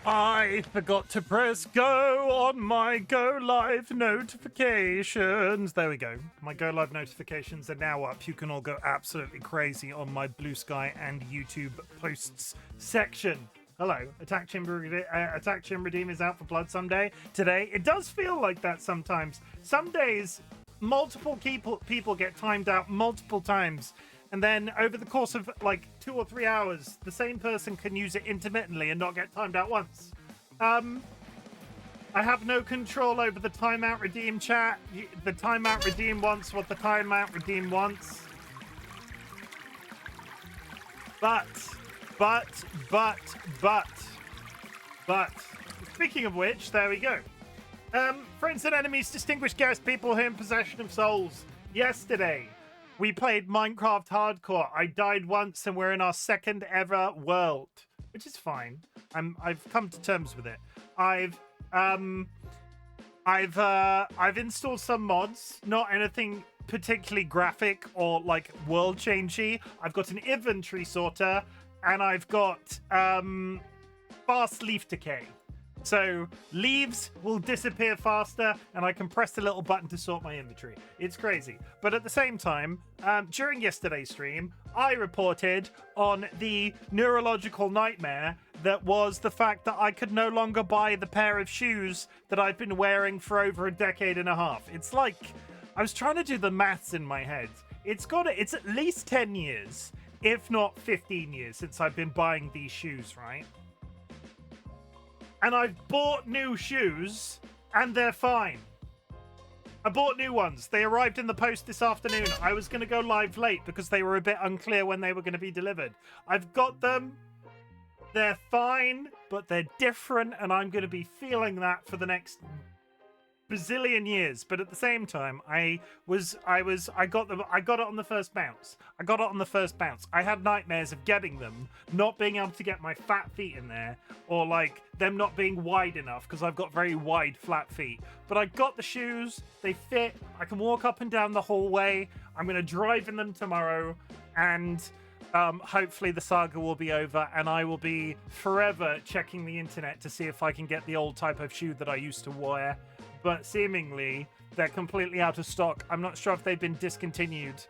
I forgot to press go on my go live notifications. There we go. My go live notifications are now up. You can all go absolutely crazy on my Blue Sky and YouTube posts section. Hello, Attack Chim Redeem is out for Blood someday. Today, it does feel like that sometimes. Some days, multiple people get timed out multiple times. And then over the course of like 2 or 3 hours, the same person can use it intermittently and not get timed out once. I have no control over the timeout redeem chat. The timeout redeem wants what the timeout redeem wants. But, speaking of which, there we go. Friends and enemies, distinguished guests, people who are in possession of souls. Yesterday, we played Minecraft Hardcore. I died once and we're in our second ever world, which is fine. I've come to terms with it. I've installed some mods, not anything particularly graphic or like world changey. I've got an inventory sorter and I've got fast leaf decay. So leaves will disappear faster and I can press the little button to sort my inventory. It's crazy. But at the same time, during yesterday's stream, I reported on the neurological nightmare that was the fact that I could no longer buy the pair of shoes that I've been wearing for over a decade and a half. It's like, I was trying to do the maths in my head. It's at least 10 years, if not 15 years since I've been buying these shoes, right? And I've bought new shoes, and they're fine. I bought new ones. They arrived in the post this afternoon. I was going to go live late because they were a bit unclear when they were going to be delivered. I've got them. They're fine, but they're different, and I'm going to be feeling that for the next bazillion years. But at the same time, I got it on the first bounce. I had nightmares of getting them, not being able to get my fat feet in there, or like them not being wide enough because I've got very wide flat feet. But I got the shoes, they fit, I can walk up and down the hallway. I'm going to drive in them tomorrow, and hopefully the saga will be over and I will be forever checking the internet to see if I can get the old type of shoe that I used to wear. But seemingly they're completely out of stock. I'm not sure if they've been discontinued,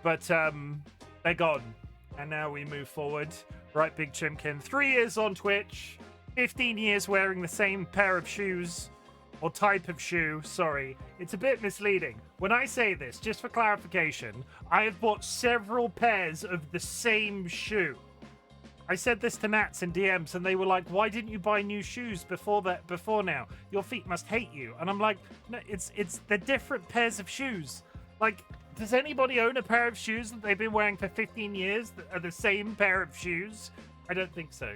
but they're gone. And now we move forward. RightBigChimken, 3 years on Twitch, 15 years wearing the same pair of shoes, or type of shoe, sorry. It's a bit misleading. When I say this, just for clarification, I have bought several pairs of the same shoe. I said this to Nats in DMs and they were like, why didn't you buy new shoes before now? Your feet must hate you. And I'm like, no, they're different pairs of shoes. Like, does anybody own a pair of shoes that they've been wearing for 15 years that are the same pair of shoes? I don't think so.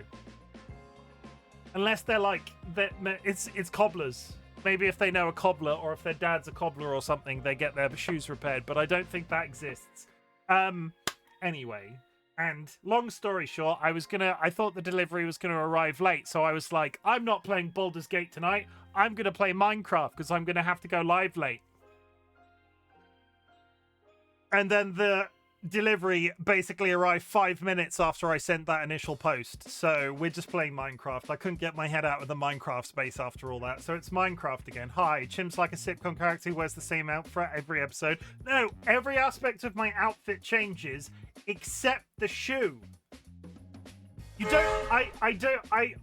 Unless they're like, it's cobblers. Maybe if they know a cobbler or if their dad's a cobbler or something, they get their shoes repaired. But I don't think that exists. Anyway. And long story short, I thought the delivery was going to arrive late. So I was like, I'm not playing Baldur's Gate tonight. I'm going to play Minecraft because I'm going to have to go live late. And then the delivery basically arrived 5 minutes after I sent that initial post. So we're just playing Minecraft. I couldn't get my head out of the Minecraft space after all that. So it's Minecraft again. Hi, Chim's like a sitcom character who wears the same outfit every episode. No, every aspect of my outfit changes except the shoe. I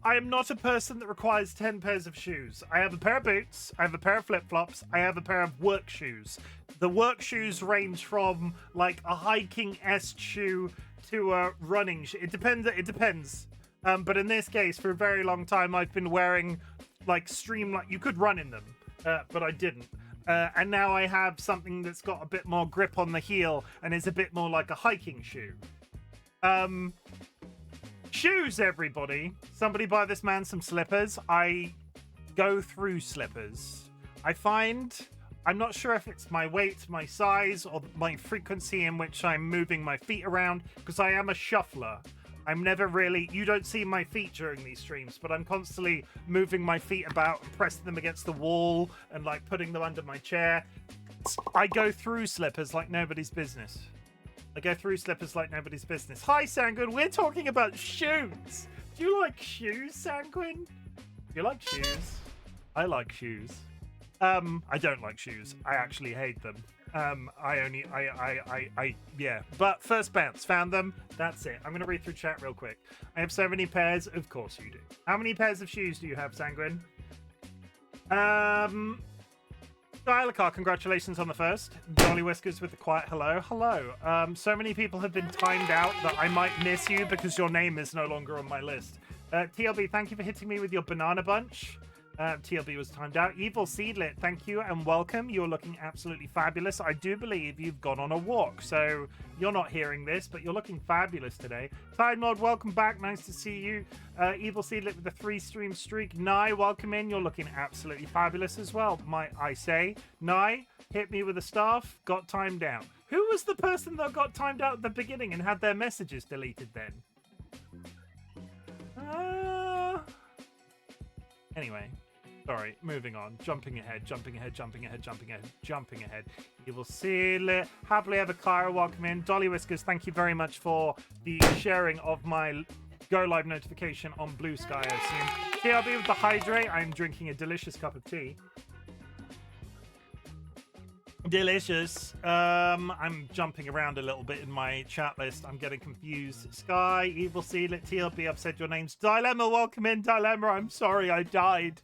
am not a person that requires 10 pairs of shoes. I have a pair of boots, I have a pair of flip-flops, I have a pair of work shoes. The work shoes range from like a hiking-esque shoe to a running shoe. It depends. But in this case, for a very long time, I've been wearing like streamline. You could run in them, but I didn't. And now I have something that's got a bit more grip on the heel and is a bit more like a hiking shoe. Shoes, everybody. Somebody buy this man some slippers. I go through slippers. I'm not sure if it's my weight, my size, or my frequency in which I'm moving my feet around, because I am a shuffler. I'm never really... You don't see my feet during these streams, but I'm constantly moving my feet about and pressing them against the wall and, like, putting them under my chair. I go through slippers like nobody's business. Hi, Sanguine. We're talking about shoes. Do you like shoes, Sanguine? You like shoes? I like shoes. I don't like shoes. I actually hate them. Yeah. But first bounce, found them. That's it. I'm going to read through chat real quick. I have so many pairs. Of course you do. How many pairs of shoes do you have, Sanguine? Dialacar, congratulations on the first. DollyWhiskers with the quiet hello. Hello. So many people have been timed out that I might miss you because your name is no longer on my list. TLB, thank you for hitting me with your banana bunch. TLB was timed out. Evil Seedlit, thank you and welcome. You're looking absolutely fabulous. I do believe you've gone on a walk, so you're not hearing this, but you're looking fabulous today. Tide Mod, welcome back. Nice to see you. Evil Seedlit with the 3-stream streak. Nye, welcome in. You're looking absolutely fabulous as well, might I say. Nye, hit me with a staff. Got timed out. Who was the person that got timed out at the beginning and had their messages deleted then? Anyway. Sorry, moving on. Jumping ahead. Evil Seal. Happily Ever Clara, welcome in. DollyWhiskers, thank you very much for the sharing of my Go Live notification on Blue Sky, I assume. TRB with the hydrate. I'm drinking a delicious cup of tea. Delicious. I'm jumping around a little bit in my chat list. I'm getting confused. Sky, Evil Seal, TLB, I've said your names. Dilemma, welcome in. Dilemma, I'm sorry, I died.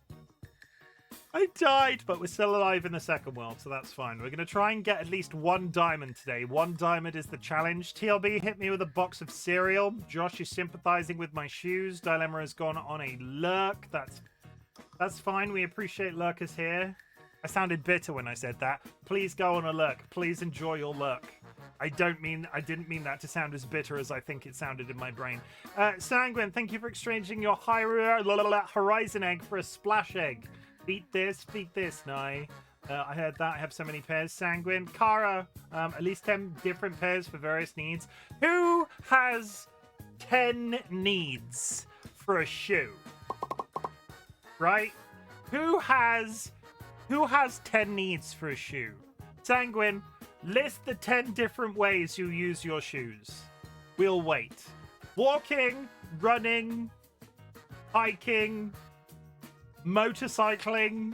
But we're still alive in the second world, so that's fine. We're going to try and get at least 1 diamond today. 1 diamond is the challenge. TLB hit me with a box of cereal. Josh is sympathizing with my shoes. Dilemma has gone on a lurk. That's fine. We appreciate lurkers here. I sounded bitter when I said that. Please go on a lurk. Please enjoy your lurk. I didn't mean that to sound as bitter as I think it sounded in my brain. Sanguine, thank you for exchanging your Horizon egg for a splash egg. Beat this, Nye. I heard that. I have so many pairs. Sanguine. Kara, at least 10 different pairs for various needs. Who has 10 needs for a shoe? Right? Who has 10 needs for a shoe? Sanguine, list the 10 different ways you use your shoes. We'll wait. Walking, running, hiking, motorcycling,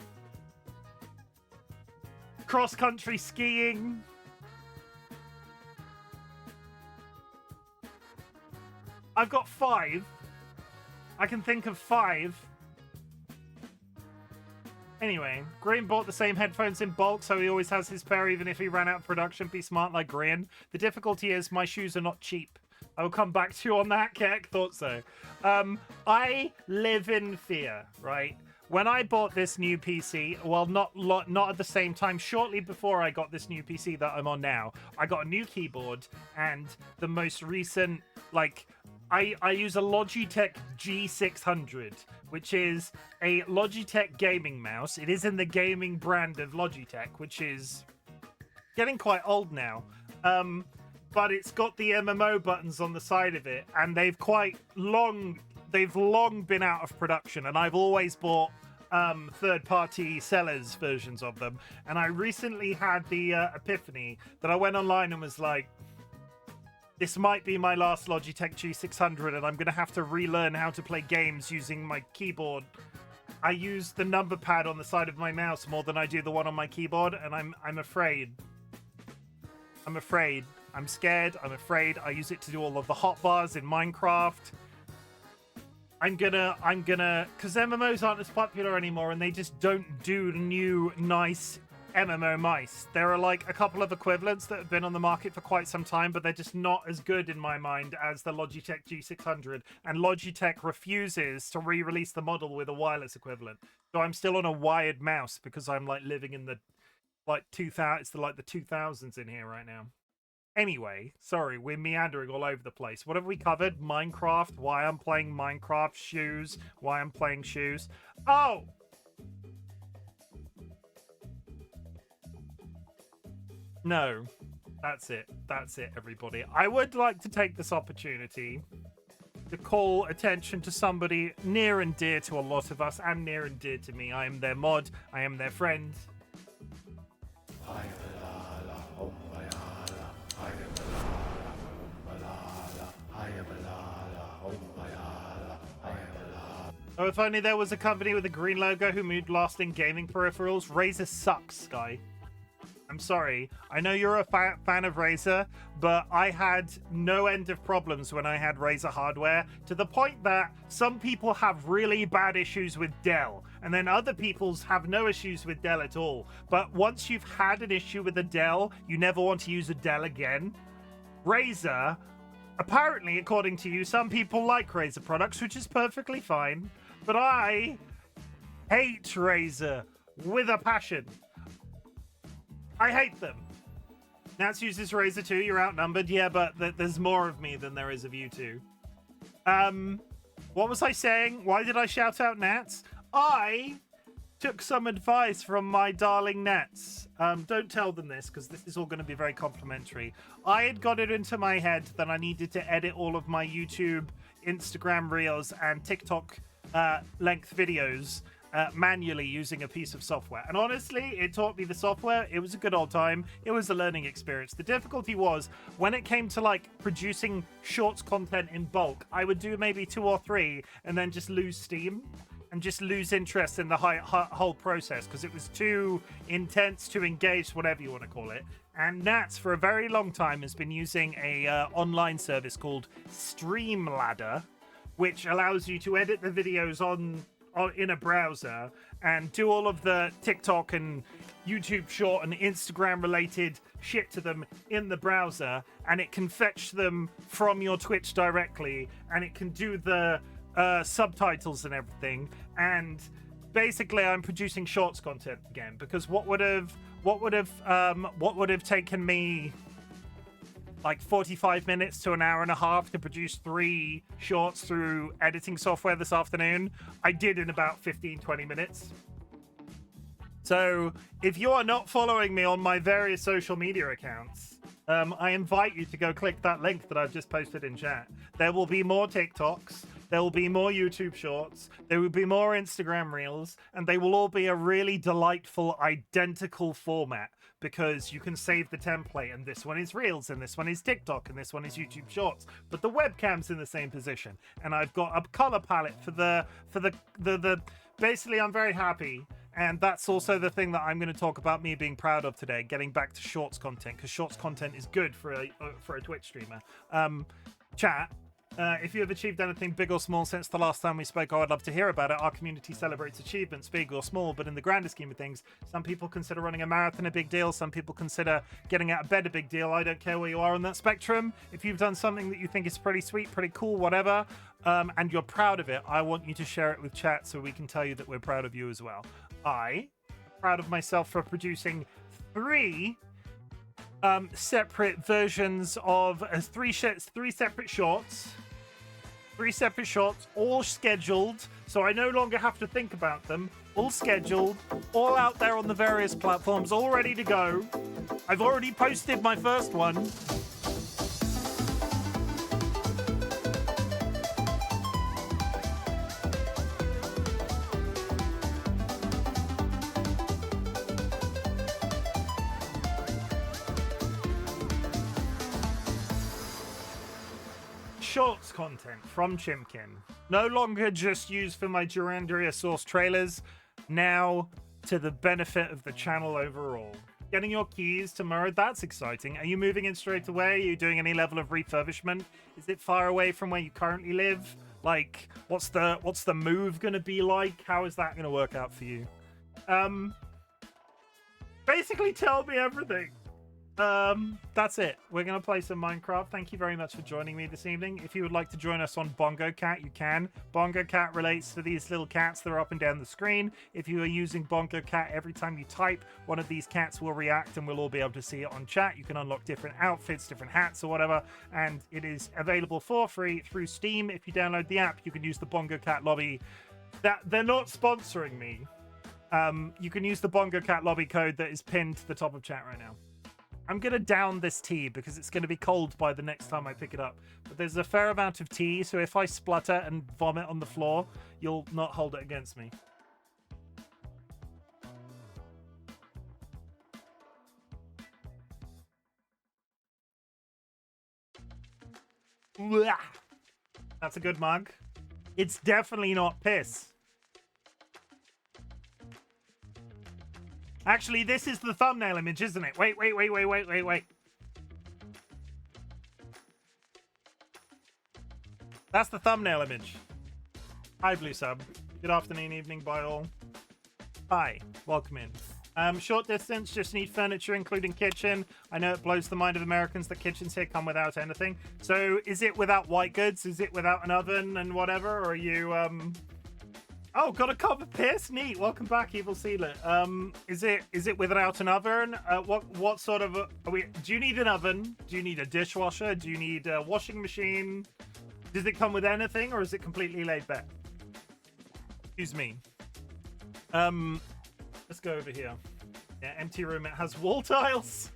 cross-country skiing. I've got 5. I can think of 5. Anyway, Green bought the same headphones in bulk, so he always has his pair even if he ran out of production. Be smart like Green. The difficulty is my shoes are not cheap. I will come back to you on that, Keck. Thought so. I live in fear, right? When I bought this new PC, well, not at the same time, shortly before I got this new PC that I'm on now, I got a new keyboard and the most recent, like, I use a Logitech G600, which is a Logitech gaming mouse. It is in the gaming brand of Logitech, which is getting quite old now. But it's got the MMO buttons on the side of it, and they've long been out of production, and I've always bought third-party sellers versions of them. And I recently had the epiphany that I went online and was like, this might be my last Logitech G600, and I'm going to have to relearn how to play games using my keyboard. I use the number pad on the side of my mouse more than I do the one on my keyboard, and I'm afraid. I'm scared. I'm afraid. I use it to do all of the hotbars in Minecraft. I'm gonna, because MMOs aren't as popular anymore, and they just don't do new, nice MMO mice. There are like a couple of equivalents that have been on the market for quite some time, but they're just not as good in my mind as the Logitech G600. And Logitech refuses to re-release the model with a wireless equivalent. So I'm still on a wired mouse because I'm like living in the like 2000. It's the 2000s in here right now. Anyway, sorry, we're meandering all over the place. What have we covered? Minecraft, why I'm playing Minecraft, shoes, why I'm playing shoes. Oh! No, that's it. That's it, everybody. I would like to take this opportunity to call attention to somebody near and dear to a lot of us and near and dear to me. I am their mod. I am their friend. Oh, if only there was a company with a green logo who made lasting gaming peripherals. Razer sucks, Sky. I'm sorry. I know you're a fan of Razer, but I had no end of problems when I had Razer hardware, to the point that some people have really bad issues with Dell, and then other people's have no issues with Dell at all. But once you've had an issue with a Dell, you never want to use a Dell again. Razer, apparently, according to you, some people like Razer products, which is perfectly fine. But I hate Razer with a passion. I hate them. Nats uses Razer too. You're outnumbered. Yeah, but there's more of me than there is of you two. What was I saying? Why did I shout out Nats? I took some advice from my darling Nats. Don't tell them this, because this is all going to be very complimentary. I had got it into my head that I needed to edit all of my YouTube, Instagram Reels, and TikTok length videos manually using a piece of software. And honestly, it taught me the software. It was a good old time. It was a learning experience. The difficulty was when it came to like producing shorts content in bulk, I would do maybe 2 or 3 and then just lose steam and just lose interest in the whole process because it was too intense, too engaged, whatever you want to call it. And Nats, for a very long time, has been using a online service called Streamladder, which allows you to edit the videos in a browser and do all of the TikTok and YouTube short and Instagram related shit to them in the browser, and it can fetch them from your Twitch directly, and it can do the subtitles and everything. And basically I'm producing shorts content again, because what would have taken me like 45 minutes to an hour and a half to produce 3 shorts through editing software this afternoon, I did in about 15-20 minutes. So if you are not following me on my various social media accounts, I invite you to go click that link that I've just posted in chat. There will be more TikToks, there will be more YouTube shorts, there will be more Instagram Reels, and they will all be a really delightful, identical format, because you can save the template, and this one is Reels, and this one is TikTok, and this one is YouTube Shorts, but the webcam's in the same position. And I've got a color palette for the basically, I'm very happy. And that's also the thing that I'm going to talk about me being proud of today, getting back to shorts content, because shorts content is good for a Twitch streamer. Chat, if you have achieved anything big or small since the last time we spoke, I would love to hear about it. Our community celebrates achievements, big or small, but in the grander scheme of things, some people consider running a marathon a big deal. Some people consider getting out of bed a big deal. I don't care where you are on that spectrum. If you've done something that you think is pretty sweet, pretty cool, whatever, and you're proud of it, I want you to share it with chat so we can tell you that we're proud of you as well. I am proud of myself for producing 3 separate versions of 3 separate shorts. 3 separate shorts, all scheduled, so I no longer have to think about them. All scheduled, all out there on the various platforms, all ready to go. I've already posted my first one. Shorts content from Chimken. No longer just used for my Durandria source trailers, now to the benefit of the channel overall. Getting your keys tomorrow, that's exciting. Are you moving in straight away? Are you doing any level of refurbishment? Is it far away from where you currently live? Like, what's the move gonna be like? How is that gonna work out for you? Basically tell me everything. That's it. We're going to play some Minecraft. Thank you very much for joining me this evening. If you would like to join us on Bongo Cat, you can. Bongo Cat relates to these little cats that are up and down the screen. If you are using Bongo Cat, every time you type, one of these cats will react and we'll all be able to see it on chat. You can unlock different outfits, different hats or whatever, and it is available for free through Steam. If you download the app, you can use the Bongo Cat lobby. They're not sponsoring me. You can use the Bongo Cat lobby code that is pinned to the top of chat right now. I'm going to down this tea because it's going to be cold by the next time I pick it up. But there's a fair amount of tea, so if I splutter and vomit on the floor, you'll not hold it against me. That's a good mug. It's definitely not piss. Actually, this is the thumbnail image, isn't it? Wait. That's the thumbnail image. Hi, Blue Sub. Good afternoon, evening, bye all. Hi, welcome in. Short distance, just need furniture, including kitchen. I know it blows the mind of Americans that kitchens here come without anything. So, is it without white goods? Is it without an oven and whatever? Or are you, Oh, got a cup of piss? Neat. Welcome back, Evil Sealer. Is it without an oven? What sort of... do you need an oven? Do you need a dishwasher? Do you need a washing machine? Does it come with anything, or is it completely laid back? Excuse me. Let's go over here. Yeah, empty room. It has wall tiles.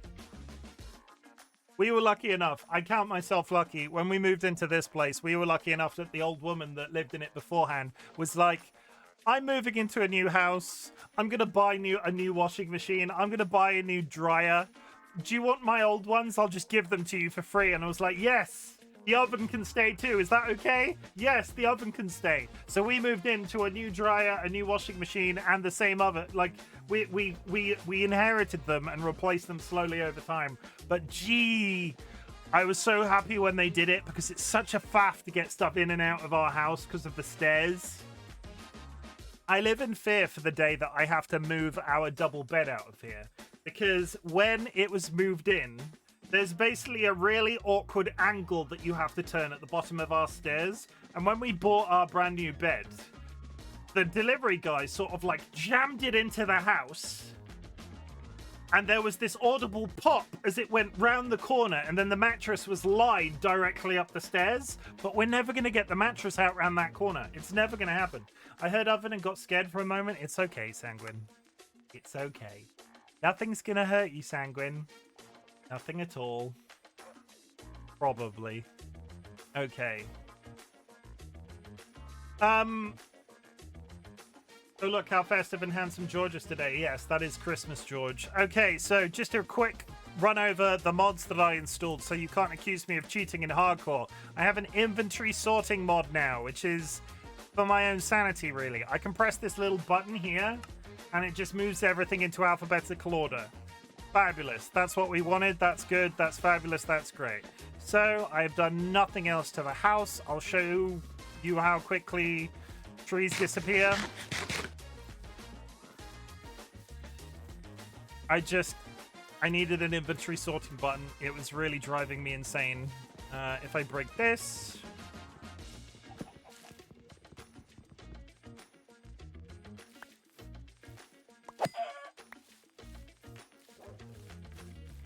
We were lucky enough. I count myself lucky. When we moved into this place, we were lucky enough that the old woman that lived in it beforehand was like, I'm moving into a new house. I'm going to buy a new washing machine. I'm going to buy a new dryer. Do you want my old ones? I'll just give them to you for free. And I was like, yes. The oven can stay too. Is that okay? Yes, the oven can stay. So we moved into a new dryer, a new washing machine, and the same oven. Like we inherited them and replaced them slowly over time. But gee, I was so happy when they did it because it's such a faff to get stuff in and out of our house because of the stairs. I live in fear for the day that I have to move our double bed out of here, because when it was moved in, there's basically a really awkward angle that you have to turn at the bottom of our stairs. And when we bought our brand new bed, the delivery guy sort of like jammed it into the house. And there was this audible pop as it went round the corner. And then the mattress was laid directly up the stairs. But we're never going to get the mattress out round that corner. It's never going to happen. I heard oven and got scared for a moment. It's okay, Sanguine. It's okay. Nothing's going to hurt you, Sanguine. Nothing at all. Probably. Okay. Oh, look how festive and handsome George is today. Yes, that is Christmas, George. Okay, so just a quick run over the mods that I installed so you can't accuse me of cheating in hardcore. I have an inventory sorting mod now, which is for my own sanity, really. I can press this little button here, and it just moves everything into alphabetical order. Fabulous. That's what we wanted. That's good. That's fabulous. That's great. So I've done nothing else to the house. I'll show you how quickly trees disappear. I needed an inventory sorting button. It was really driving me insane. If I break this...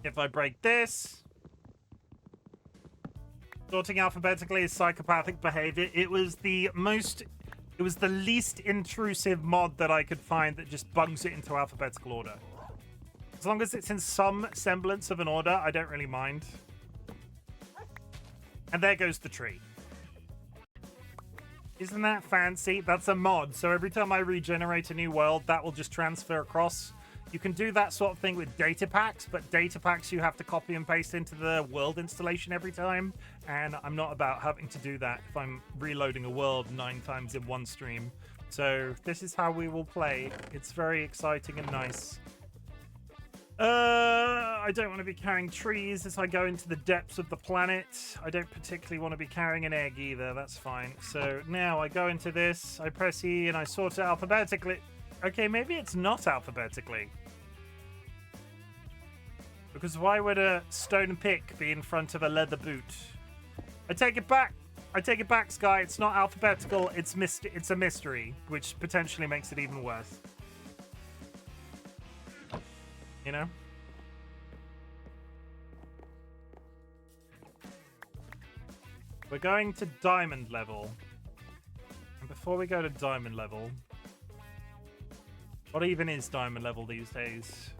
If I break this, sorting alphabetically is psychopathic behavior. It was the least intrusive mod that I could find that just bungs it into alphabetical order. As long as it's in some semblance of an order, I don't really mind. And there goes the tree. Isn't that fancy? That's a mod, so every time I regenerate a new world, that will just transfer across. You can do that sort of thing with data packs, but data packs you have to copy and paste into the world installation every time, and I'm not about having to do that if I'm reloading a world 9 times in one stream. So this is how we will play. It's very exciting and nice. I don't want to be carrying trees as I go into the depths of the planet. I don't particularly want to be carrying an egg either. That's fine. So now I go into this, I press E, and I sort it alphabetically. Okay, maybe it's not alphabetically. Because why would a stone pick be in front of a leather boot? I take it back. I take it back, Sky. It's not alphabetical. It's a mystery, which potentially makes it even worse. You know? We're going to diamond level. And before we go to diamond level... What even is diamond level these days?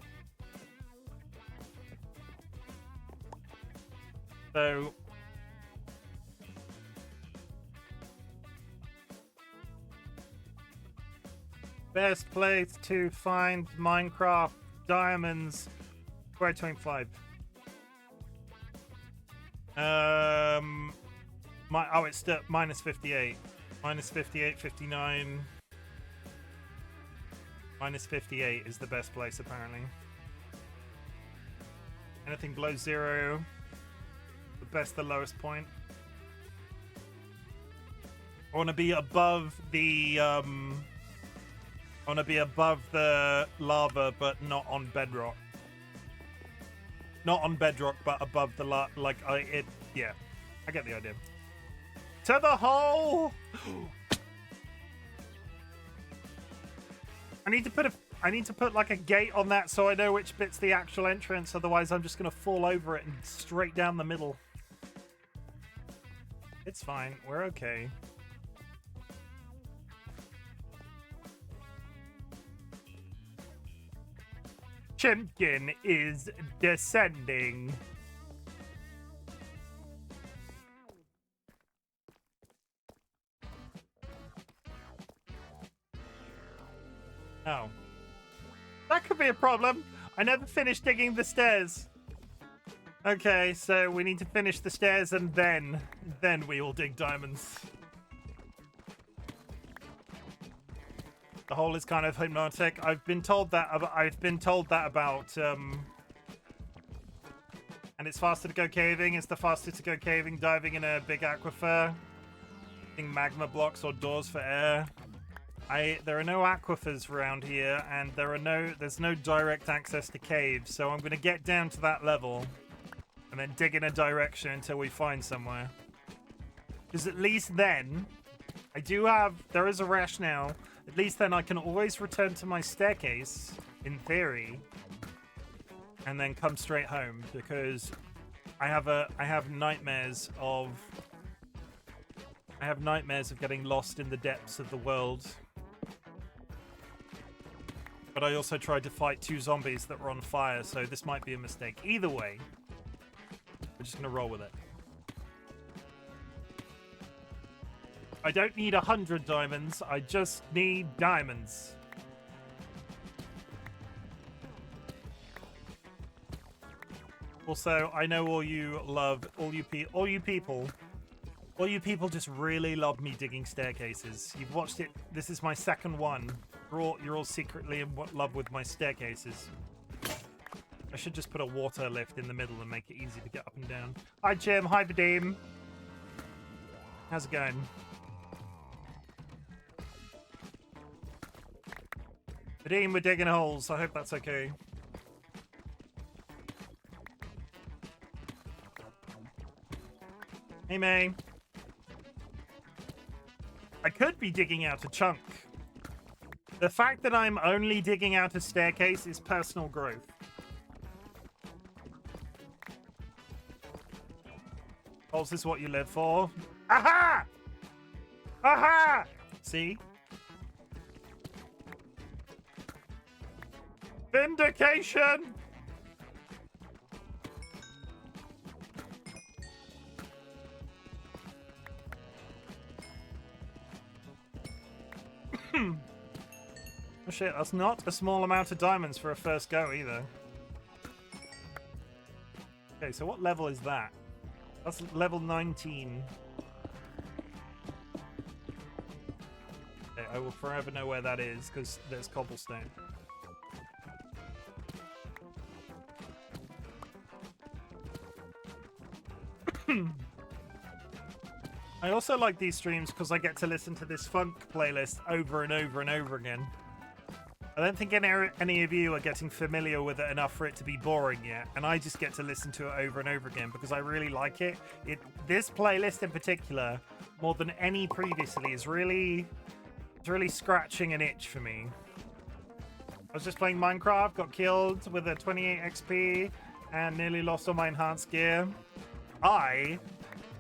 So... Best place to find Minecraft diamonds. 25. It's still minus 58. Minus 58, 59. Minus 58 is the best place, apparently. Anything below 0. The best, the lowest point. I want to be above the, I want to be above the lava, but not on bedrock. Not on bedrock, but above the yeah. I get the idea. To the hole! I need to put like a gate on that so I know which bit's the actual entrance, otherwise I'm just gonna fall over it and straight down the middle. It's fine, we're okay. Chimken is descending. Oh. That could be a problem. I never finished digging the stairs. Okay, so we need to finish the stairs and then we will dig diamonds. The hole is kind of hypnotic. I've been told that about and it's faster to go caving. It's the faster to go caving, diving in a big aquifer, using magma blocks or doors for air. There are no aquifers around here, and there's no direct access to caves, so I'm going to get down to that level and then dig in a direction until we find somewhere. Because at least then, there is a rationale. At least then I can always return to my staircase, in theory, and then come straight home, because I have nightmares of getting lost in the depths of the world. But I also tried to fight 2 zombies that were on fire, so this might be a mistake. Either way, we're just gonna roll with it. I don't need 100 diamonds, I just need diamonds. Also, I know all you people just really love me digging staircases. You've watched it. This is my second one. You're all secretly in love with my staircases. I should just put a water lift in the middle and make it easy to get up and down. Hi, Chim. Hi, Vadim. How's it going? Vadim, we're digging holes. I hope that's okay. Hey, May. I could be digging out a chunk. The fact that I'm only digging out a staircase is personal growth. Holes is what you live for. Aha! Aha! See? Vindication! Oh shit, that's not a small amount of diamonds for a first go either. Okay, so what level is that? That's level 19. Okay, I will forever know where that is, because there's cobblestone. I also like these streams because I get to listen to this funk playlist over and over and over again. I don't think any of you are getting familiar with it enough for it to be boring yet, and I just get to listen to it over and over again because I really like it. This playlist in particular, more than any previously, is really scratching an itch for me. I was just playing Minecraft, got killed with a 28 XP, and nearly lost all my enhanced gear. I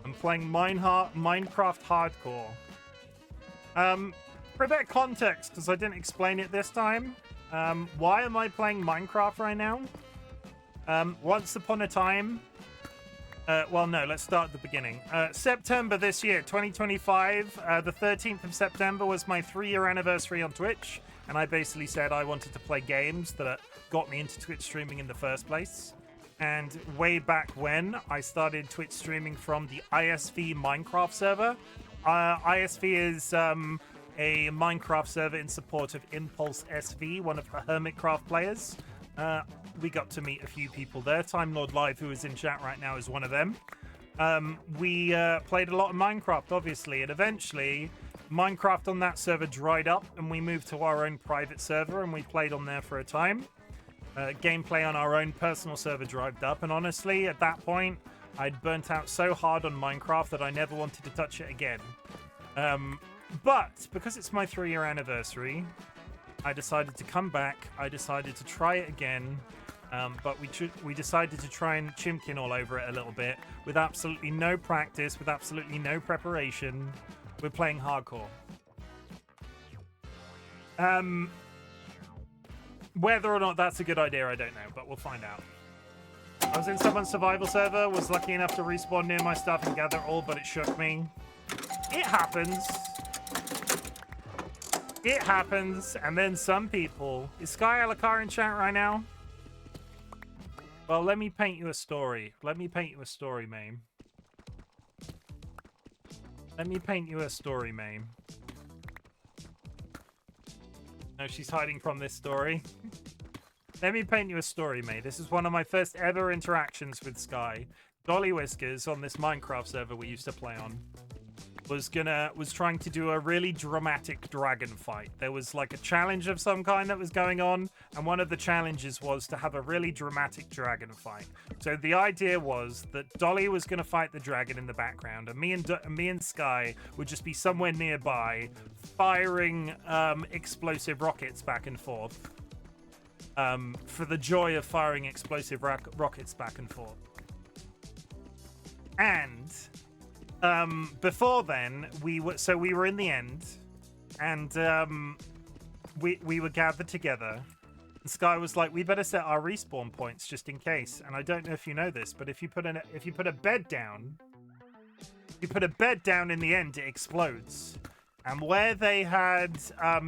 am playing Minecraft Hardcore. For a bit of context, because I didn't explain it this time, why am I playing Minecraft right now? Once upon a time... well, no, let's start at the beginning. September this year, 2025, the 13th of September was my 3-year anniversary on Twitch, and I basically said I wanted to play games that got me into Twitch streaming in the first place. And way back when, I started Twitch streaming from the ISV Minecraft server. ISV is a Minecraft server in support of Impulse SV, one of the Hermitcraft players. We got to meet a few people there. Time Lord Live, who is in chat right now, is one of them. We played a lot of Minecraft, obviously, and eventually Minecraft on that server dried up, and we moved to our own private server, and we played on there for a time. Gameplay on our own personal server dried up, and honestly, at that point, I'd burnt out so hard on Minecraft that I never wanted to touch it again. But because it's my 3-year anniversary, I decided to come back. I decided to try it again. But we decided to try and chimkin all over it a little bit with absolutely no practice, with absolutely no preparation. We're playing hardcore. Whether or not that's a good idea, I don't know, but we'll find out. I was in someone's survival server, was lucky enough to respawn near my stuff and gather all, but it shook me. It happens. It happens, and then some people... Is Sky Alakar in chat right now? Well, let me paint you a story. Let me paint you a story, Mame. Let me paint you a story, Mame. No, she's hiding from this story. Let me paint you a story, mate. This is one of my first ever interactions with Sky. DollyWhiskers on this Minecraft server we used to play on was trying to do a really dramatic dragon fight. There was like a challenge of some kind that was going on, and one of the challenges was to have a really dramatic dragon fight. So the idea was that Dolly was going to fight the dragon in the background, and me and Sky would just be somewhere nearby, firing explosive rockets back and forth. For the joy of firing explosive rockets back and forth. And before then, we were in the end, and we were gathered together. And Sky was like, "We better set our respawn points just in case." And I don't know if you know this, but if you put a bed down, in the end, it explodes. And where they had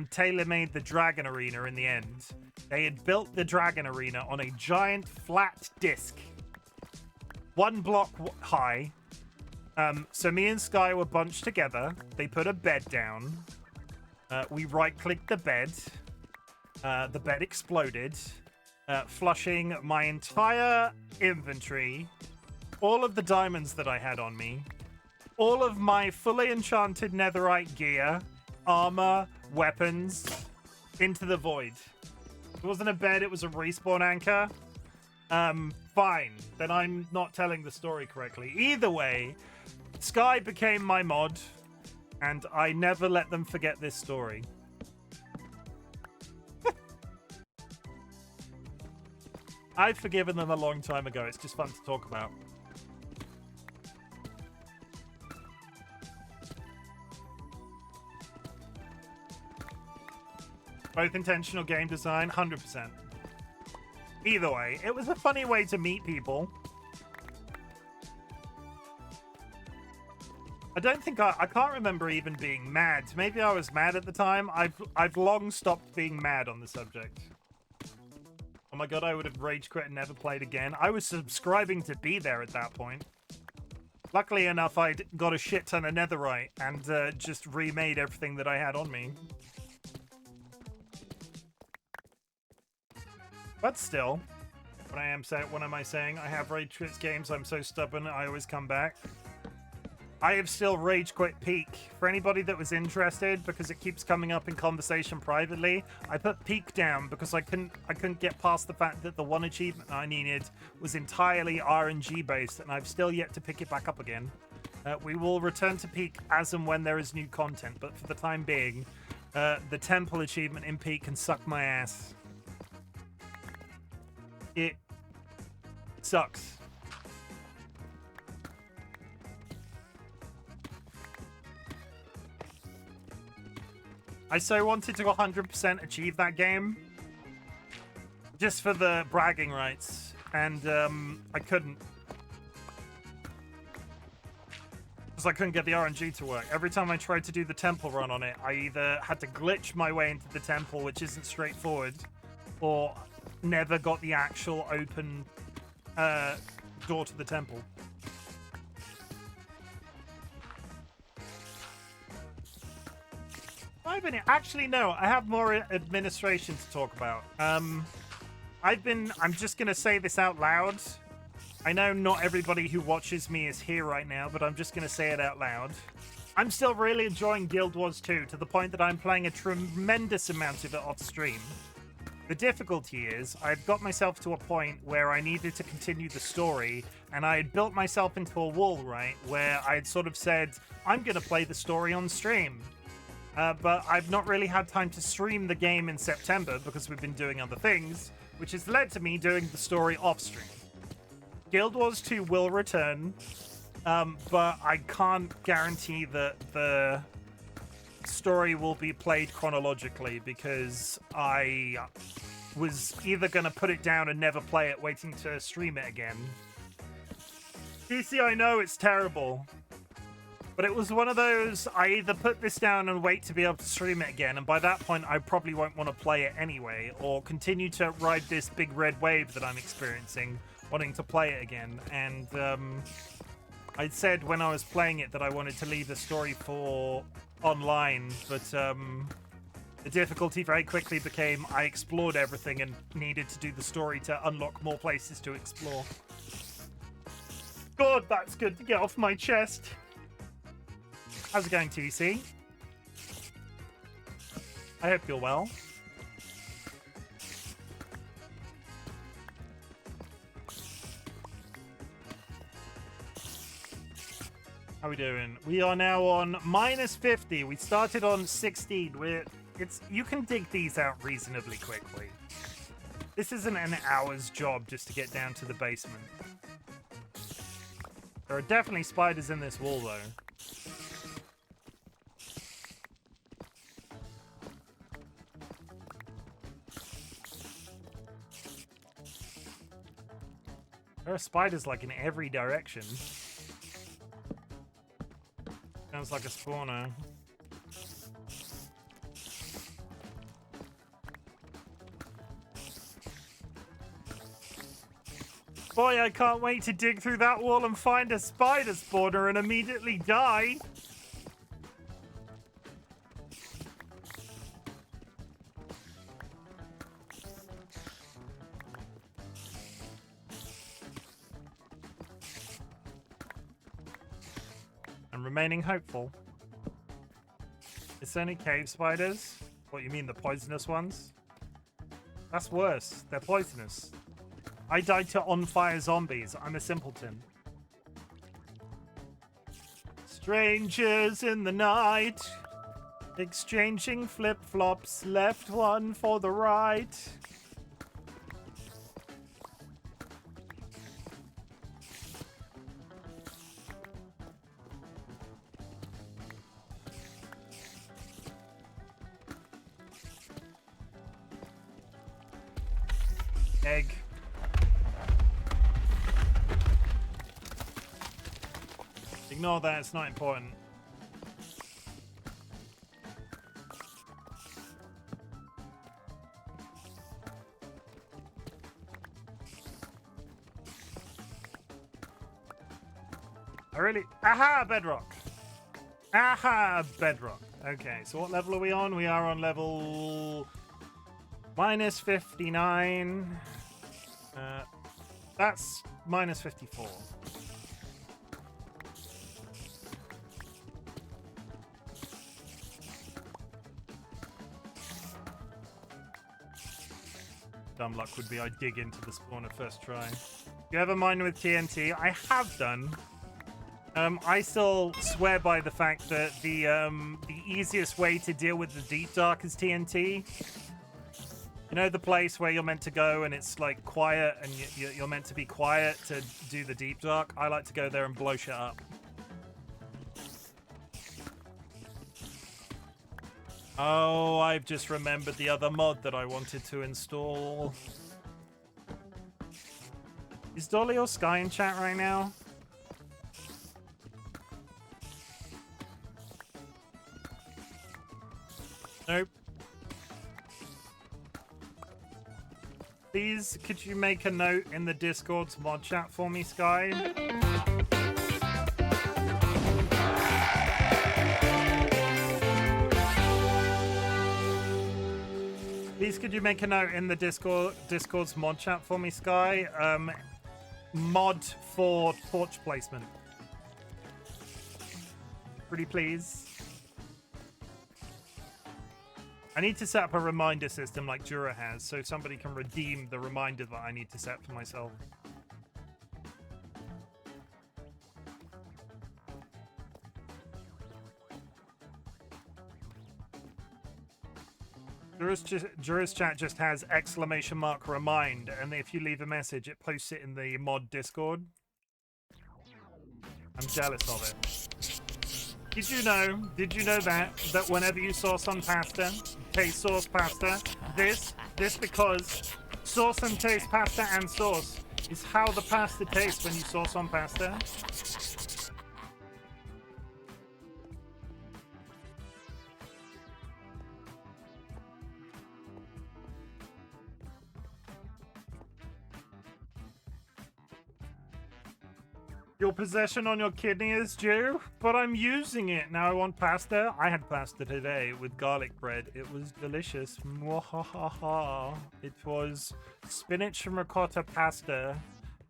tailor-made the dragon arena in the end, they had built the dragon arena on a giant flat disc, 1 block high. So me and Sky were bunched together. They put a bed down. We right-clicked the bed. The bed exploded, flushing my entire inventory, all of the diamonds that I had on me, all of my fully enchanted netherite gear, armor, weapons, into the void. It wasn't a bed, it was a respawn anchor. Fine. Then I'm not telling the story correctly. Either way, Sky became my mod, and I never let them forget this story. I've forgiven them a long time ago. It's just fun to talk about. Both intentional game design, 100%. Either way, it was a funny way to meet people. I don't think I can't remember even being mad. Maybe I was mad at the time. I've long stopped being mad on the subject. Oh my god, I would have rage quit and never played again. I was subscribing to be there at that point. Luckily enough, I'd got a shit ton of netherite and just remade everything that I had on me. But still, what am I saying? I have rage quit games. I'm so stubborn. I always come back. I have still rage quit Peak. For anybody that was interested, because it keeps coming up in conversation privately, I put Peak down because I couldn't get past the fact that the one achievement I needed was entirely RNG based, and I've still yet to pick it back up again. We will return to Peak as and when there is new content, but for the time being, the temple achievement in Peak can suck my ass. It sucks. I so wanted to 100% achieve that game just for the bragging rights, and I couldn't. Because I couldn't get the RNG to work. Every time I tried to do the temple run on it, I either had to glitch my way into the temple, which isn't straightforward, or never got the actual open door to the temple. Actually, no. I have more administration to talk about. I'm just gonna say this out loud. I know not everybody who watches me is here right now, but I'm just gonna say it out loud. I'm still really enjoying Guild Wars 2 to the point that I'm playing a tremendous amount of it off stream. The difficulty is, I've got myself to a point where I needed to continue the story, and I had built myself into a wall, right, where I had sort of said, I'm going to play the story on stream. But I've not really had time to stream the game in September because we've been doing other things, which has led to me doing the story off stream. Guild Wars 2 will return, but I can't guarantee that the story will be played chronologically because I was either going to put it down and never play it, waiting to stream it again. DC, I know it's terrible, but it was one of those, I either put this down and wait to be able to stream it again, and by that point I probably won't want to play it anyway, or continue to ride this big red wave that I'm experiencing, wanting to play it again. And I'd said when I was playing it that I wanted to leave the story for online, but the difficulty very quickly became I explored everything and needed to do the story to unlock more places to explore. God, that's good to get off my chest. How's it going, TC? I hope you're well. How are we doing? We are now on -50. We started on 16. You can dig these out reasonably quickly. This isn't an hour's job just to get down to the basement. There are definitely spiders in this wall, though. There are spiders, like, in every direction. Sounds like a spawner. Boy, I can't wait to dig through that wall and find a spider spawner and immediately die. I'm remaining hopeful. It's only cave spiders? What, you mean the poisonous ones? That's worse. They're poisonous. I died to on-fire zombies. I'm a simpleton. Strangers in the night, exchanging flip-flops, left one for the right. Egg. Ignore that, it's not important. Aha, bedrock! Aha, bedrock. Okay, so what level are we on? We are on level -59. That's -54. Dumb luck would be I dig into the spawner first try. You ever mine with TNT? I have done. I still swear by the fact that the easiest way to deal with the deep dark is TNT. You know, the place where you're meant to go and it's like quiet and you're meant to be quiet to do the deep dark? I like to go there and blow shit up. Oh, I've just remembered the other mod that I wanted to install. Is Dolly or Sky in chat right now? Nope. Please, could you make a note in the Discord's mod chat for me, Sky? Please, could you make a note in the Discord's mod chat for me, Sky? Mod for torch placement. Pretty please. I need to set up a reminder system like Jura has, so somebody can redeem the reminder that I need to set for myself. Jura's chat just has / remind, and if you leave a message, it posts it in the mod Discord. I'm jealous of it. Did you know that whenever you sauce on pasta, taste sauce pasta, this because sauce and taste pasta and sauce is how the pasta tastes when you sauce on pasta. Your possession on your kidney is due, but I'm using it. Now I want pasta. I had pasta today with garlic bread. It was delicious. Mwahaha. It was spinach and ricotta pasta,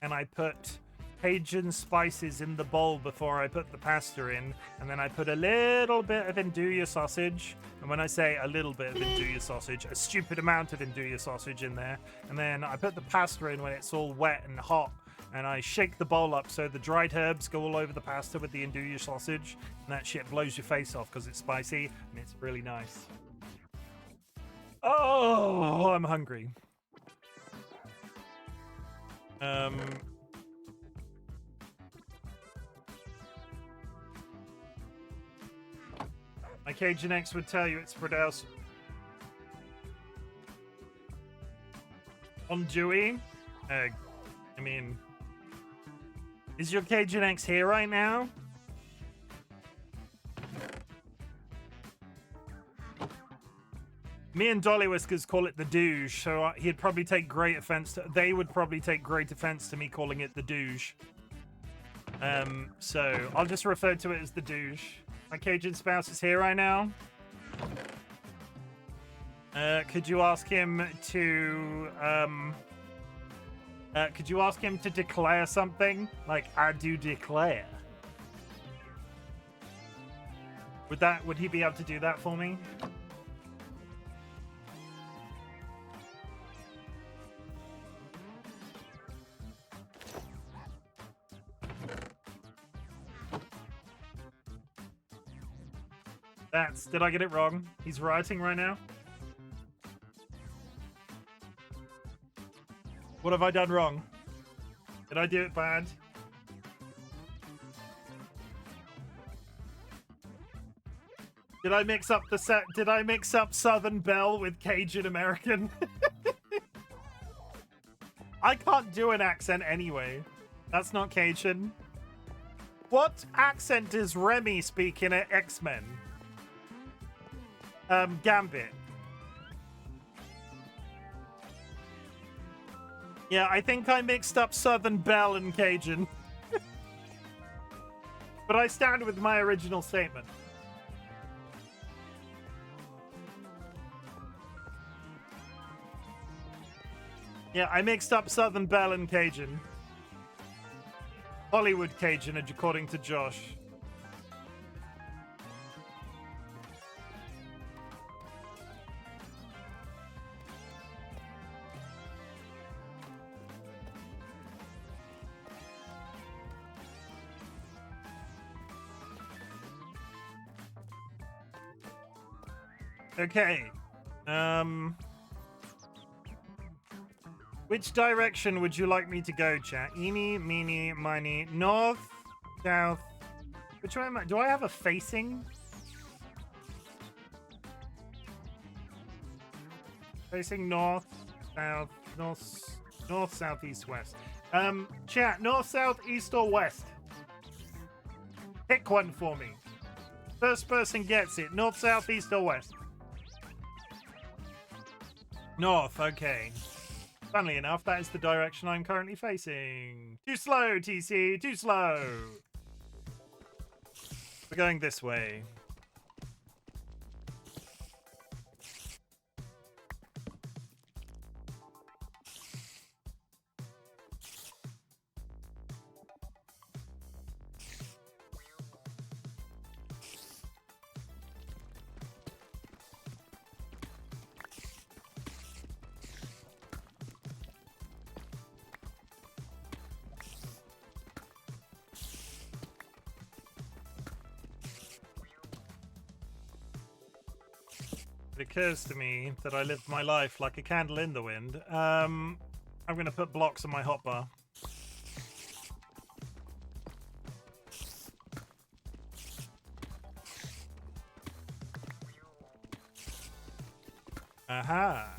and I put Cajun spices in the bowl before I put the pasta in, and then I put a little bit of andouille sausage. And when I say a little bit of andouille sausage, a stupid amount of andouille sausage in there. And then I put the pasta in when it's all wet and hot. And I shake the bowl up so the dried herbs go all over the pasta with the andouille sausage. And that shit blows your face off because it's spicy and it's really nice. Oh, I'm hungry. My Cajun X would tell you it's pronounced Andouille. I mean... Is your Cajun X here right now? Me and DollyWhiskers call it the douche, so he'd probably take great offense to... They would probably take great offense to me calling it the douche. So I'll just refer to it as the douche. My Cajun spouse is here right now. Could you ask him to... could you ask him to declare something? Like, I do declare. Would he be able to do that for me? Did I get it wrong? He's writing right now? What have I done wrong? Did I do it bad? Did I mix up the set? Did I mix up Southern Belle with Cajun American? I can't do an accent anyway. That's not Cajun. What accent does Remy speak in X-Men? Gambit. Yeah, I think I mixed up Southern Belle and Cajun. But I stand with my original statement. Yeah, I mixed up Southern Belle and Cajun. Hollywood Cajun, according to Josh. Okay. Which direction would you like me to go, chat? Eeny, meeny, miny, north, south. Which way am I? Do I have a facing? Facing north, south, north, south, east, west. Chat, north, south, east, or west? Pick one for me. First person gets it. North, south, east, or west? North, okay. Funnily enough, that is the direction I'm currently facing. Too slow, TC, too slow. We're going this way. It occurs to me that I live my life like a candle in the wind. I'm going to put blocks on my hotbar. Aha.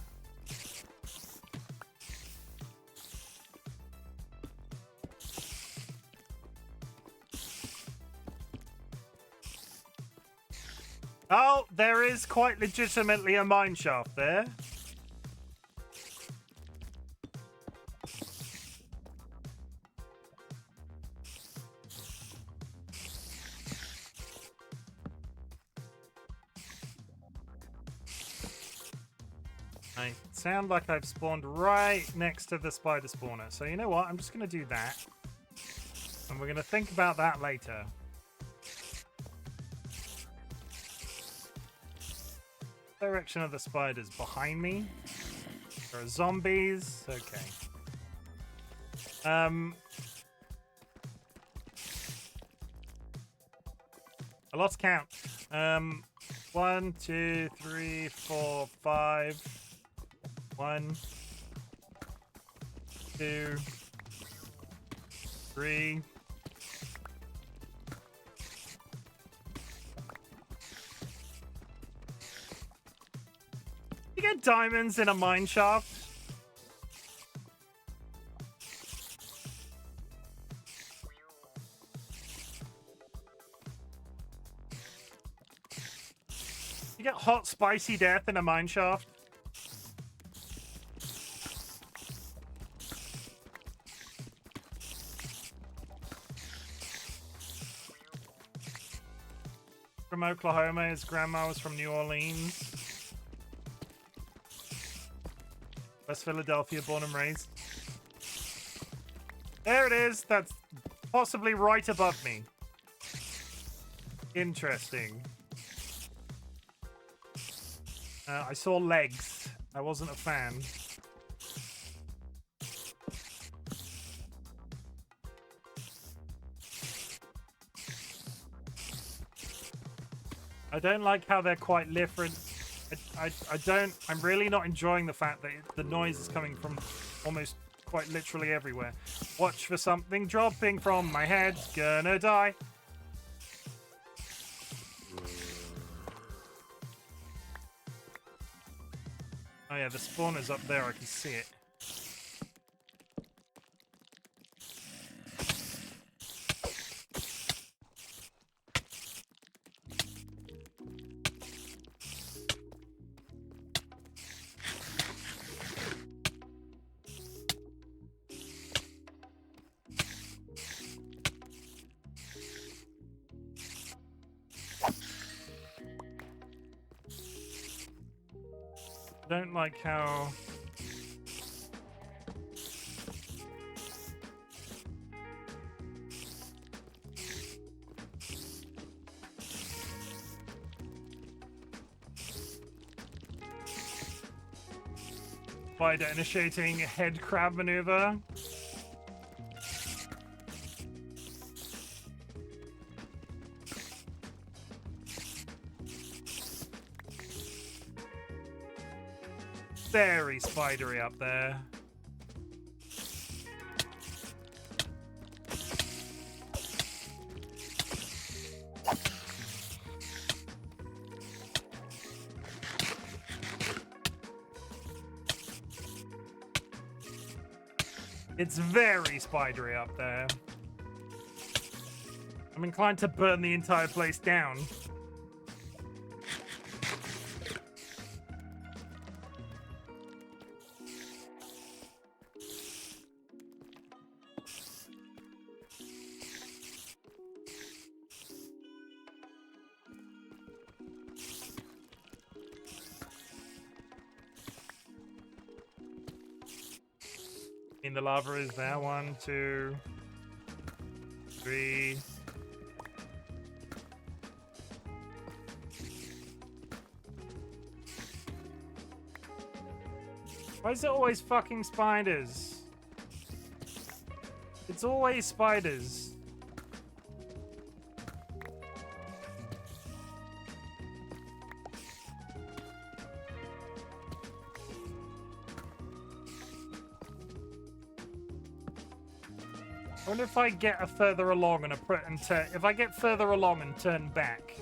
Oh, there is quite legitimately a mine shaft there. I sound like I've spawned right next to the spider spawner. So you know what? I'm just going to do that. And we're going to think about that later. Direction of the spiders behind me. There are zombies. Okay. I lost count. 1, 2, 3, 4, 5. 1, 2, 3. You get diamonds in a mine shaft? You get hot, spicy death in a mine shaft? From Oklahoma, his grandma was from New Orleans. West Philadelphia, born and raised. There it is. That's possibly right above me. Interesting. I saw legs. I wasn't a fan. I don't like how they're quite different. I'm really not enjoying the fact that the noise is coming from almost quite literally everywhere. Watch for something dropping from my head. Gonna die. Oh yeah, the spawner's up there. I can see it. Don't like how spider initiating head crab maneuver. Very spidery up there. It's very spidery up there. I'm inclined to burn the entire place down. The lava is there. 1, 2, 3. Why is it always fucking spiders? It's always spiders. I wonder if I get further along and if I get further along and turn back.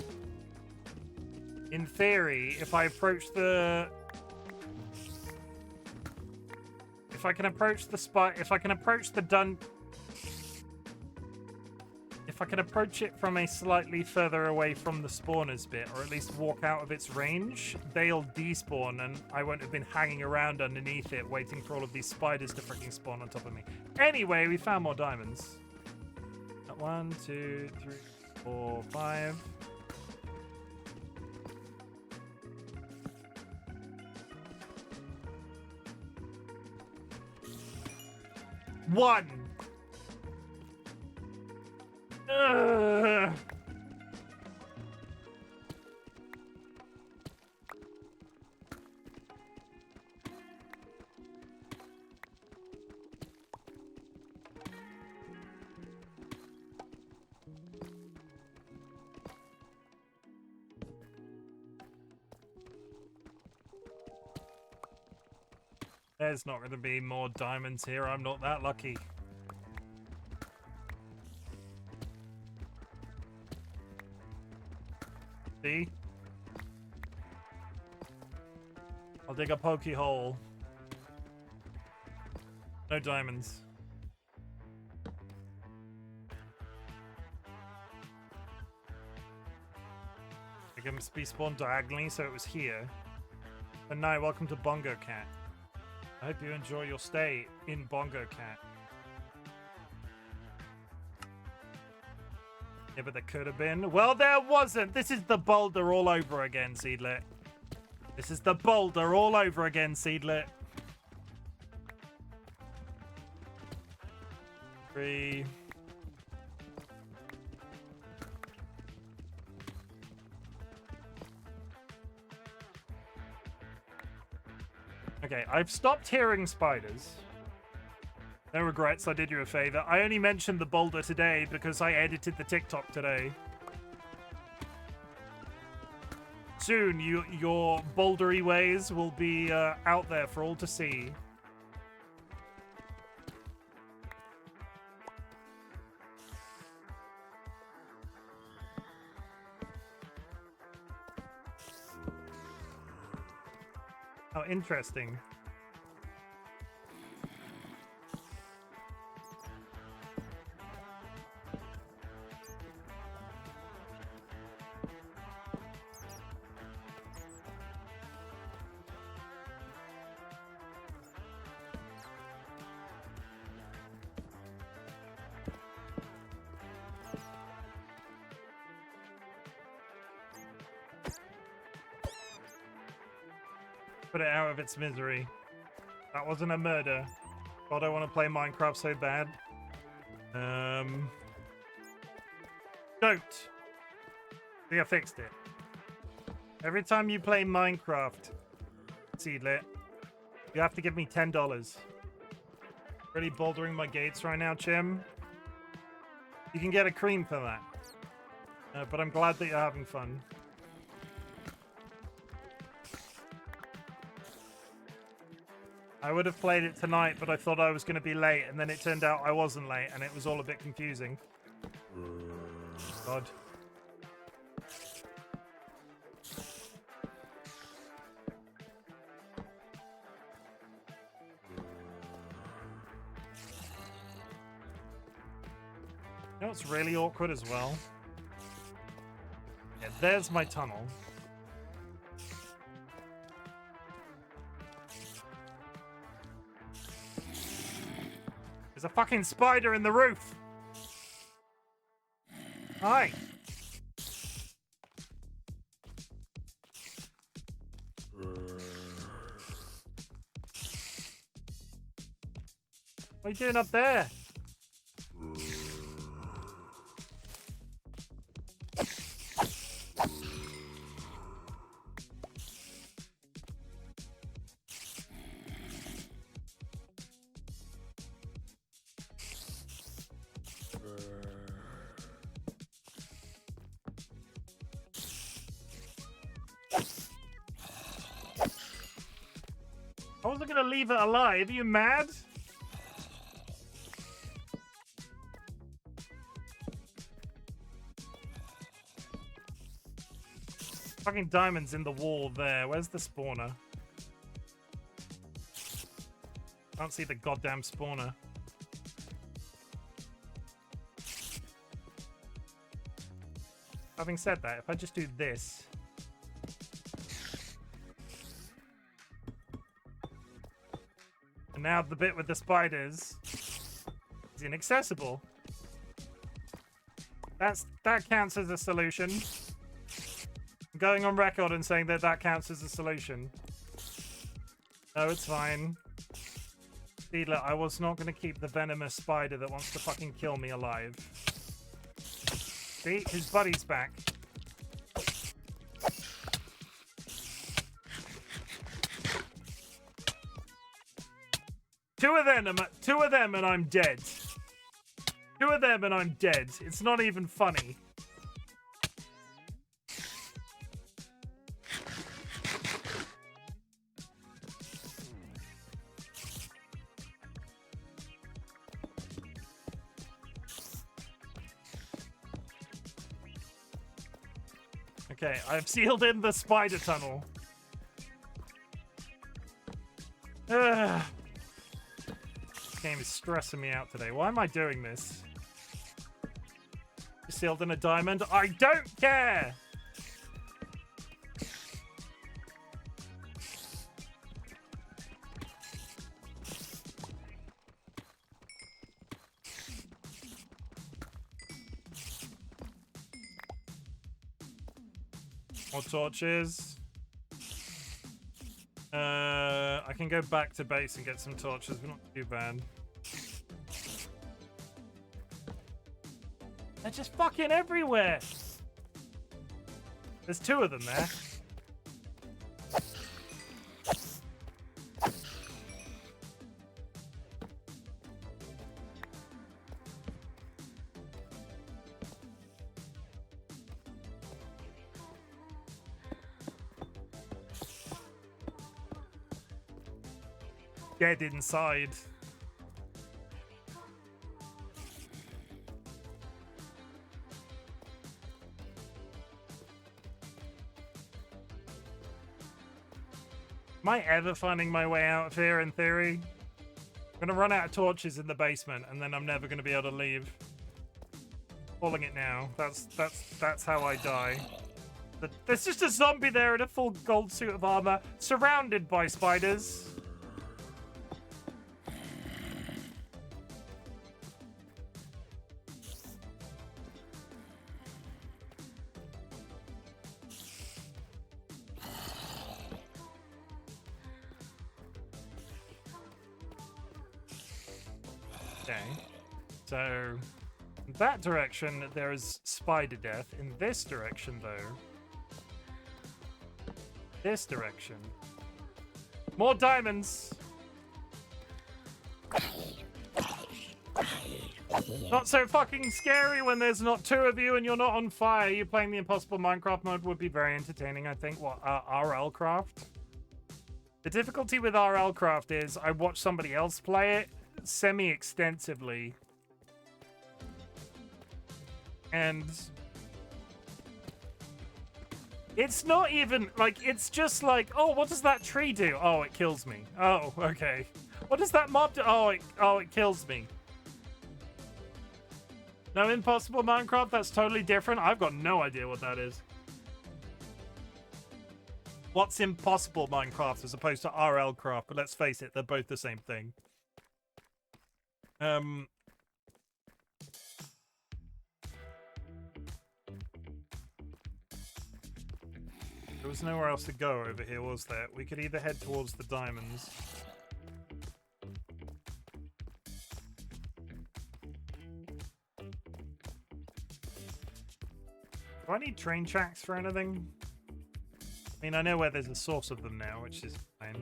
In theory, if I approach the... If I can approach the spot... If I can approach the If I can approach it from a slightly further away from the spawners bit, or at least walk out of its range, they'll despawn and I won't have been hanging around underneath it waiting for all of these spiders to freaking spawn on top of me. Anyway, we found more diamonds. 1, 2, 3, 4, 5. One. There's not going to be more diamonds here. I'm not that lucky. See? I'll dig a pokey hole. No diamonds. It can be spawned diagonally, so it was here. And now, welcome to Bongo Cat. I hope you enjoy your stay in Bongo Cat. Yeah, but there could have been. Well, there wasn't. This is the boulder all over again, Seedlet. This is the boulder all over again, Seedlet. 3. Okay, I've stopped hearing spiders. No regrets, I did you a favor. I only mentioned the boulder today because I edited the TikTok today. Soon, your bouldery ways will be out there for all to see. Oh, interesting. Put it out of its misery. That wasn't a murder. God, I want to play Minecraft so bad. Don't. See, I fixed it. Every time you play Minecraft, Seedlet, you have to give me $10. Really bouldering my gates right now, Chim. You can get a cream for that. But I'm glad that you're having fun. I would have played it tonight, but I thought I was going to be late, and then it turned out I wasn't late, and it was all a bit confusing. God. You know what's really awkward as well? Yeah, there's my tunnel. There's a fucking spider in the roof! Hi! What are you doing up there? I wasn't gonna leave it alive. Are you mad? Fucking diamonds in the wall there. Where's the spawner? Can't see the goddamn spawner. Having said that, if I just do this... And now the bit with the spiders is inaccessible. That counts as a solution. I'm going on record and saying that that counts as a solution. No, it's fine. See, look, I was not going to keep the venomous spider that wants to fucking kill me alive. See, his buddy's back. Two of them and I'm dead. Two of them and I'm dead. It's not even funny. Okay, I've sealed in the spider tunnel. Ugh. This game is stressing me out today. Why am I doing this? You sealed in a diamond? I don't care! More torches. I can go back to base and get some torches, but not too bad. They're just fucking everywhere. There's two of them there. Dead inside. Am I ever finding my way out of here, in theory? I'm gonna run out of torches in the basement, and then I'm never gonna be able to leave. Calling it now. That's how I die. There's just a zombie there in a full gold suit of armor, surrounded by spiders. So, in that direction, there is spider death. In this direction, though... This direction. More diamonds! Not so fucking scary when there's not two of you and you're not on fire. You playing the Impossible Minecraft mode would be very entertaining, I think. What, RL Craft? The difficulty with RL Craft is I watch somebody else play it semi-extensively. And it's not even, like, it's just like, oh, what does that tree do? Oh, it kills me. Oh, okay. What does that mob do? Oh, it kills me. No Impossible Minecraft? That's totally different. I've got no idea what that is. What's Impossible Minecraft as opposed to RL Craft? But let's face it, they're both the same thing. There was nowhere else to go over here, was there? We could either head towards the diamonds. Do I need train tracks for anything? I mean, I know where there's a source of them now, which is fine.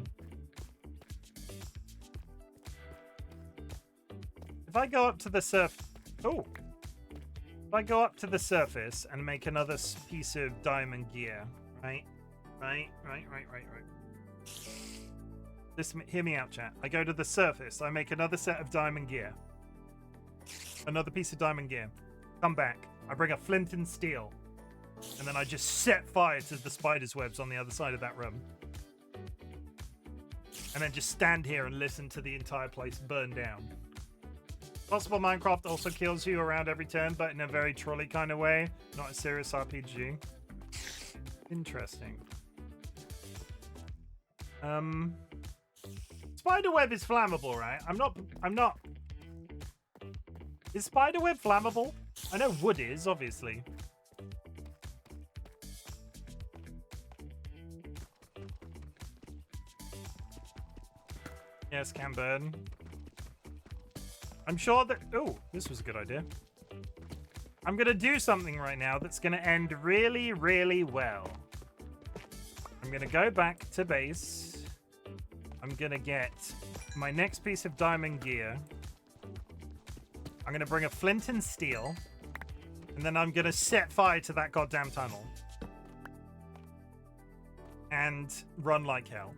If I go up to the If I go up to the surface and make another piece of diamond gear, right? Hear me out, chat. I go to the surface, I make another set of diamond gear. Another piece of diamond gear. Come back. I bring a flint and steel. And then I just set fire to the spider's webs on the other side of that room. And then just stand here and listen to the entire place burn down. Possible Minecraft also kills you around every turn, but in a very trolley kind of way. Not a serious RPG. Interesting. Spiderweb is flammable, right? I'm not... Is spiderweb flammable? I know wood is, obviously. Yes, can burn. I'm sure that... Oh, this was a good idea. I'm going to do something right now that's going to end really, really well. I'm going to go back to base. I'm going to get my next piece of diamond gear. I'm going to bring a flint and steel. And then I'm going to set fire to that goddamn tunnel. And run like hell.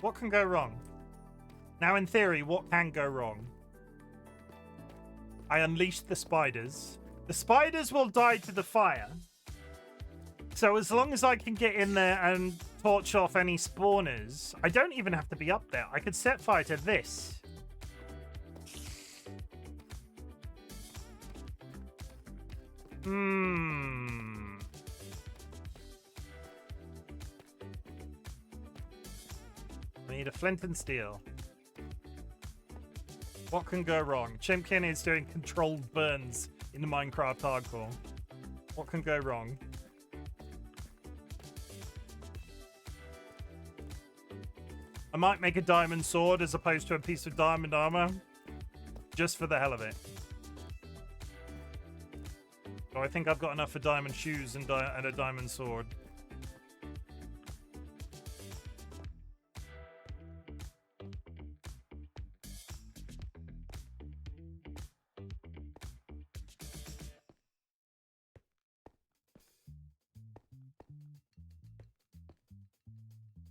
What can go wrong? Now, in theory, what can go wrong? I unleashed the spiders. The spiders will die to the fire. So as long as I can get in there and torch off any spawners, I don't even have to be up there. I could set fire to this. I need a flint and steel. What can go wrong? Chimken is doing controlled burns in the Minecraft hardcore. What can go wrong? I might make a diamond sword as opposed to a piece of diamond armor. Just for the hell of it. So I think I've got enough for diamond shoes and a diamond sword.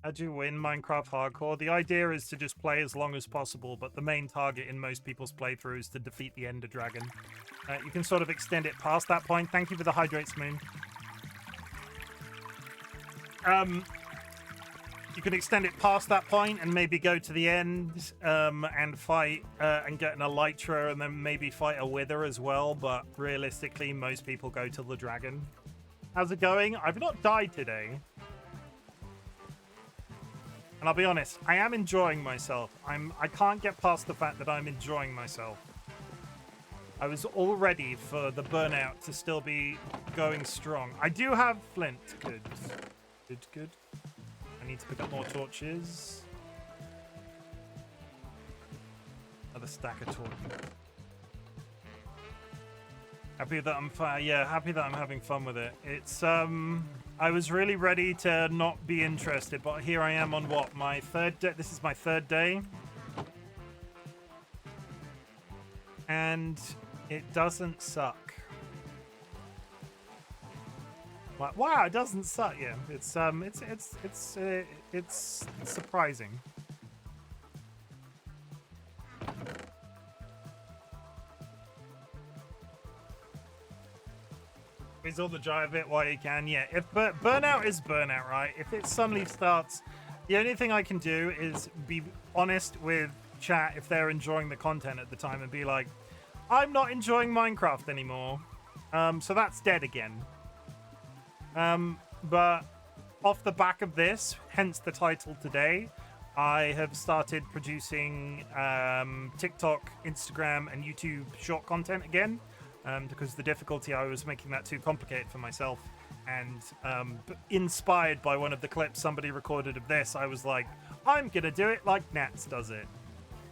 How do you win Minecraft Hardcore? The idea is to just play as long as possible, but the main target in most people's playthroughs is to defeat the Ender Dragon. You can sort of extend it past that point. Thank you for the Hydrates Moon. You can extend it past that point and maybe go to the end and fight and get an Elytra and then maybe fight a Wither as well, but realistically, most people go to the dragon. How's it going? I've not died today. And I'll be honest, I am enjoying myself. I can't get past the fact that I'm enjoying myself. I was all ready for the burnout to still be going strong. I do have flint. Good. Good, good. I need to pick up more torches. Another stack of torches. Happy that I'm happy that I'm having fun with it. It's I was really ready to not be interested, but here I am on what, my third day? This is my third day. And it doesn't suck. Wow, it doesn't suck. Yeah, it's surprising. Is all the joy of it while you can. Yeah, if burnout is burnout, right? If it suddenly starts, the only thing I can do is be honest with chat if they're enjoying the content at the time and be like, I'm not enjoying Minecraft anymore. So that's dead again. But off the back of this, hence the title today, I have started producing TikTok, Instagram, and YouTube short content again. Because the difficulty, I was making that too complicated for myself. And inspired by one of the clips somebody recorded of this, I was like, I'm going to do it like Nats does it.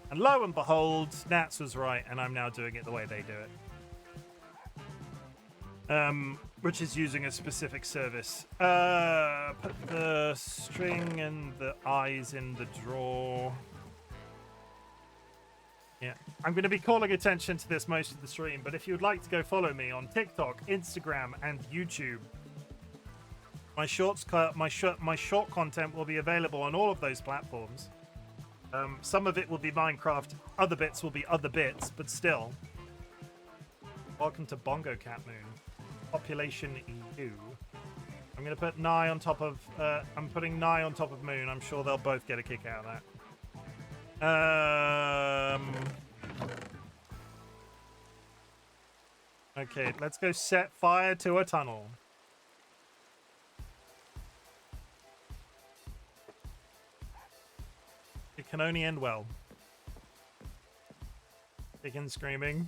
And lo and behold, Nats was right, and I'm now doing it the way they do it. Which is using a specific service. Put the string and the eyes in the drawer. Yeah, I'm going to be calling attention to this most of the stream, but if you'd like to go follow me on TikTok, Instagram, and YouTube, my short content will be available on all of those platforms. Some of it will be Minecraft, other bits will be other bits, but still. Welcome to Bongo Cat Moon. Population EU. I'm gonna put Nye on top of. I'm putting Nye on top of Moon. I'm sure they'll both get a kick out of that. Okay, let's go set fire to a tunnel. It can only end well. Begin screaming.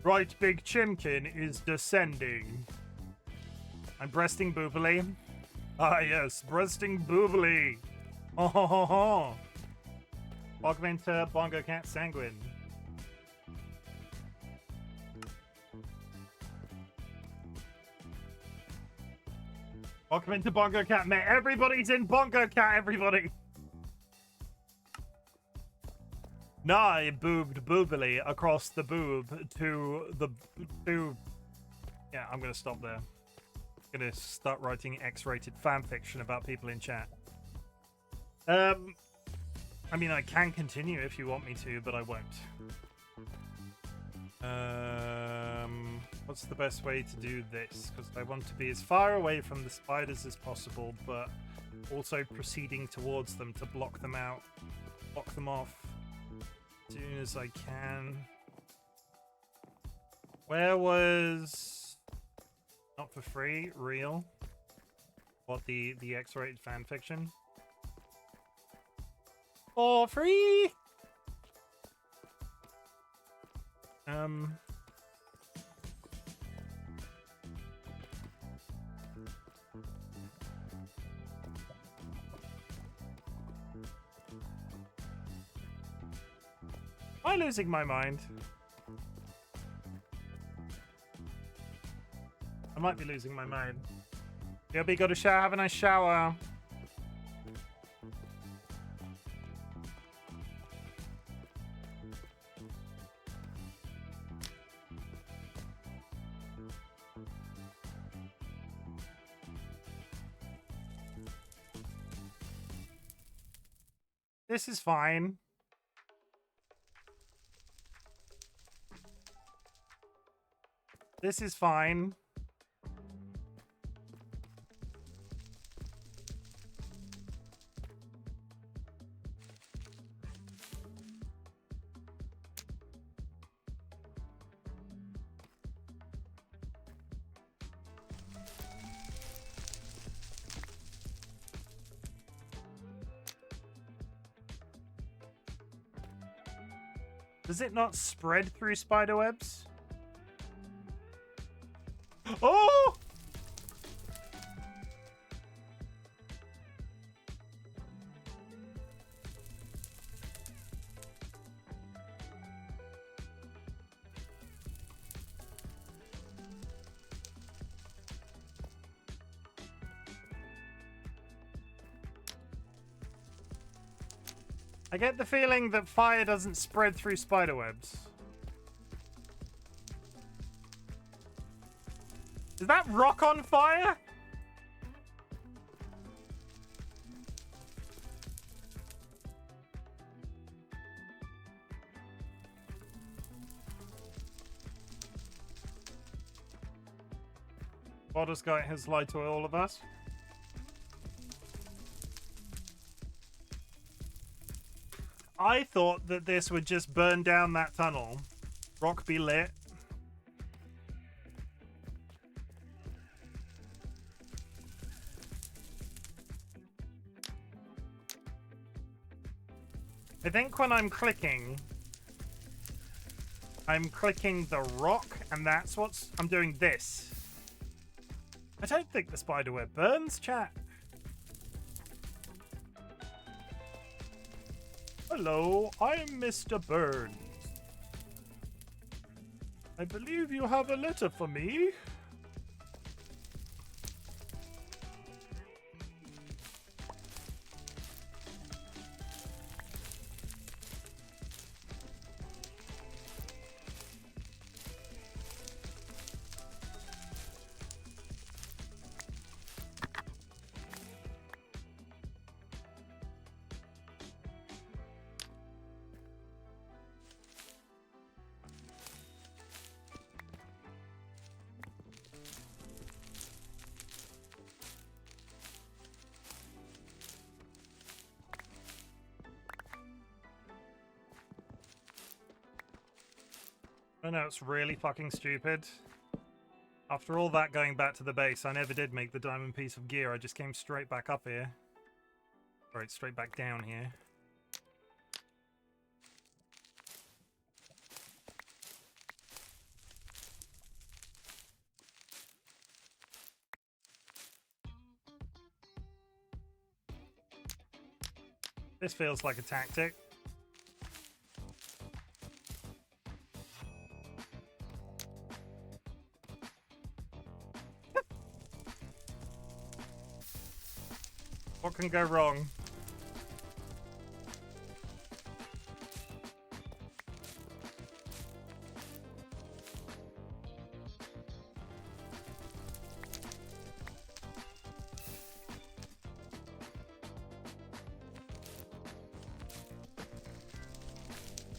RightBigChimken is descending. I'm breasting boobily. Ah, yes, breasting boobily. Oh, ho, ho, ho. Welcome into Bongo Cat Sanguine. Welcome into Bongo Cat, mate. Everybody's in Bongo Cat, everybody. Nye boobed boobily across the boob to the... Yeah, I'm going to stop there. I'm going to start writing X-rated fanfiction about people in chat. I mean, I can continue if you want me to, but I won't. What's the best way to do this? Because I want to be as far away from the spiders as possible, but also proceeding towards them to block them out, block them off as soon as I can. Where was... Not for free, real? What, the X-rated fanfiction? For free! Am I losing my mind? I might be losing my mind. Yobi, go to shower. Have a nice shower. This is fine. This is fine. Does it not spread through spider webs? Oh! I get the feeling that fire doesn't spread through spider webs. Is that rock on fire? Baldur's Gate has lied to all of us. I thought that this would just burn down that tunnel. Rock be lit. I think when I'm clicking the rock, and that's what's... I'm doing this. I don't think the spiderweb burns, chat. Hello, I'm Mr. Burns. I believe you have a letter for me. I know, it's really fucking stupid. After all that going back to the base, I never did make the diamond piece of gear. I just came straight back up here. Right, straight back down here. This feels like a tactic. What can go wrong?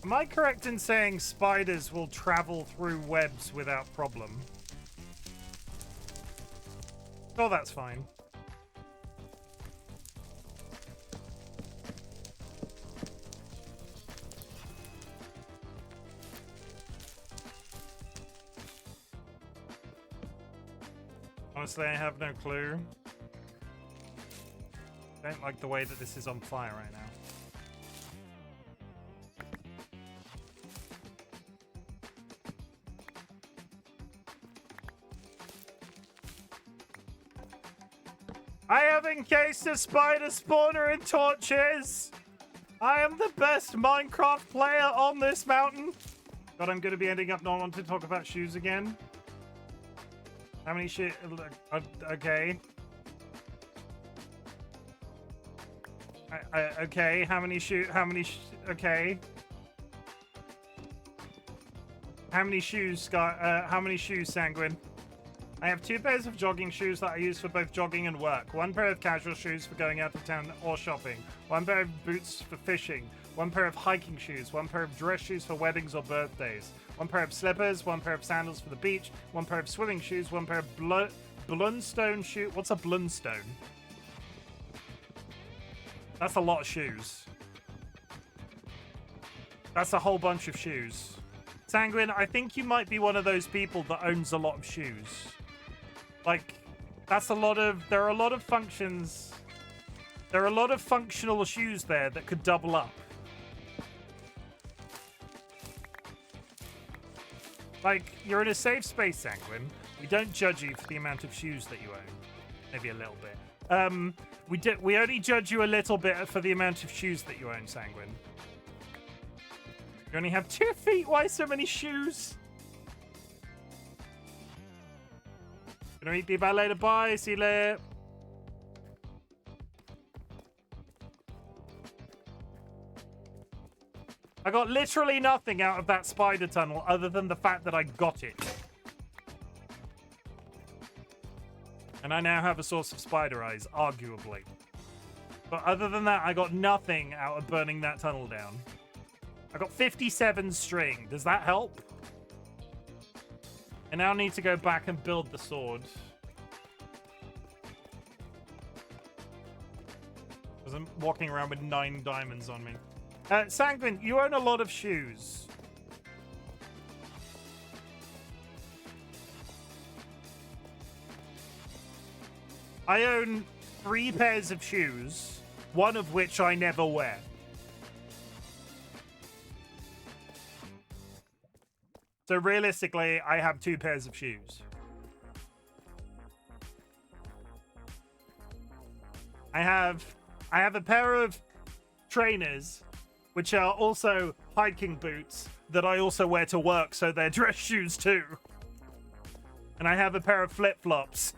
Am I correct in saying spiders will travel through webs without problem? Oh, that's fine. Honestly, I have no clue. Don't like the way that this is on fire right now. I have encased a spider spawner in torches! I am the best Minecraft player on this mountain! God, I'm going to be ending up not wanting to talk about shoes again. How many shoes? Okay. Okay, how many shoes? Okay. How many shoes, Scott? How many shoes, Sanguine? I have 2 pairs of jogging shoes that I use for both jogging and work. 1 pair of casual shoes for going out of town or shopping. 1 pair of boots for fishing. 1 pair of hiking shoes. 1 pair of dress shoes for weddings or birthdays. 1 pair of slippers. 1 pair of sandals for the beach. 1 pair of swimming shoes. 1 pair of blunstone shoes. What's a blunstone? That's a lot of shoes. That's a whole bunch of shoes. Sanguine, I think you might be one of those people that owns a lot of shoes. Like, that's a lot of... There are a lot of functions... There are a lot of functional shoes there that could double up. Like, you're in a safe space, Sanguine. We don't judge you for the amount of shoes that you own. Maybe a little bit. We only judge you a little bit for the amount of shoes that you own, Sanguine. You only have 2 feet. Why so many shoes? Gonna meet you later. Bye. See you later. I got literally nothing out of that spider tunnel other than the fact that I got it. And I now have a source of spider eyes, arguably. But other than that, I got nothing out of burning that tunnel down. I got 57 string. Does that help? I now need to go back and build the sword. Because I'm walking around with 9 diamonds on me. Sanguine, you own a lot of shoes. I own 3 pairs of shoes, 1 of which I never wear. So realistically, I have 2 pairs of shoes. I have a pair of trainers, which are also hiking boots that I also wear to work, so they're dress shoes too. And I have a pair of flip-flops.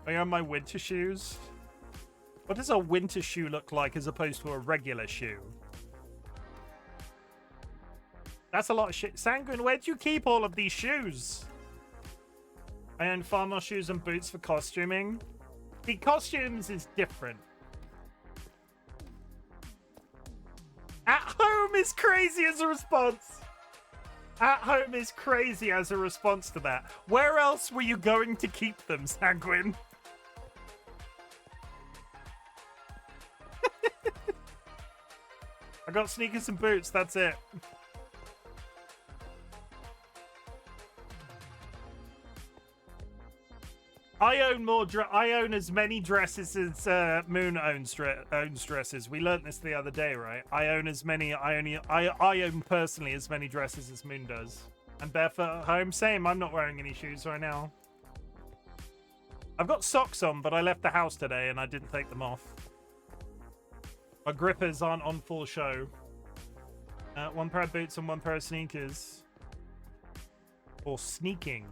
I own my winter shoes. What does a winter shoe look like as opposed to a regular shoe? That's a lot of shit. Sanguine, where'd you keep all of these shoes? I own far more shoes and boots for costuming. The costumes is different. At home is crazy as a response. At home is crazy as a response to that. Where else were you going to keep them, Sanguine? I got sneakers and boots, that's it. I own more. I own as many dresses as Moon owns dresses. We learned this the other day, right? I own as many. I own personally as many dresses as Moon does. And barefoot at home, same. I'm not wearing any shoes right now. I've got socks on, but I left the house today and I didn't take them off. My grippers aren't on full show. One pair of boots and one pair of sneakers. Or sneaking.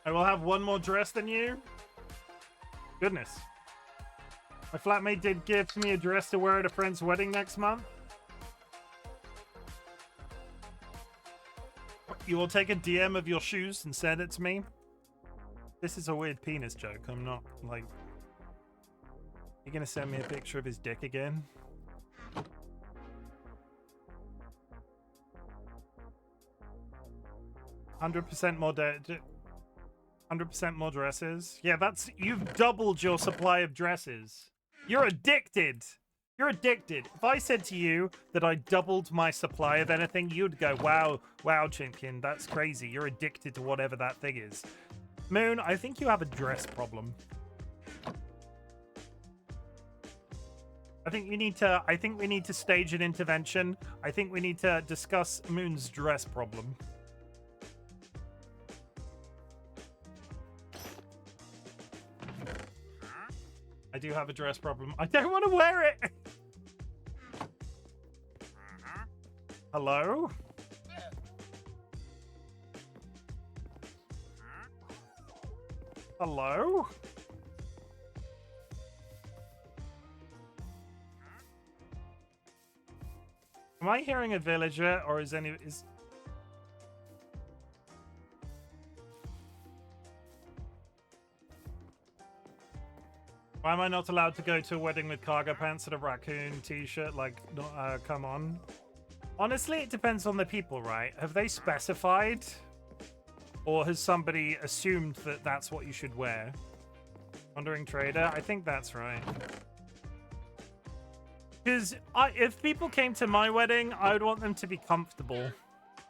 I will have one more dress than you. Goodness. My flatmate did give me a dress to wear at a friend's wedding next month. You will take a DM of your shoes and send it to me. This is a weird penis joke. I'm not, like... You're gonna send me a picture of his dick again? 100% more 100% more dresses. Yeah, that's... You've doubled your supply of dresses. You're addicted. You're addicted. If I said to you that I doubled my supply of anything, you'd go, wow, Chimken, that's crazy. You're addicted to whatever that thing is. Moon, I think you have a dress problem. I think we need to stage an intervention. I think we need to discuss Moon's dress problem. I do have a dress problem. I don't want to wear it. Hello? Hello? Am I hearing a villager, or is any... Why am I not allowed to go to a wedding with cargo pants and a raccoon t-shirt? Like, come on. Honestly, it depends on the people, right? Have they specified? Or has somebody assumed that that's what you should wear? Wandering Trader? I think that's right. Because if people came to my wedding, I would want them to be comfortable.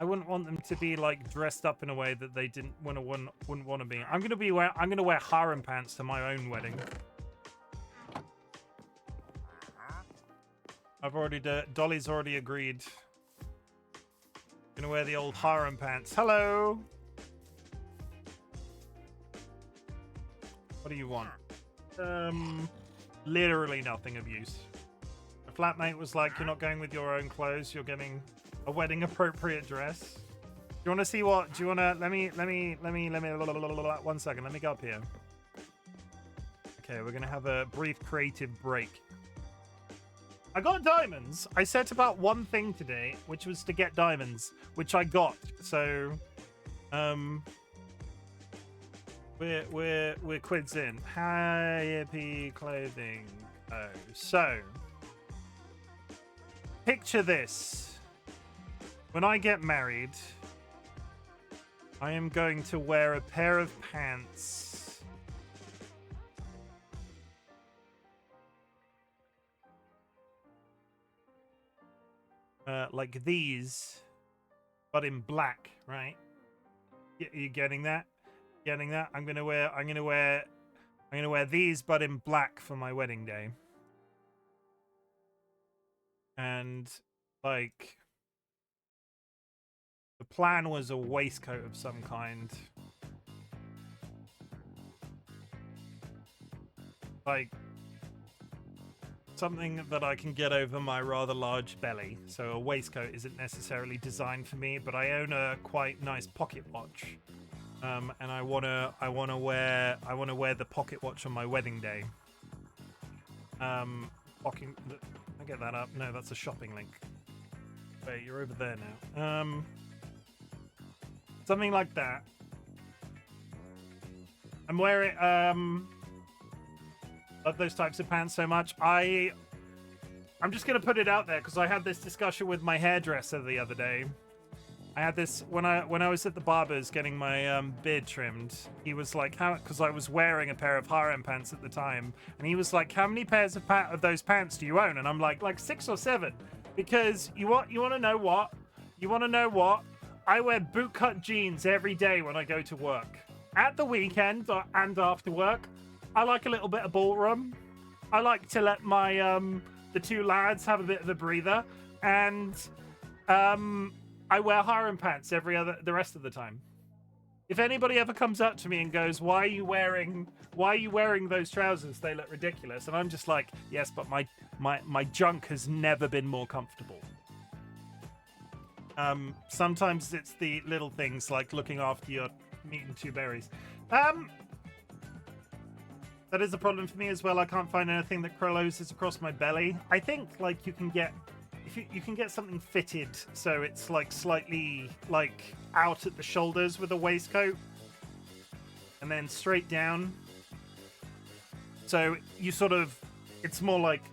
I wouldn't want them to be, like, dressed up in a way that they wouldn't want to be. I'm gonna wear harem pants to my own wedding. Dolly's already agreed. Gonna wear the old harem pants. Hello. What do you want? Literally nothing of use. A flatmate was like, "You're not going with your own clothes. You're getting a wedding appropriate dress." Do you want to see what? Do you want to? Let me. 1 second. Let me go up here. Okay, we're gonna have a brief creative break. I got diamonds. I set about one thing today, which was to get diamonds, which I got. So, we're quids in. Happy clothing. Oh, so picture this. When I get married, I am going to wear a pair of pants. Like these, but in black, right? You getting that? Getting that? I'm gonna wear these, but in black for my wedding day. And like, the plan was a waistcoat of some kind. Like, something that I can get over my rather large belly. So a waistcoat isn't necessarily designed for me, but I own a quite nice pocket watch, and I wanna wear the pocket watch on my wedding day. I get that up. No, that's a shopping link. Wait, you're over there now. Something like that. I'm wearing love those types of pants so much. I'm just gonna put it out there because I had this discussion with my hairdresser the other day. I had this when I was at the barber's getting my beard trimmed. He was like, "How?" Because I was wearing a pair of harem pants at the time, and he was like, "How many pairs of those pants do you own?" And I'm like 6 or 7, because you want to know what? You want to know what? I wear bootcut jeans every day when I go to work. At the weekend and after work, I like a little bit of ballroom. I like to let my the 2 lads have a bit of a breather, and I wear harem pants the rest of the time. If anybody ever comes up to me and goes, why are you wearing those trousers? They look ridiculous. And I'm just like, yes, but my junk has never been more comfortable. Sometimes it's the little things like looking after your meat and 2 berries. That is a problem for me as well. I can't find anything that closes across my belly. I think like you can get something fitted so it's like slightly like out at the shoulders with a waistcoat and then straight down, so you sort of, it's more like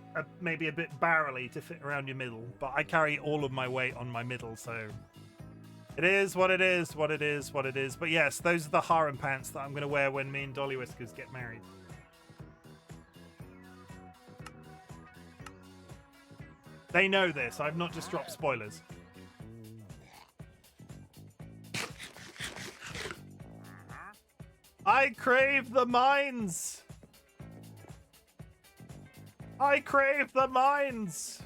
maybe a bit barrely to fit around your middle, but I carry all of my weight on my middle, so it is what it is. But yes, those are the harem pants that I'm going to wear when me and DollyWhiskers get married. They know this. I've not just dropped spoilers. I crave the mines. I crave the mines.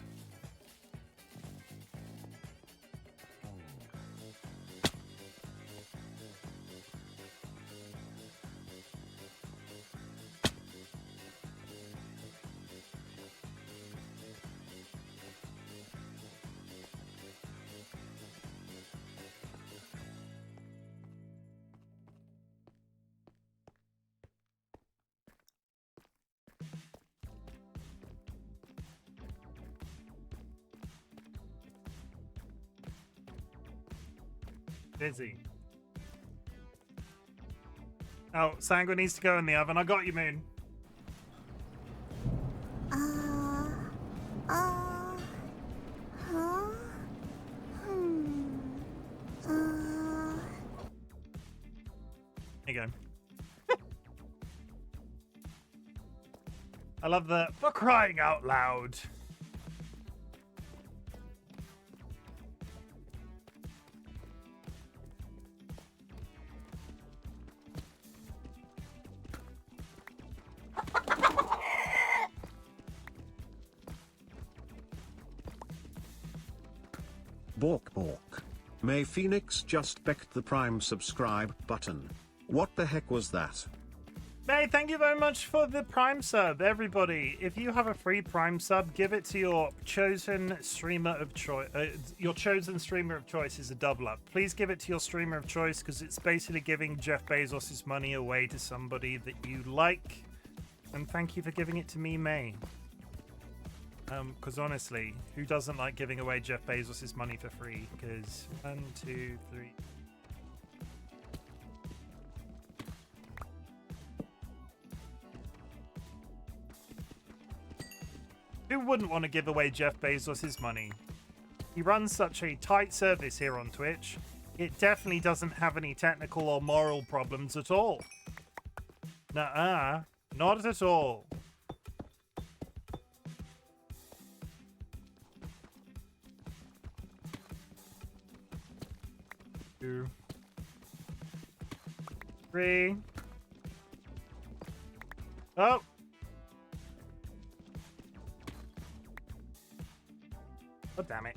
Busy. Oh, Sanguine needs to go in the oven. I got you, Moon. There you go. I love the for crying out loud. Bork bork. May Phoenix just becked the Prime subscribe button. What the heck was that? May, thank you very much for the Prime sub, everybody. If you have a free Prime sub, give it to your chosen streamer of choice. Your chosen streamer of choice is a double up. Please give it to your streamer of choice, because it's basically giving Jeff Bezos' money away to somebody that you like. And thank you for giving it to me, May. Because honestly, who doesn't like giving away Jeff Bezos' money for free? Because 1, 2, 3. Who wouldn't want to give away Jeff Bezos' money? He runs such a tight service here on Twitch. It definitely doesn't have any technical or moral problems at all. Nuh-uh, not at all. 2, 3. Oh! Oh, damn it.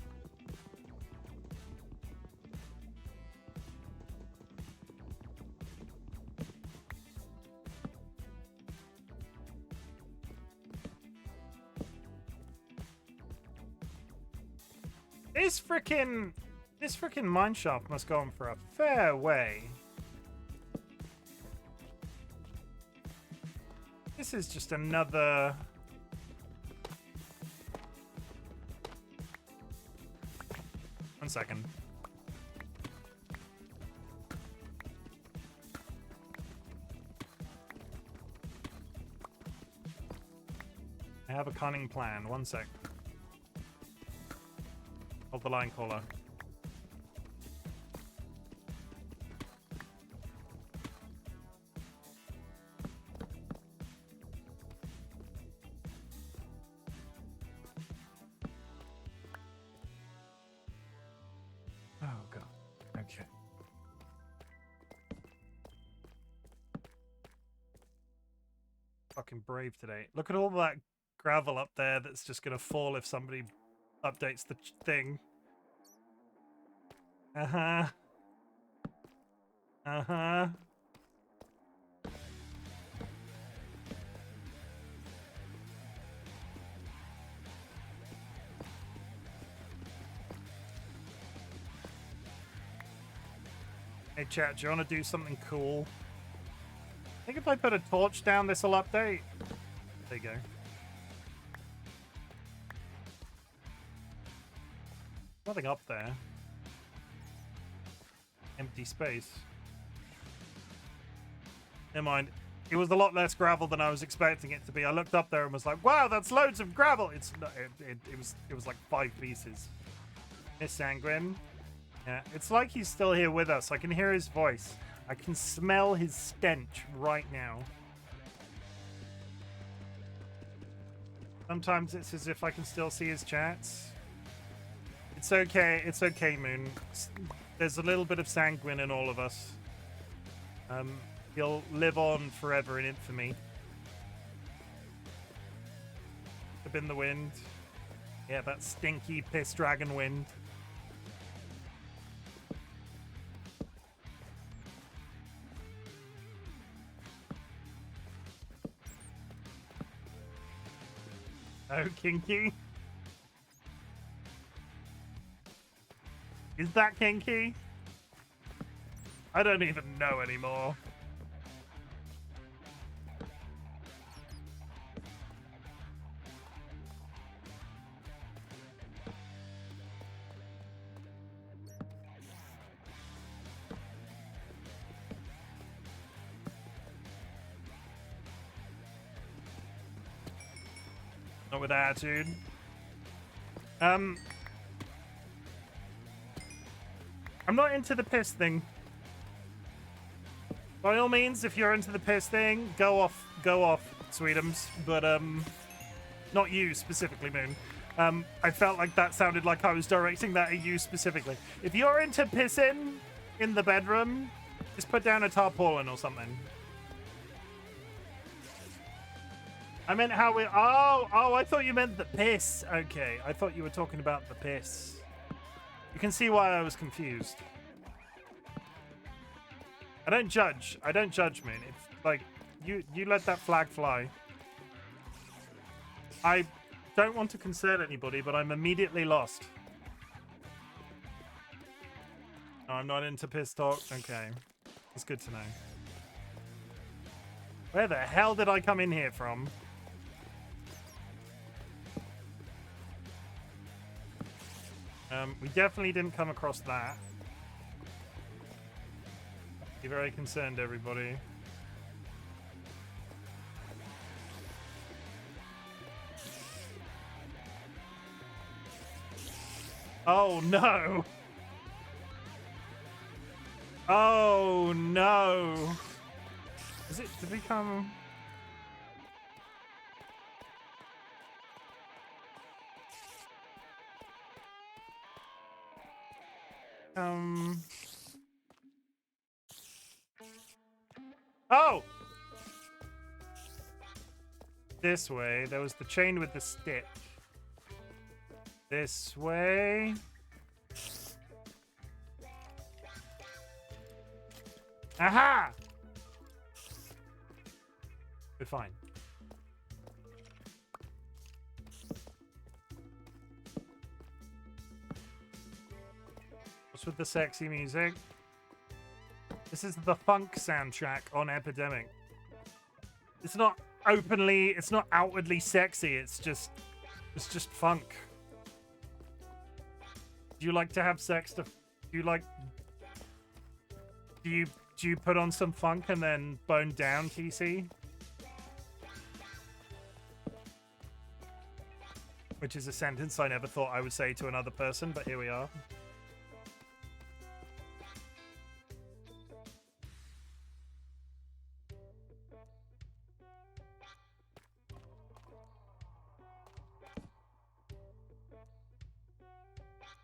This frickin' mine shaft must go on for a fair way. This is just another... One second. I have a cunning plan. One sec. Hold the line, caller. fucking brave today. Look at all that gravel up there that's just gonna fall if somebody updates the thing. Uh-huh. Uh-huh. Hey chat, do you want to do something cool? I think if I put a torch down, this will update. There you go. Nothing up there. Empty space. Never mind. It was a lot less gravel than I was expecting it to be. I looked up there and was like, "Wow, that's loads of gravel." It's it was like 5 pieces. Miss Sanguine. Yeah, it's like he's still here with us. I can hear his voice. I can smell his stench right now. Sometimes it's as if I can still see his chats. It's okay. It's okay, Moon. There's a little bit of sanguine in all of us. He'll live on forever in infamy. Up in the wind. Yeah, that stinky piss dragon wind. Oh, kinky. Is that kinky? I don't even know anymore. Not with attitude. I'm not into the piss thing. By all means, if you're into the piss thing, go off, Sweetums. But not you specifically, Moon. I felt like that sounded like I was directing that at you specifically. If you're into pissing in the bedroom, just put down a tarpaulin or something. I meant how we... Oh, I thought you meant the piss. Okay, I thought you were talking about the piss. You can see why I was confused. I don't judge, Moon. It's like, you let that flag fly. I don't want to concern anybody, but I'm immediately lost. No, I'm not into piss talk. Okay. It's good to know. Where the hell did I come in here from? We definitely didn't come across that. Be very concerned, everybody. Oh no! Oh no! Is it? Did we come? Oh! This way. There was the chain with the stick. This way. Aha! We're fine. What's with the sexy music? This is the funk soundtrack on Epidemic. It's not openly, it's not outwardly sexy, it's just funk. Do you like to have sex to... Do you put on some funk and then bone down, TC? Which is a sentence I never thought I would say to another person, but here we are.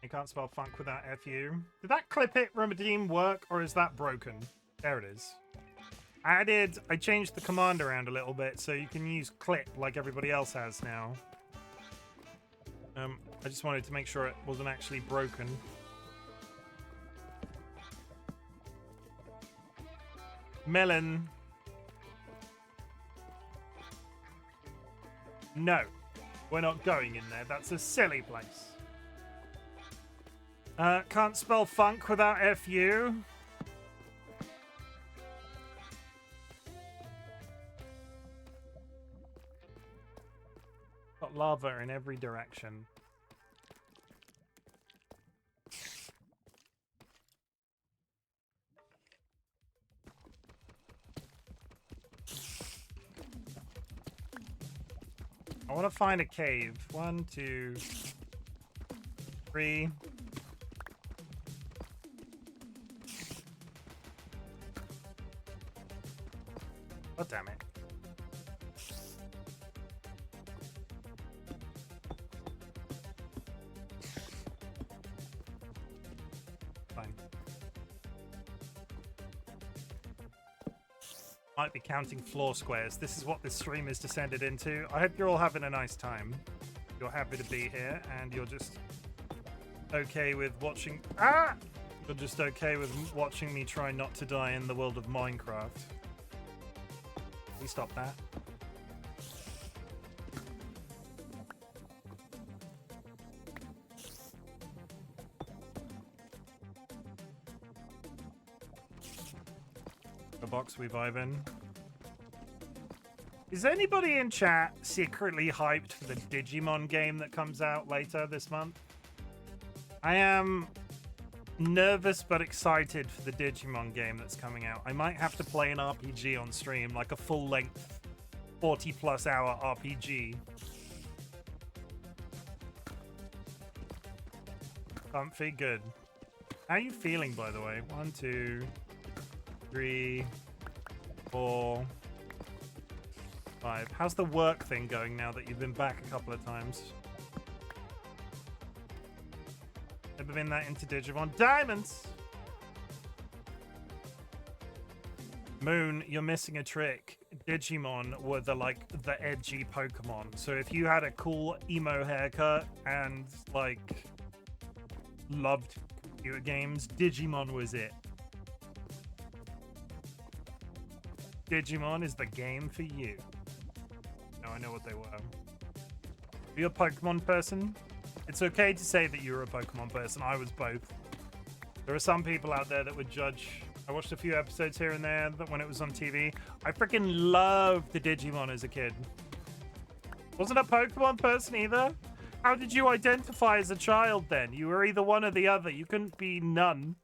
You can't spell funk without FU. Did that clip it redeem work, or is that broken? There it is. I changed the command around a little bit so you can use clip like everybody else has now. I just wanted to make sure it wasn't actually broken. Melon. No, we're not going in there. That's a silly place. Can't spell funk without FU. Got lava in every direction. I want to find a cave. 1, 2, 3. Oh, damn it. Fine. Might be counting floor squares. This is what this stream is descended into. I hope you're all having a nice time. You're happy to be here, and you're just okay with watching... Ah! You're just okay with watching me try not to die in the world of Minecraft. Please stop that. The box we vibe in. Is anybody in chat secretly hyped for the Digimon game that comes out later this month? I am nervous but excited for the Digimon game that's coming out. I might have to play an RPG on stream, like a full-length 40+ hour RPG. Comfy, good. How are you feeling, by the way? 1, 2, 3, 4, 5. How's the work thing going now that you've been back a couple of times? Never been that into Digimon. Diamonds! Moon, you're missing a trick. Digimon were the edgy Pokemon. So if you had a cool emo haircut and loved computer games, Digimon was it. Digimon is the game for you. No, I know what they were. Are you a Pokemon person? It's okay to say that you're a Pokemon person. I was both. There are some people out there that would judge. I watched a few episodes here and there when it was on TV. I freaking loved the Digimon as a kid. Wasn't a Pokemon person either. How did you identify as a child then? You were either one or the other. You couldn't be none.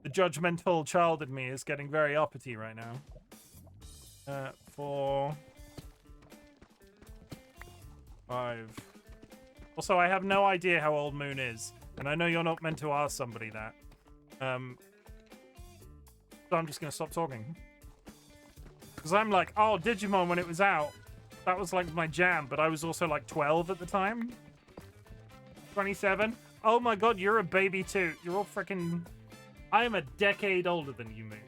The judgmental child in me is getting very uppity right now. 4, 5. Also, I have no idea how old Moon is, and I know you're not meant to ask somebody that. So I'm just gonna stop talking. Because I'm like, oh, Digimon when it was out, that was like my jam, but I was also like 12 at the time. 27. Oh my god, you're a baby too. You're all freaking... I am a decade older than you, Moon.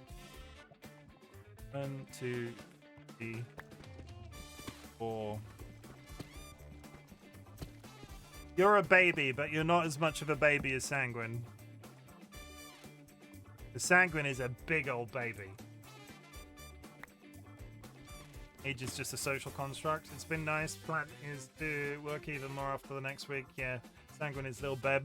1, 2, 3, 4. You're a baby, but you're not as much of a baby as Sanguine. The Sanguine is a big old baby. Age is just a social construct. It's been nice. Plan is to work even more after the next week. Yeah, Sanguine is little beb.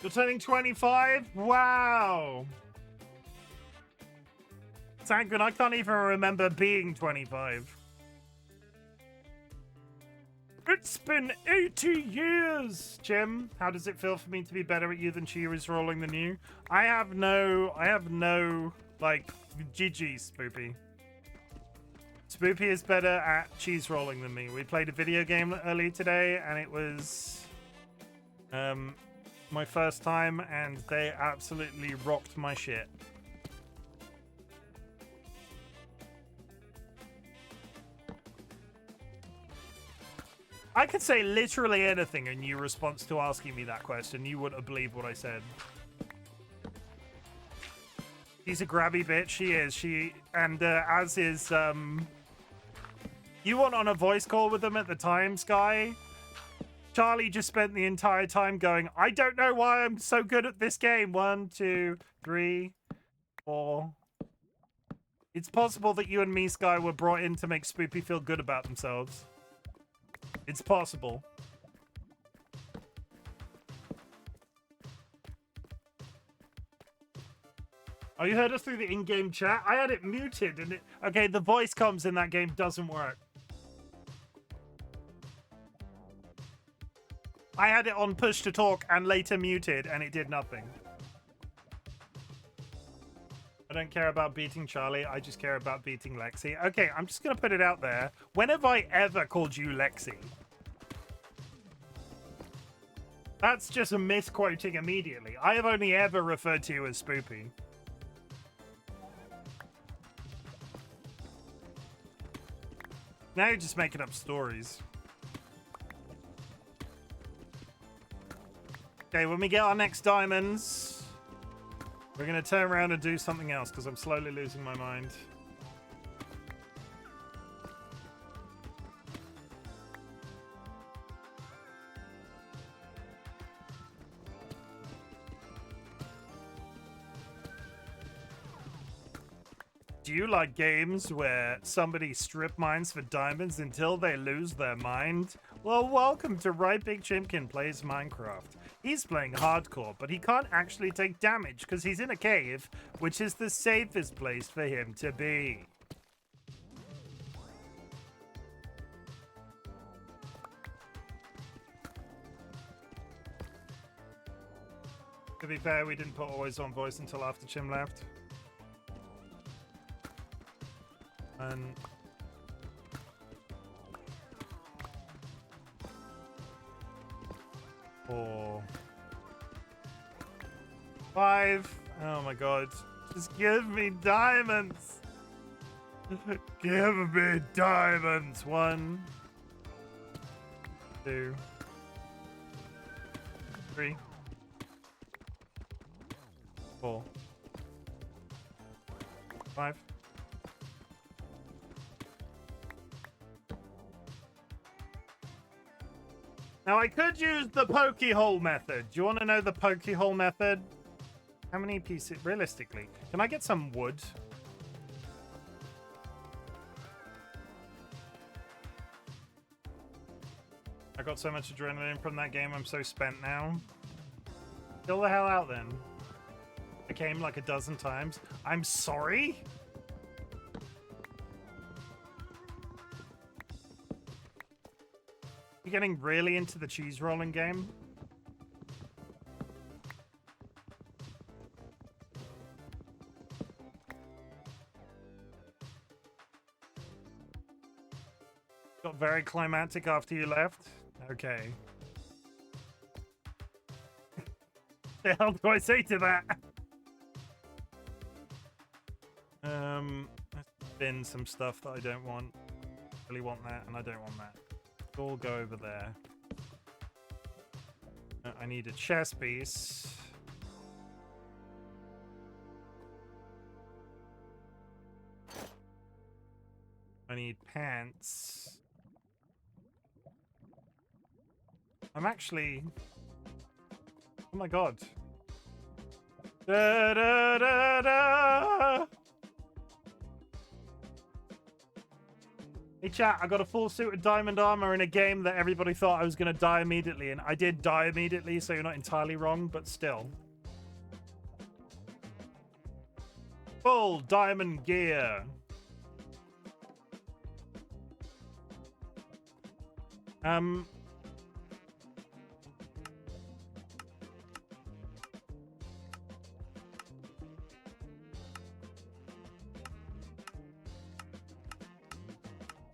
You're turning 25? Wow! Sanguine, I can't even remember being 25. It's been 80 years, Chim. How does it feel for me to be better at you than she is rolling than you? I have no, GG, Spoopy. Spoopy is better at cheese rolling than me. We played a video game earlier today, and it was, My first time, and they absolutely rocked my shit. I could say literally anything in your response to asking me that question. You wouldn't believe what I said. She's a grabby bitch. She is. And as is, you weren't on a voice call with them at the time, Sky. Charlie just spent the entire time going, I don't know why I'm so good at this game. 1, 2, 3, 4. It's possible that you and me, Sky, were brought in to make Spoopy feel good about themselves. It's possible. Oh, you heard us through the in-game chat? I had it muted, and it... Okay, the voice comms in that game doesn't work. I had it on push to talk and later muted, and it did nothing. I don't care about beating Charlie, I just care about beating Lexi. Okay, I'm just gonna put it out there. When have I ever called you Lexi? That's just a misquoting immediately. I have only ever referred to you as Spoopy. Now you're just making up stories. Okay, when we get our next diamonds, we're going to turn around and do something else because I'm slowly losing my mind. Do you like games where somebody strip mines for diamonds until they lose their mind? Well, welcome to RightBigChimken Plays Minecraft. He's playing hardcore, but he can't actually take damage because he's in a cave, which is the safest place for him to be. To be fair, we didn't put always on voice until after Chim left. And 4, 5. Oh my god. Just give me diamonds. Give me diamonds. 1, 2, 3, 4, 5. Now, I could use the pokey-hole method. Do you want to know the pokey-hole method? How many pieces? Realistically, can I get some wood? I got so much adrenaline from that game, I'm so spent now. Chill the hell out, then. I came like a dozen times. I'm sorry? You getting really into the cheese rolling game? Got very climactic after you left? Okay. The hell do I say to that? Let's bin some stuff that I don't want. Really want that, and I don't want that. All go over there. I need a chess piece. I need pants. I'm actually... Oh my god. Da, da, da, da. Hey chat, I got a full suit of diamond armor in a game that everybody thought I was going to die immediately, and I did die immediately, so you're not entirely wrong, but still. Full diamond gear.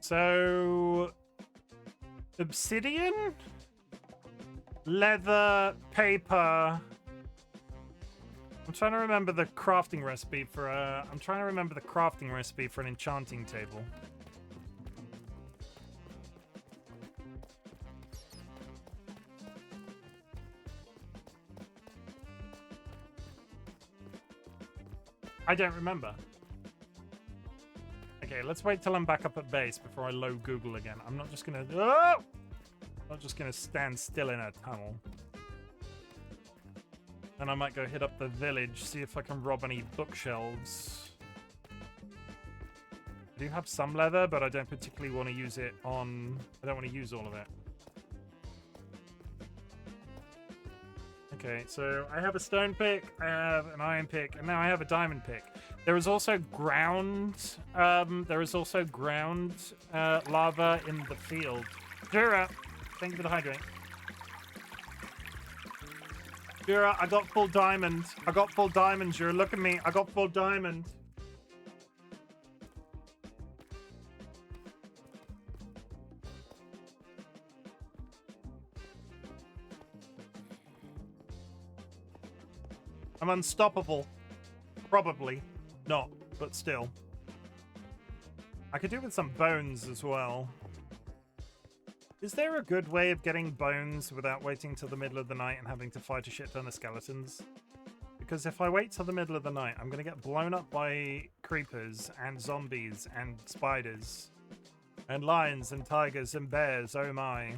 So, obsidian? leather, paper. I'm trying to remember the crafting recipe for I'm trying to remember the crafting recipe for an enchanting table. I don't remember. Okay, let's wait till I'm back up at base before I load Google again. I'm not just gonna... Oh! I'm not just gonna stand still in a tunnel. And I might go hit up the village, see if I can rob any bookshelves. I do have some leather, but I don't particularly want to use it on... I don't want to use all of it. Okay, so I have a stone pick, I have an iron pick, and now I have a diamond pick. There is also ground... lava in the field. Jura, thank you for the hydrate. Jura, I got full diamond. I got full diamond, Jura. Look at me. I got full diamond. I'm unstoppable. Probably not, but still. I could do with some bones as well. Is there a good way of getting bones without waiting till the middle of the night and having to fight a shit ton of skeletons? Because if I wait till the middle of the night, I'm going to get blown up by creepers and zombies and spiders and lions and tigers and bears. Oh my.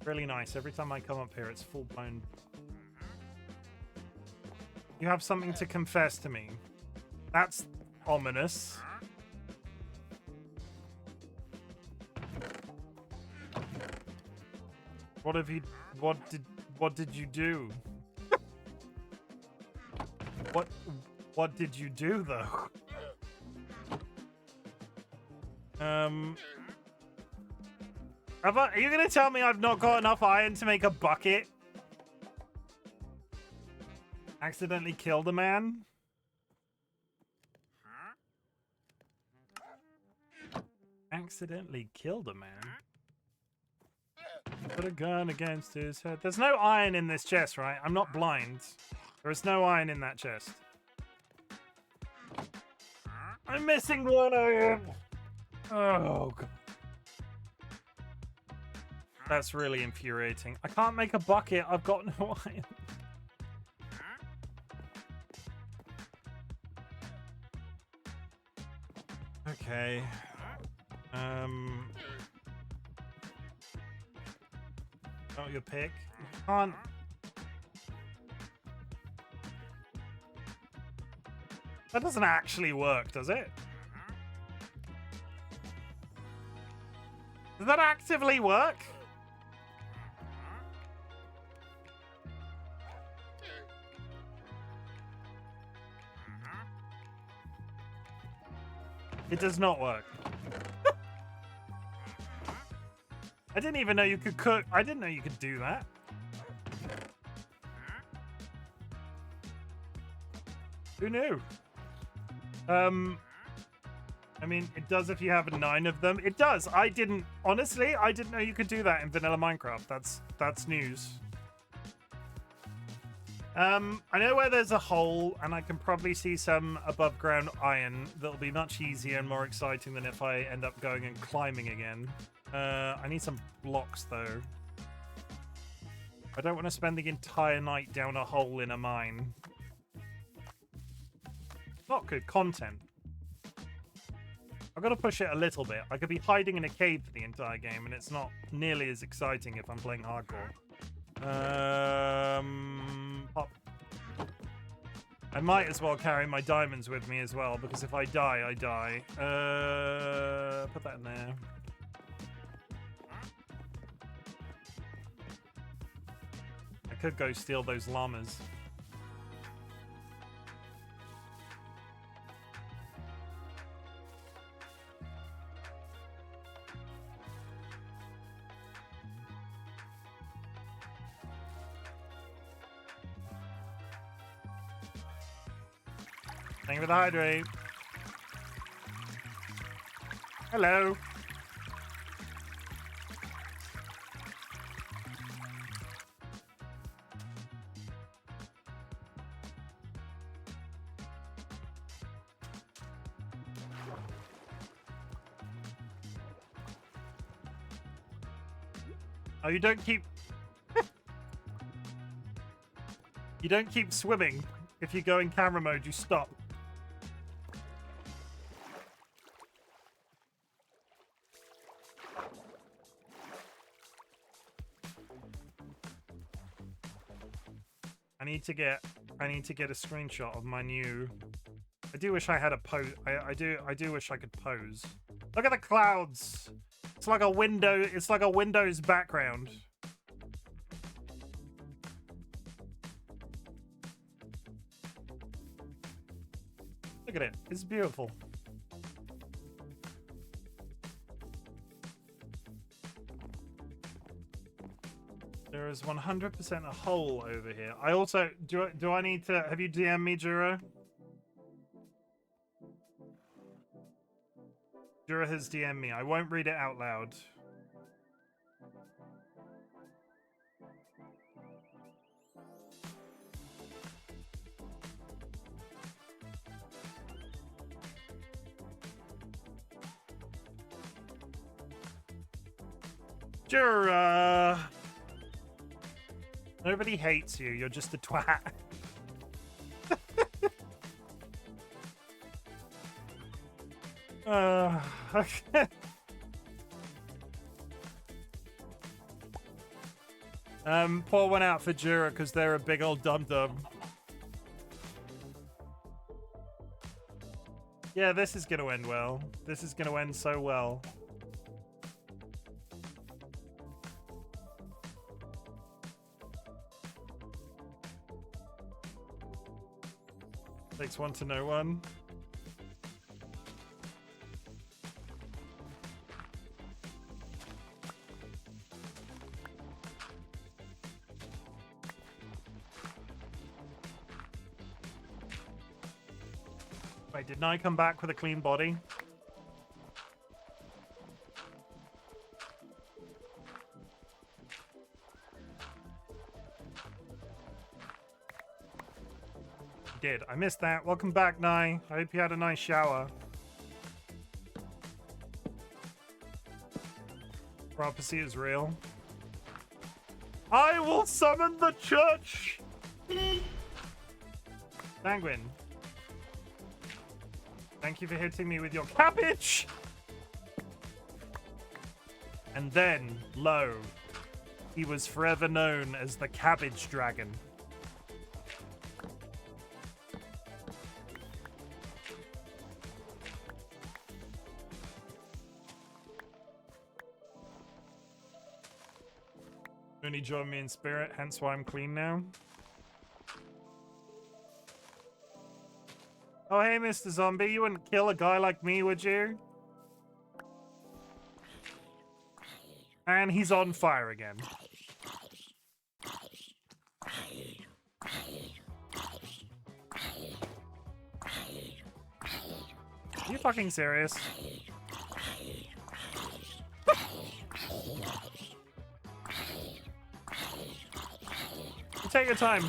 Really nice. Every time I come up here, it's full blown. You have something to confess to me. That's ominous. What have you... What did you do? What did you do, though? Are you gonna tell me I've not got enough iron to make a bucket? Accidentally killed a man? Accidentally killed a man? Put a gun against his head. There's no iron in this chest, right? I'm not blind. There is no iron in that chest. I'm missing one iron! Oh, God. That's really infuriating. I can't make a bucket. I've got no iron. Okay. Not your pick. You can't. That doesn't actually work, does it? Does that actively work? It does not work. I didn't even know you could cook. I didn't know you could do that. Who knew? I mean, it does if you have 9 of them. It does. Honestly, I didn't know you could do that in vanilla Minecraft. That's news. I know where there's a hole, and I can probably see some above ground iron that'll be much easier and more exciting than if I end up going and climbing again. I need some blocks, though. I don't want to spend the entire night down a hole in a mine. Not good content. I've got to push it a little bit. I could be hiding in a cave for the entire game, and it's not nearly as exciting if I'm playing hardcore. Pop. I might as well carry my diamonds with me as well, because if I die, I die. Put that in there. I could go steal those llamas. Thank you for the hydrate. Hello. Oh, you don't keep... You don't keep swimming. If you go in camera mode, you stop. I need to get a screenshot of my new... I do wish I had a pose. I do wish I could pose. Look at the clouds. It's like a window. It's like a Windows background. Look at it. It's beautiful. There is 100% a hole over here. I also do I need to have you DM me, Jura? Jura has DM'd me. I won't read it out loud. Jura! Nobody hates you. You're just a twat. Okay. Pour one out for Jura because they're a big old dum-dum. Yeah, this is going to end well. This is going to end so well. Takes one to know one. Wait, didn't I come back with a clean body? Did. I missed that. Welcome back, Nye. I hope you had a nice shower. Prophecy is real. I will summon the church! Sanguine. Thank you for hitting me with your cabbage! And then, lo, he was forever known as the Cabbage Dragon. Only join me in spirit, hence why I'm clean now. Oh, hey, Mr. Zombie, you wouldn't kill a guy like me, would you? And he's on fire again. Are you fucking serious? You take your time.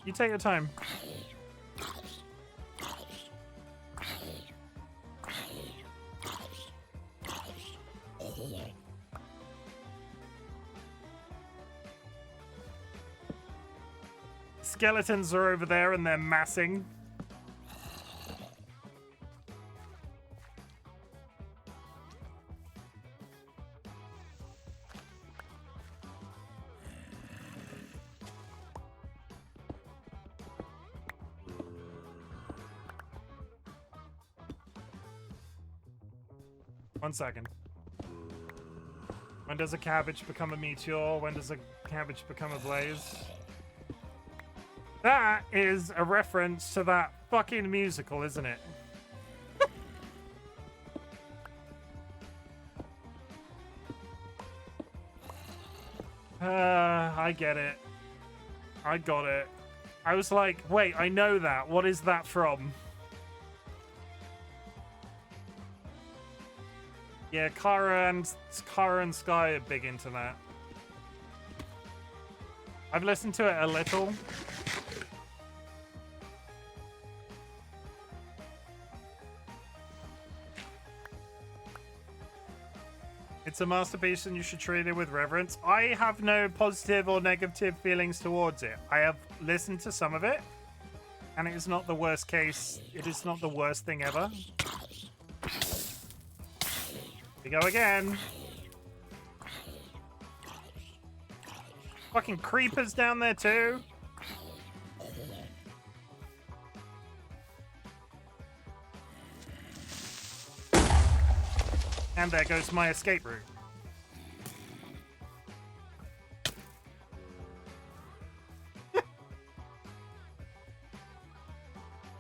You take your time. Skeletons are over there and they're massing. One second. When does a cabbage become a meteor? When does a cabbage become a blaze? That is a reference to that fucking musical, isn't it? I get it. I got it. I was like, wait, I know that. What is that from? Yeah, Kara and Sky are big into that. I've listened to it a little. It's a masterpiece and you should treat it with reverence. I have no positive or negative feelings towards it. I have listened to some of it, and it is not the worst case. It is not the worst thing ever. We go again. Fucking creepers down there too. And there goes my escape route.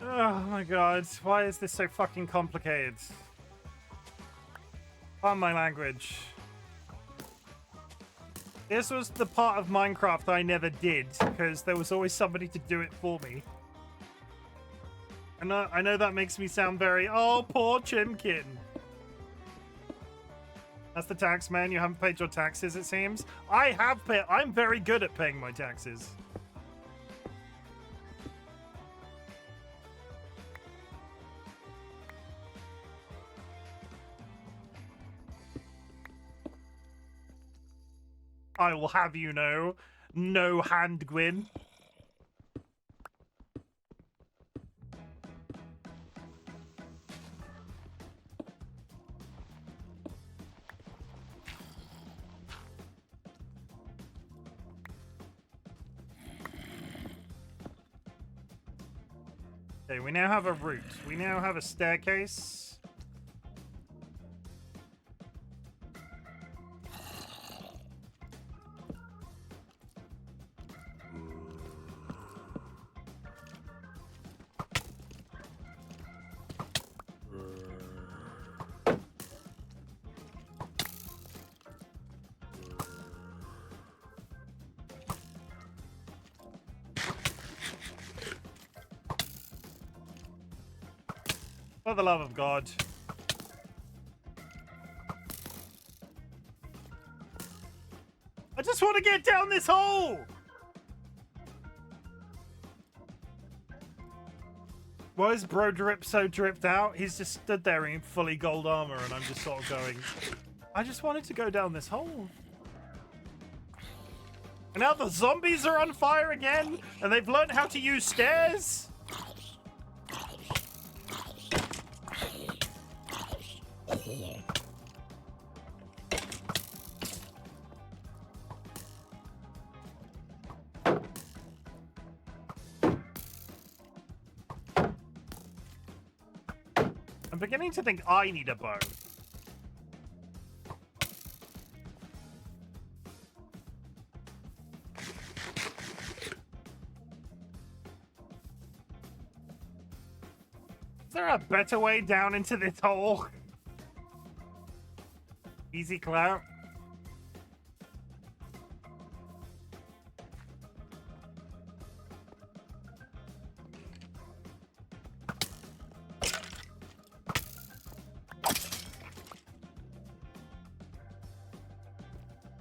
Oh my god, why is this so fucking complicated? Pardon my language. This was the part of Minecraft I never did, because there was always somebody to do it for me. And I know that makes me sound very, oh, poor Chimken. That's the tax man. You haven't paid your taxes, it seems. I have paid. I'm very good at paying my taxes. I will have you know, no hand Gwyn. Okay, we now have a route. We now have a staircase. For the love of God. I just want to get down this hole! Why is Bro Drip so dripped out? He's just stood there in fully gold armor and I'm just sort of going, I just wanted to go down this hole. And now the zombies are on fire again and they've learned how to use stairs. I'm beginning to think I need a bow. Is there a better way down into this hole? Easy clout.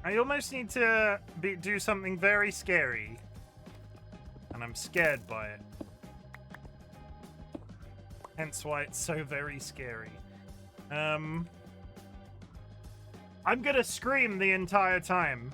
I almost need to do something very scary. And I'm scared by it. Hence why it's so very scary. I'm gonna scream the entire time.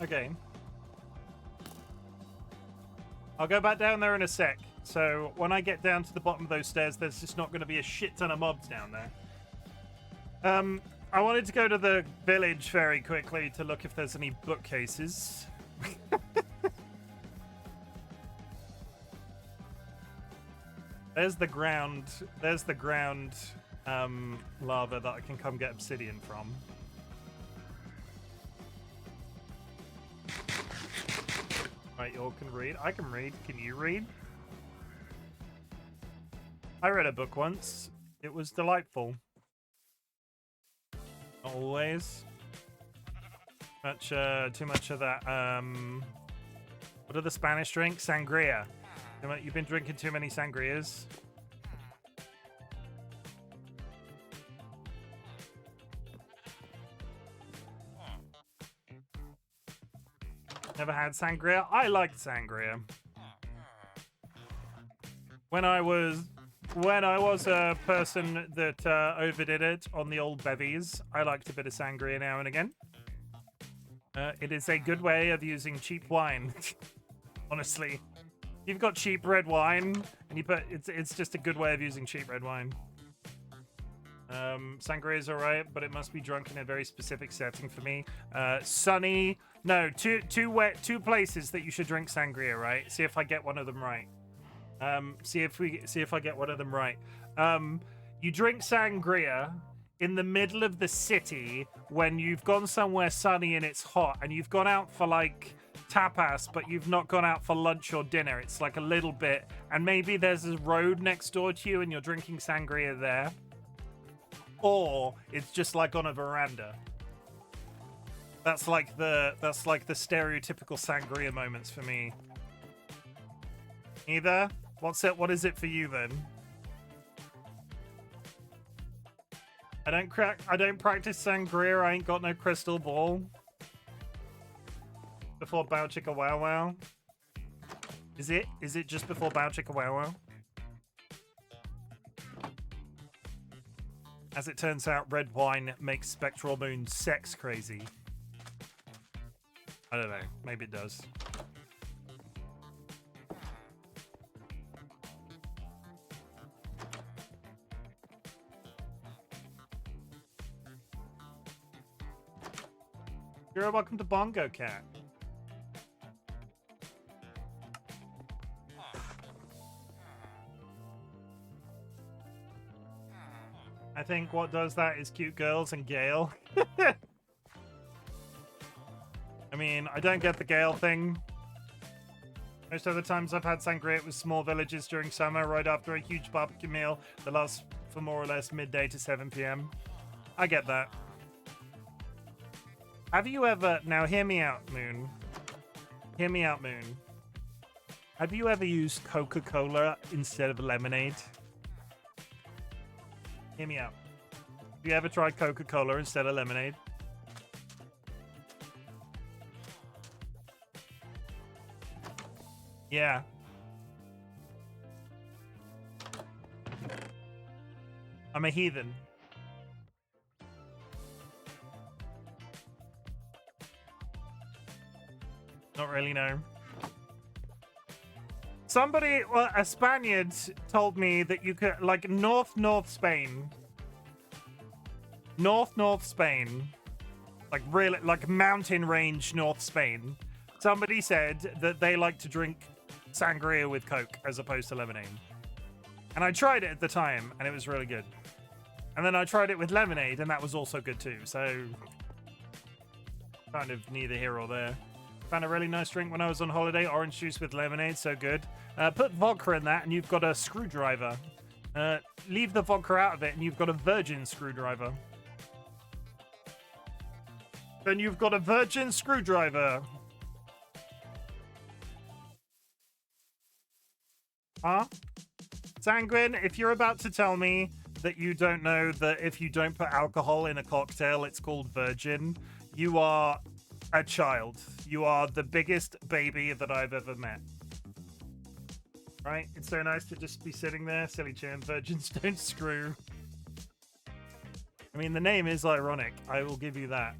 Okay. I'll go back down there in a sec. So when I get down to the bottom of those stairs, there's just not going to be a shit ton of mobs down there. I wanted to go to the village very quickly to look if there's any bookcases. There's the ground. There's the ground lava that I can come get obsidian from. Right, you all can read. I can read. Can you read? I read a book once. It was delightful. Not always. Too much of that. What are the Spanish drinks? Sangria. You've been drinking too many sangrias. Never had sangria. I liked sangria. When I was a person that overdid it on the old bevies, I liked a bit of sangria now and again. It is a good way of using cheap wine. Honestly, you've got cheap red wine, and it's just a good way of using cheap red wine. Sangria is alright, but it must be drunk in a very specific setting for me. Sunny. No, two places that you should drink sangria, right? See if I get one of them right. See if I get one of them right. You drink sangria in the middle of the city when you've gone somewhere sunny and it's hot, and you've gone out for like tapas, but you've not gone out for lunch or dinner. It's like a little bit, and maybe there's a road next door to you and you're drinking sangria there. Or it's just like on a veranda. That's like the stereotypical sangria moments for me. Either? What is it for you then? I don't practice sangria, I ain't got no crystal ball. Before Bow Chicka Wow Wow? Is it just before Bow Chicka Wow Wow? As it turns out, red wine makes Spectral Moon sex crazy. I don't know. Maybe it does. You're welcome to Bongo Cat. I think what does that is cute girls and Gale. I mean, I don't get the Gale thing. Most of the times I've had sangria, it was small villages during summer, right after a huge barbecue meal that lasts for more or less midday to 7 p.m. I get that. Have you ever... Now, hear me out, Moon. Hear me out, Moon. Have you ever used Coca-Cola instead of lemonade? Hear me out. Have you ever tried Coca-Cola instead of lemonade? Yeah. I'm a heathen. Not really, no. Somebody, well, a Spaniard told me that you could, like, North Spain. North Spain. Like, really, like, mountain range North Spain. Somebody said that they like to drink sangria with Coke as opposed to lemonade. And I tried it at the time, and it was really good. And then I tried it with lemonade, and that was also good too. So, kind of neither here or there. Found a really nice drink when I was on holiday. Orange juice with lemonade, so good. Put vodka in that, and you've got a screwdriver. Leave the vodka out of it, and you've got a virgin screwdriver. Then you've got a virgin screwdriver. Huh? Sanguine, if you're about to tell me that you don't know that if you don't put alcohol in a cocktail, it's called virgin, you are a child. You are the biggest baby that I've ever met. Right? It's so nice to just be sitting there. Silly Chim, virgins don't screw. I mean, the name is ironic. I will give you that.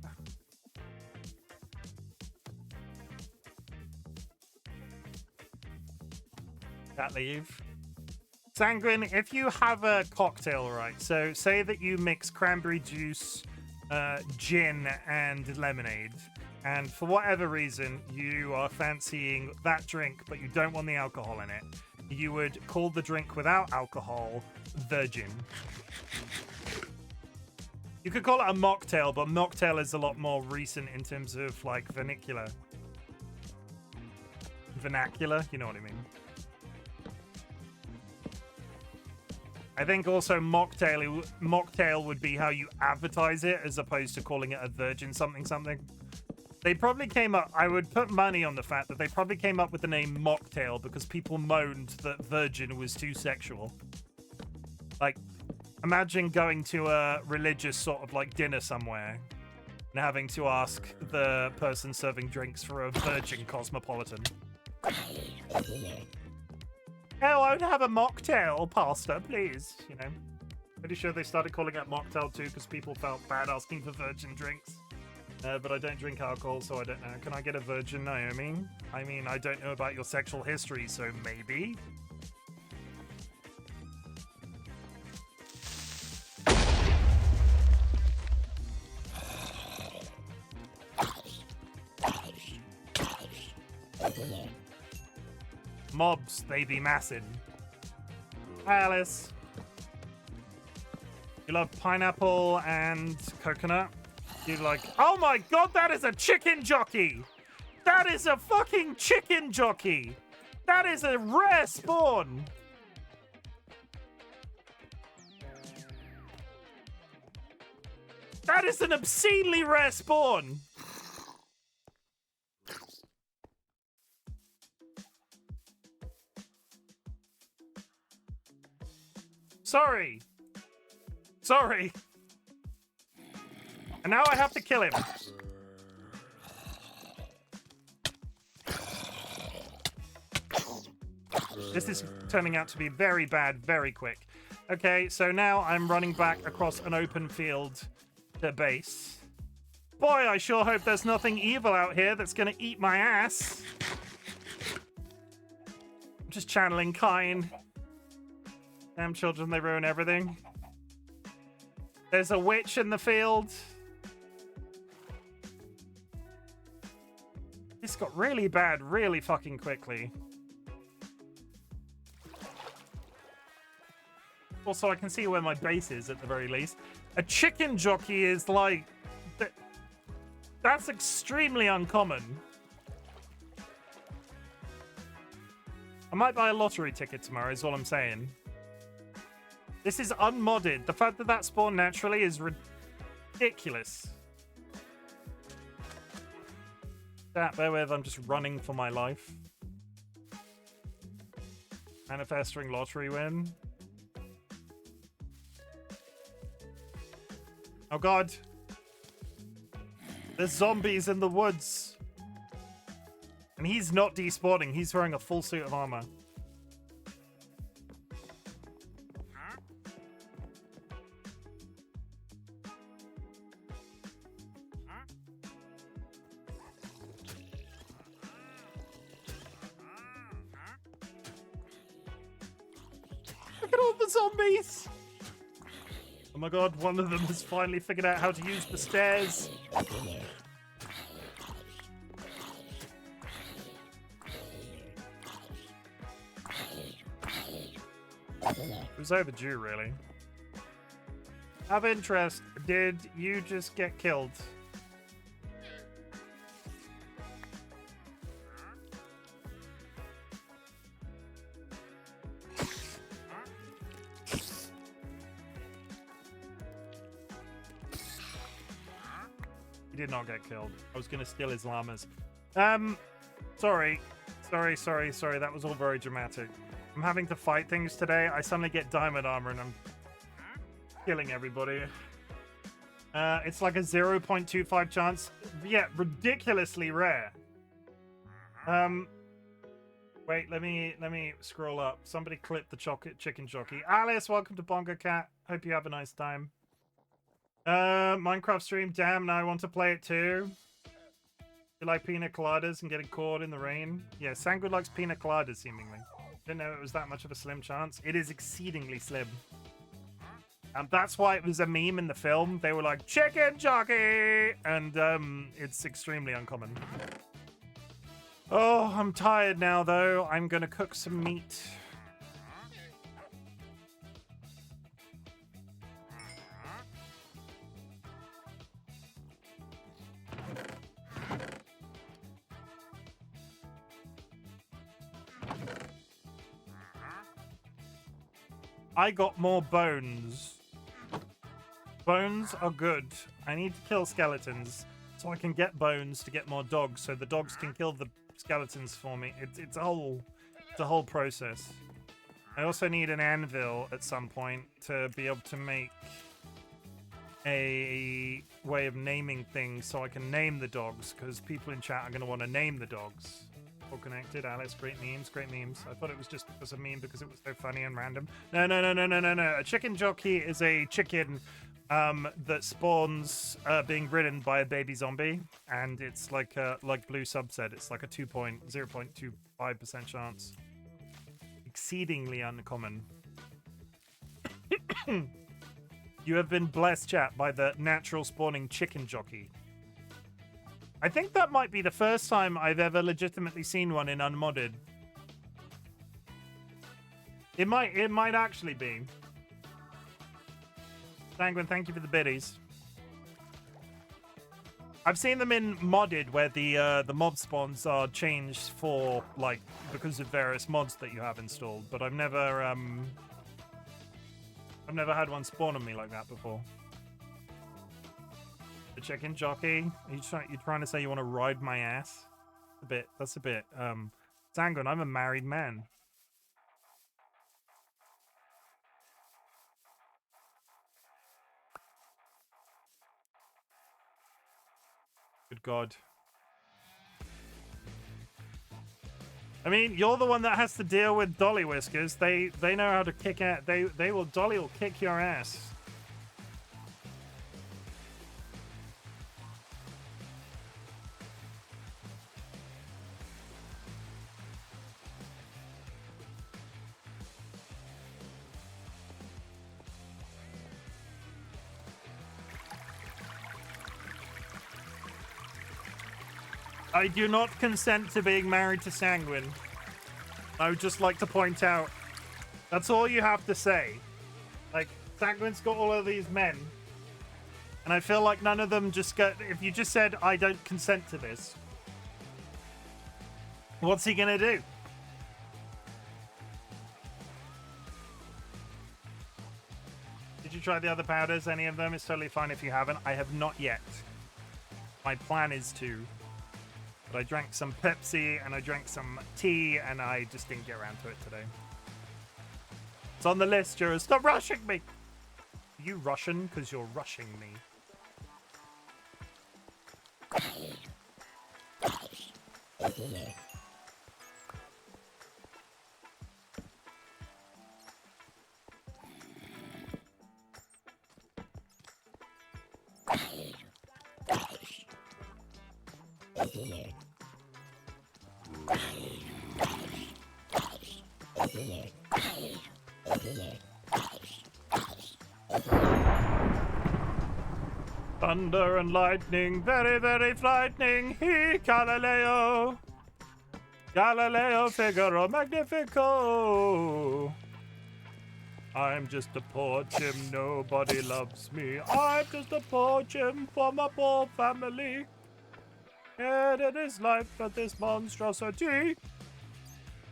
That leave. Sanguine, if you have a cocktail, right? So say that you mix cranberry juice, gin, and lemonade. And for whatever reason, you are fancying that drink, but you don't want the alcohol in it. You would call the drink without alcohol virgin. You could call it a mocktail, but mocktail is a lot more recent in terms of, like, vernacular. Vernacular? You know what I mean. I think also mocktail would be how you advertise it as opposed to calling it a virgin something something. They probably came up, I would put money on the fact that they probably came up with the name mocktail because people moaned that virgin was too sexual. Like, imagine going to a religious sort of like dinner somewhere and having to ask the person serving drinks for a virgin cosmopolitan. Oh, I would have a mocktail, pastor, please. You know, pretty sure they started calling it mocktail too because people felt bad asking for virgin drinks. But I don't drink alcohol, so I don't know. Can I get a virgin Naomi? I mean, I don't know about your sexual history, so maybe. Mobs, they be massin'. Hi, Alice. You love pineapple and coconut? You like, oh my god, that is a chicken jockey! That is a fucking chicken jockey! That is a rare spawn! That is an obscenely rare spawn! Sorry. Sorry. And now I have to kill him. This is turning out to be very bad very quick. Okay, so now I'm running back across an open field to base. Boy, I sure hope there's nothing evil out here that's gonna eat my ass. I'm just channeling Kine. Damn children, they ruin everything. There's a witch in the field. This got really bad really fucking quickly. Also, I can see where my base is at the very least. A chicken jockey is like... That's extremely uncommon. I might buy a lottery ticket tomorrow is all I'm saying. This is unmodded. The fact that that spawned naturally is ridiculous. Bear with, I'm just running for my life. Manifesting lottery win. Oh god. There's zombies in the woods. And he's not despawning, he's wearing a full suit of armor. Look at all the zombies! Oh my god, one of them has finally figured out how to use the stairs. It was overdue, really. Have interest, did you just get killed? Did not get killed. I was gonna steal his llamas. Sorry. That was all very dramatic. I'm having to fight things today. I suddenly get diamond armor and I'm killing everybody. It's like a 0.25 chance. Yeah, ridiculously rare. Wait, let me scroll up. Somebody clip the chicken jockey. Alice, welcome to Bongo Cat. Hope you have a nice time. Minecraft stream. Damn, now I want to play it too. You like pina coladas and getting caught in the rain? Yeah, Sangwood likes pina coladas, seemingly. Didn't know it was that much of a slim chance. It is exceedingly slim. And that's why it was a meme in the film. They were like, chicken jockey! And, it's extremely uncommon. Oh, I'm tired now, though. I'm gonna cook some meat. I got more bones. Bones are good. I need to kill skeletons so I can get bones to get more dogs, so the dogs can kill the skeletons for me. It's a whole process. I also need an anvil at some point to be able to make a way of naming things so I can name the dogs, because people in chat are going to want to name the dogs. All connected, Alice, great memes, great memes. I thought it was just because of meme because it was so funny and random. No. A chicken jockey is a chicken that spawns being ridden by a baby zombie, and it's like Blue Sub said, it's like a 0.25% chance. Exceedingly uncommon. You have been blessed, chat, by the natural spawning chicken jockey. I think that might be the first time I've ever legitimately seen one in unmodded. It might actually be. Sanguine, thank you for the biddies. I've seen them in modded where the mob spawns are changed for like because of various mods that you have installed, but I've never had one spawn on me like that before. The chicken jockey? You trying to say you want to ride my ass? That's a bit. Sanguine, I'm a married man. Good God. I mean, you're the one that has to deal with DollyWhiskers. They know how to kick ass. Dolly will kick your ass. I do not consent to being married to Sanguine. I would just like to point out, that's all you have to say. Like, Sanguine's got all of these men, and I feel like none of them just get. If you just said, I don't consent to this, what's he gonna do? Did you try the other powders? Any of them? It's totally fine if you haven't. I have not yet. My plan is to. But I drank some Pepsi and I drank some tea and I just didn't get around to it today. It's on the list, Jura. Stop rushing me! Are you Russian? Because you're rushing me. Thunder and lightning, very, very frightening. He, Galileo. Galileo Figaro Magnifico. I'm just a poor Chim, nobody loves me. I'm just a poor Chim for my poor family. And it is life but this monstrosity.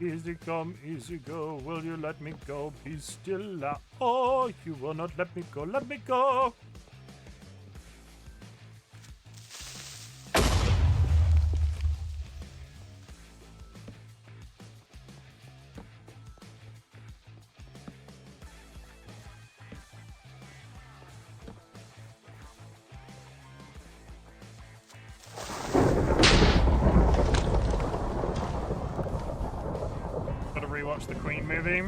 Easy come, easy go, will you let me go? Be still now. Oh, you will not let me go, let me go. Watch the Queen movie.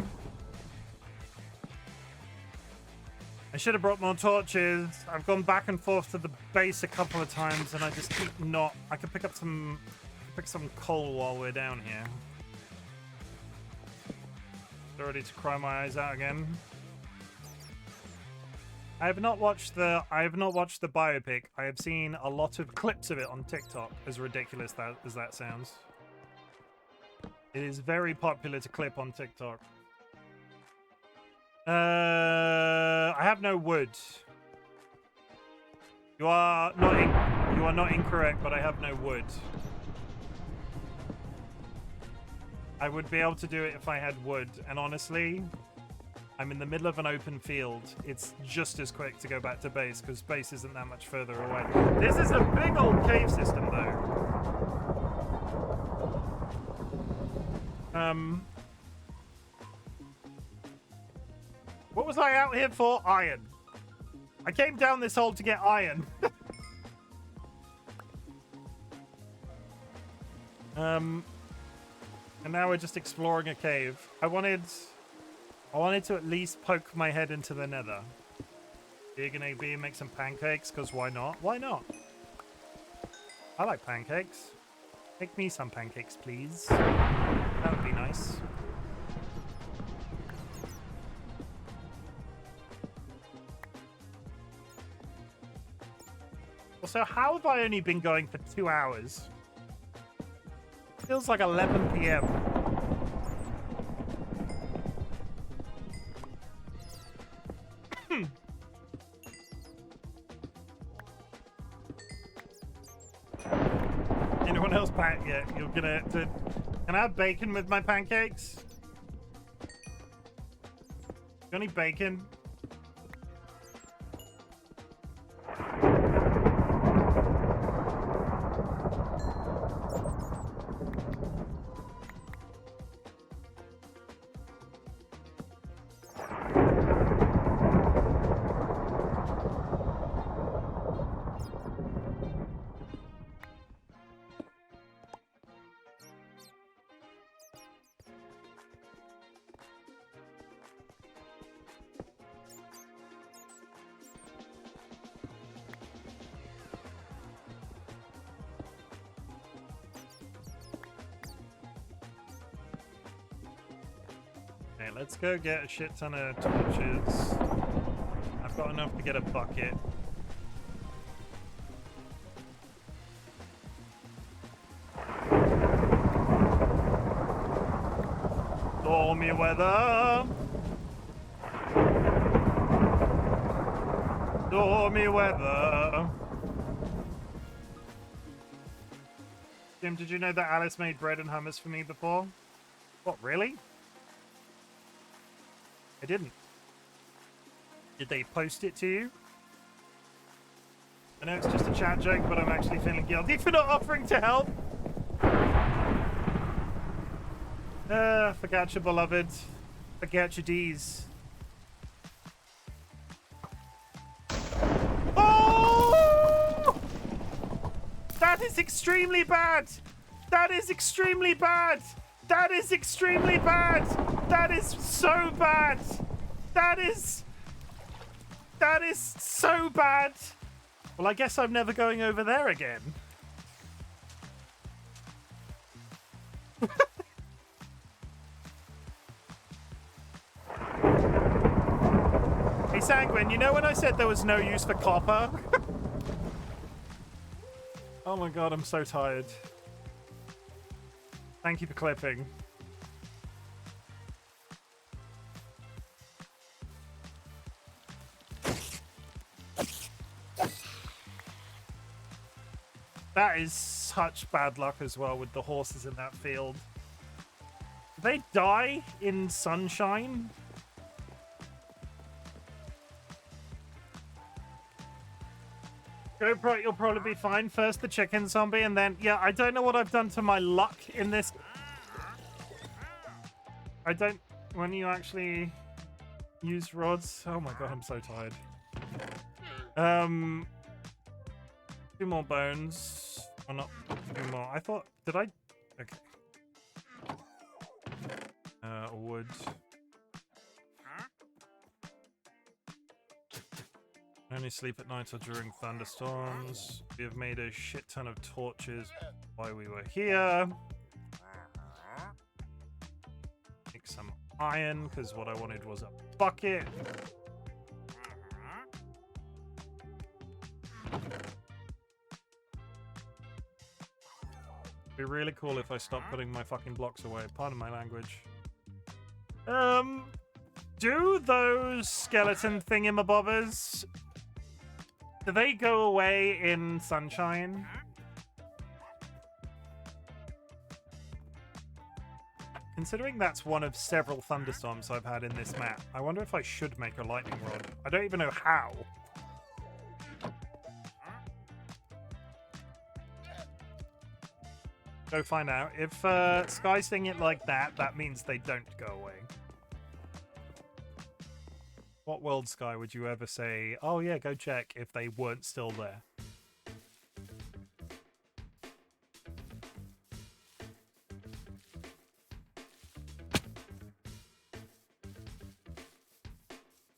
I should have brought more torches. I've gone back and forth to the base a couple of times and I just keep not. I could pick some coal while we're down here. Ready to cry my eyes out again. I have not watched the biopic. I have seen a lot of clips of it on TikTok, as ridiculous as that sounds. It is very popular to clip on TikTok. I have no wood. You are not incorrect, but I have no wood. I would be able to do it if I had wood, and honestly, I'm in the middle of an open field. It's just as quick to go back to base because base isn't that much further away. This is a big old cave system, though. What was I out here for? Iron. I came down this hole to get iron. And now we're just exploring a cave. I wanted to at least poke my head into the nether. You're gonna be make some pancakes, because why not? Why not? I like pancakes. Make me some pancakes, please. That would be nice. Also, how have I only been going for 2 hours? Feels like 11 p.m. Anyone else yeah, you're gonna can I have bacon with my pancakes? Got any bacon? Okay, let's go get a shit ton of torches. I've got enough to get a bucket. Stormy weather. Stormy weather. Jim, did you know that Alice made bread and hummus for me before? What, really? I didn't. Did they post it to you? I know it's just a chat joke, but I'm actually feeling guilty for not offering to help. Forget your beloved. Forget your D's. Oh! That is extremely bad! That is extremely bad! That is extremely bad! That is so bad! That is so bad! Well, I guess I'm never going over there again. Hey, Sanguine, you know when I said there was no use for copper? Oh my god, I'm so tired. Thank you for clipping. That is such bad luck as well with the horses in that field. Do they die in sunshine? GoPro, you'll probably be fine. First the chicken zombie, and then... Yeah, I don't know what I've done to my luck in this. I don't... When you actually use rods... Oh my god, I'm so tired. 2 more bones. Or not 2 more. I thought... Did I... Okay. Wood. Only sleep at night or during thunderstorms. We have made a shit ton of torches while we were here. Make some iron, because what I wanted was a bucket. It'd be really cool if I stopped putting my fucking blocks away. Pardon my language. Do those skeleton thingamabobbers... Do they go away in sunshine? Considering that's one of several thunderstorms I've had in this map, I wonder if I should make a lightning rod. I don't even know how. Go find out. If Sky's saying it like that, that means they don't go away. What world Sky would you ever say, oh yeah, go check if they weren't still there?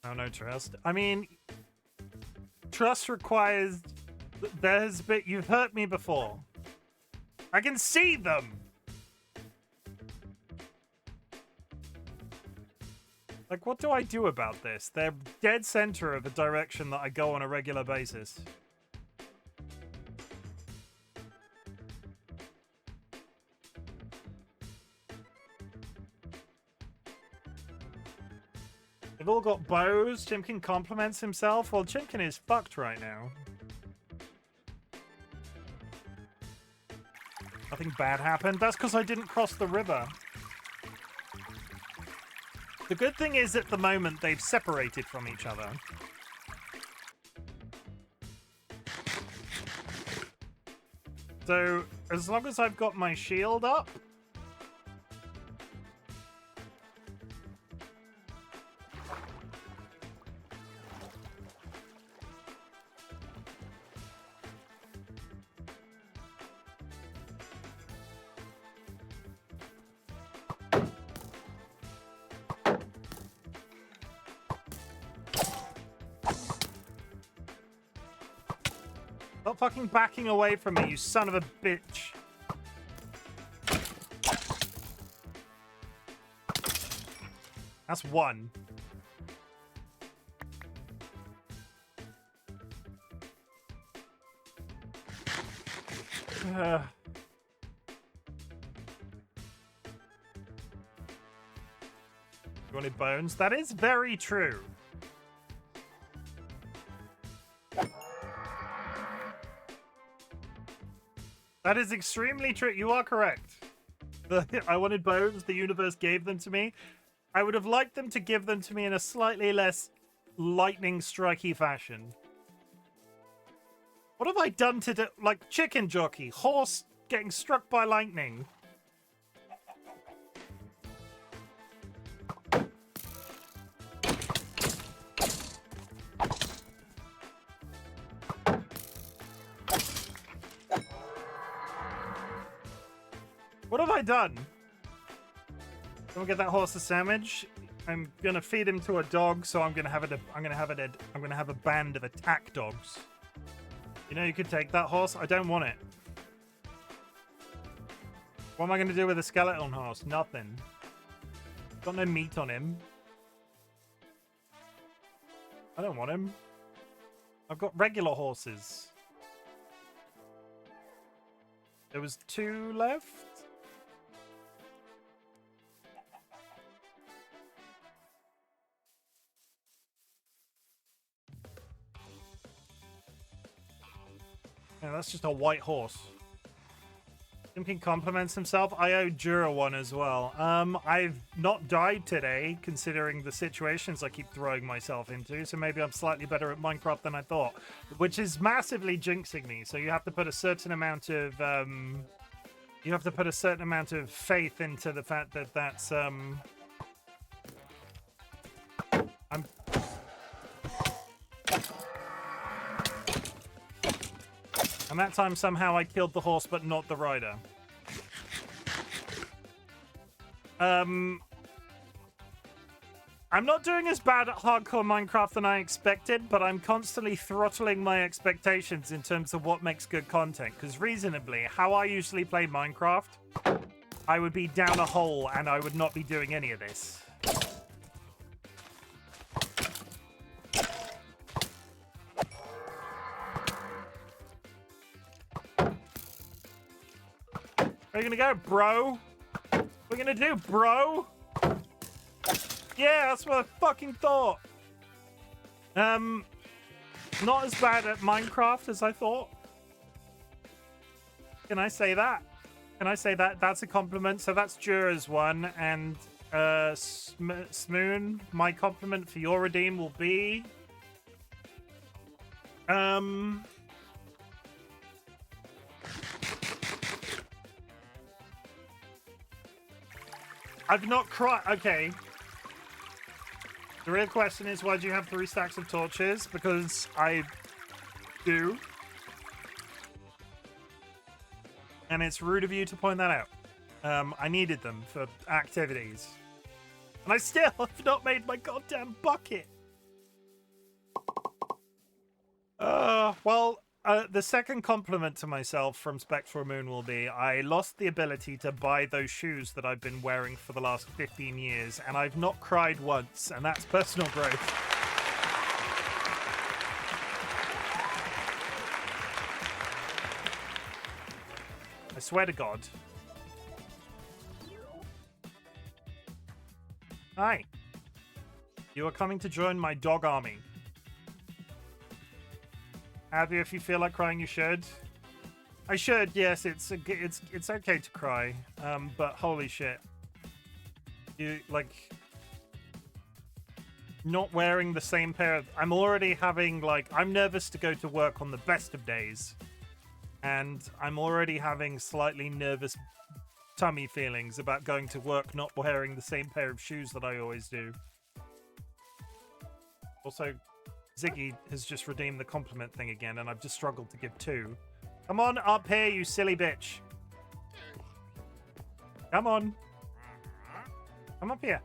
Oh, no trust. I mean, trust requires... You've hurt me before. I can see them! Like, what do I do about this? They're dead center of a direction that I go on a regular basis. They've all got bows. Chimken compliments himself. Well, Chimken is fucked right now. Nothing bad happened. That's because I didn't cross the river. The good thing is, at the moment, they've separated from each other. So, as long as I've got my shield up... Stop fucking backing away from me, you son of a bitch. That's one. You wanted bones? That is very true. That is extremely true. You are correct. I wanted bones. The universe gave them to me. I would have liked them to give them to me in a slightly less lightning strikey fashion. What have I done to like chicken jockey, horse getting struck by lightning? What have I done? Don't get that horse a sandwich. I'm gonna feed him to a dog, so I'm gonna have a band of attack dogs. You know, you could take that horse. I don't want it. What am I gonna do with a skeleton horse? Nothing. Got no meat on him. I don't want him. I've got regular horses. There was 2 left. Yeah, that's just a white horse. Chimken compliments himself. I owe Jura one as well. I've not died today, considering the situations I keep throwing myself into, so maybe I'm slightly better at Minecraft than I thought, which is massively jinxing me. So you have to put a certain amount of faith into the fact that that's And that time, somehow, I killed the horse, but not the rider. I'm not doing as bad at hardcore Minecraft than I expected, but I'm constantly throttling my expectations in terms of what makes good content. Because reasonably, how I usually play Minecraft, I would be down a hole and I would not be doing any of this. Where are you gonna go, bro? What are you gonna do, bro? Yeah, that's what I fucking thought. Not as bad at Minecraft as I thought. Can I say that? Can I say that? That's a compliment. So that's Jura's one. And Smoon, my compliment for your redeem will be... I've not cried. Okay. The real question is, why do you have 3 stacks of torches? Because I do. And it's rude of you to point that out. I needed them for activities. And I still have not made my goddamn bucket. Well, the second compliment to myself from Spectral Moon will be, I lost the ability to buy those shoes that I've been wearing for the last 15 years, and I've not cried once, and that's personal growth. I swear to God. Hi. You are coming to join my dog army. Abby, if you feel like crying, you should. I should, yes. It's okay to cry, but holy shit, you like not wearing the same pair of. I'm already having I'm nervous to go to work on the best of days, and I'm already having slightly nervous tummy feelings about going to work not wearing the same pair of shoes that I always do. Also, Ziggy has just redeemed the compliment thing again, and I've just struggled to give 2. Come on up here, you silly bitch. Come on. Come up here.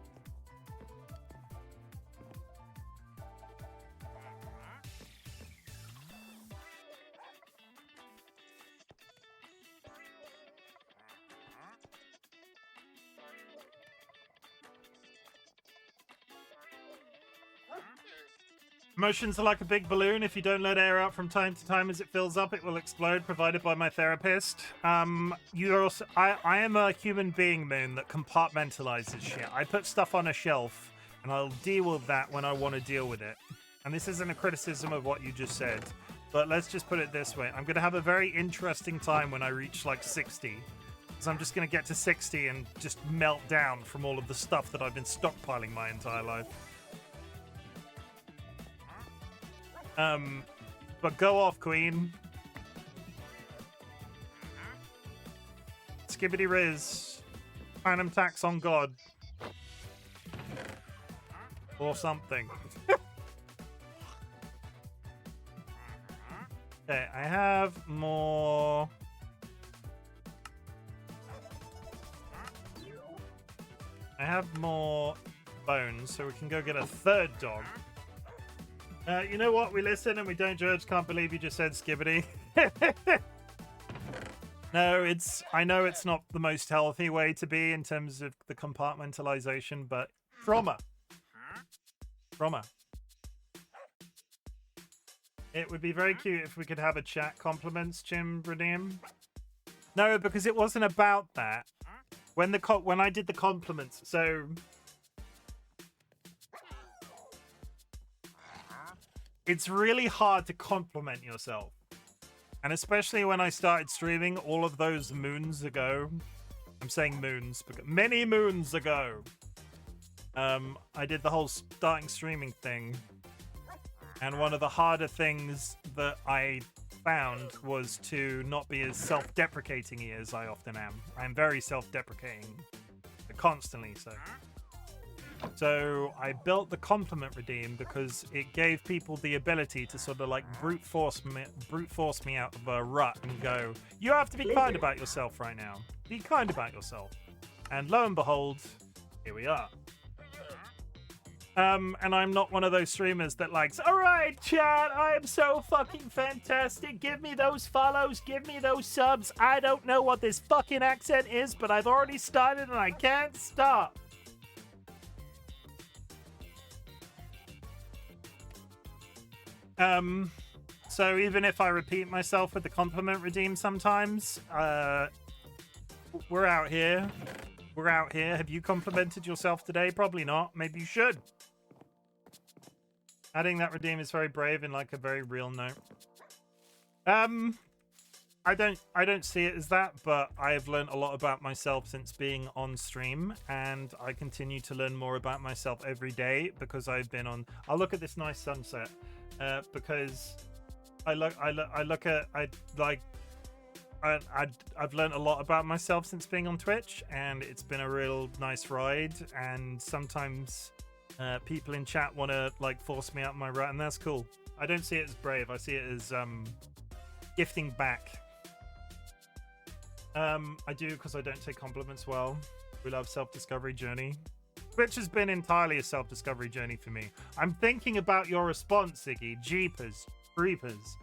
Emotions are like a big balloon. If you don't let air out from time to time as it fills up, it will explode, provided by my therapist. You're also, I am a human being, Moon, that compartmentalizes shit. I put stuff on a shelf, and I'll deal with that when I want to deal with it. And this isn't a criticism of what you just said, but let's just put it this way. I'm going to have a very interesting time when I reach, 60. Because I'm just going to get to 60 and just melt down from all of the stuff that I've been stockpiling my entire life. But go off, Queen. Skibbity Riz. Phantom tax on God. Or something. Okay, I have more... I have more bones, so we can go get a 3rd dog. You know what? We listen and we don't judge. Can't believe you just said Skibbity. No, I know it's not the most healthy way to be in terms of the compartmentalization, but trauma. It would be very cute if we could have a chat compliments, Chim Redeem. No, because it wasn't about that. When I did the compliments, so... It's really hard to compliment yourself. And especially when I started streaming all of those moons ago. I'm saying moons, because many moons ago. I did the whole starting streaming thing. And one of the harder things that I found was to not be as self-deprecating as I often am. I'm very self-deprecating. Constantly so. So I built the compliment redeem because it gave people the ability to sort of brute force me out of a rut and go, you have to be kind about yourself right now. Be kind about yourself. And lo and behold, here we are. And I'm not one of those streamers that all right, chat, I am so fucking fantastic. Give me those follows, give me those subs. I don't know what this fucking accent is, but I've already started and I can't stop. So even if I repeat myself with the compliment redeem sometimes, we're out here. We're out here. Have you complimented yourself today? Probably not. Maybe you should. Adding that redeem is very brave in a very real note. I don't see it as that, but I have learned a lot about myself since being on stream, and I continue to learn more about myself every day because I've been on. I'll look at this nice sunset because I've learned a lot about myself since being on Twitch, and it's been a real nice ride. And sometimes people in chat want to like force me out my rut, and that's cool. I don't see it as brave. I see it as gifting back. I do because I don't take compliments well. We love self-discovery journey. Twitch has been entirely a self-discovery journey for me. I'm thinking about your response, Ziggy. Jeepers, creepers.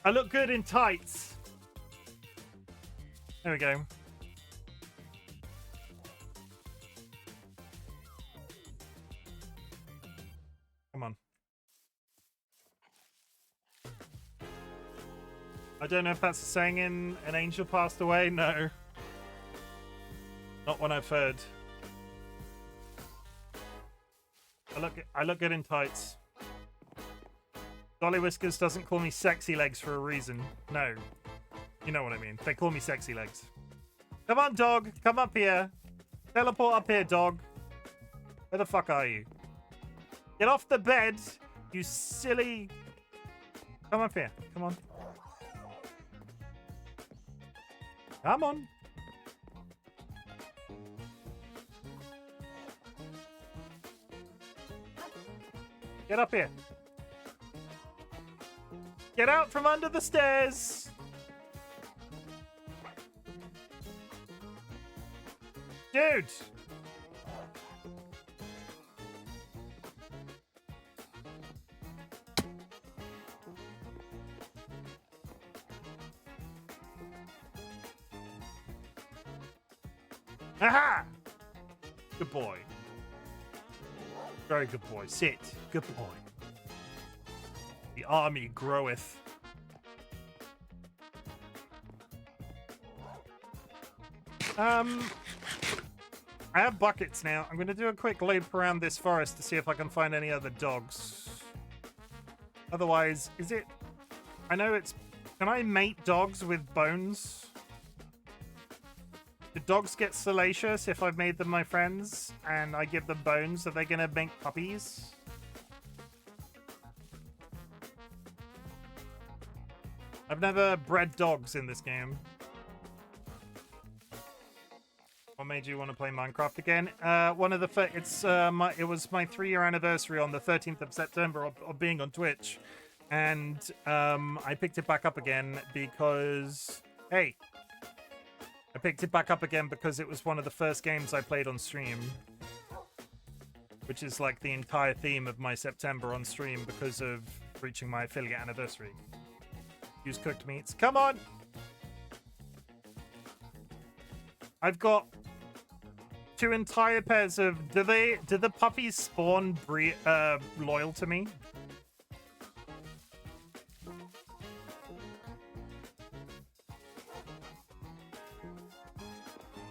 I look good in tights. There we go. Come on. I don't know if that's a saying in An Angel Passed Away. No. Not one I've heard. I look good in tights. DollyWhiskers doesn't call me sexy legs for a reason. No. You know what I mean. They call me sexy legs. Come on, dog. Come up here. Teleport up here, dog. Where the fuck are you? Get off the bed, you silly... Come up here. Come on. Come on. Get up here. Get out from under the stairs! Dude! Aha! Good boy. Very good boy. Sit. Good boy. The army groweth. I have buckets now. I'm going to do a quick loop around this forest to see if I can find any other dogs. Otherwise, is it... I know it's... Can I mate dogs with bones? Do dogs get salacious if I've made them my friends and I give them bones? Are they going to make puppies? I've never bred dogs in this game. What made you want to play Minecraft again? One of the it was my 3-year anniversary on the 13th of September of being on Twitch, and I picked it back up again because I picked it back up again because it was one of the first games I played on stream, which is like the entire theme of my September on stream because of reaching my affiliate anniversary. Use cooked meats. Come on! I've got 2 entire pairs of... Do the puppies spawn loyal to me?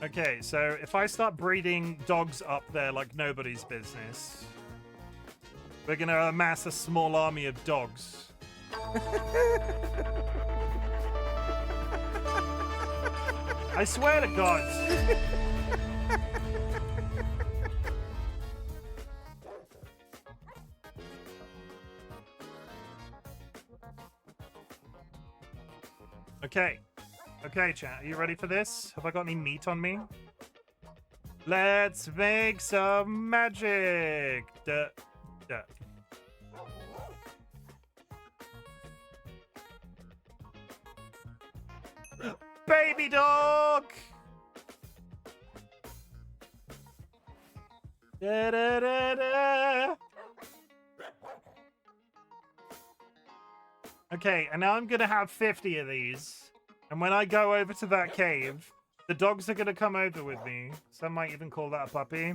Okay, so if I start breeding dogs up there like nobody's business, we're gonna amass a small army of dogs. I swear to God. Okay. Okay, chat. Are you ready for this? Have I got any meat on me? Let's make some magic. Duh. Duh. Baby dog! Da, da, da, da. Okay, and now I'm gonna have 50 of these. And when I go over to that cave, the dogs are gonna come over with me. Some might even call that a puppy.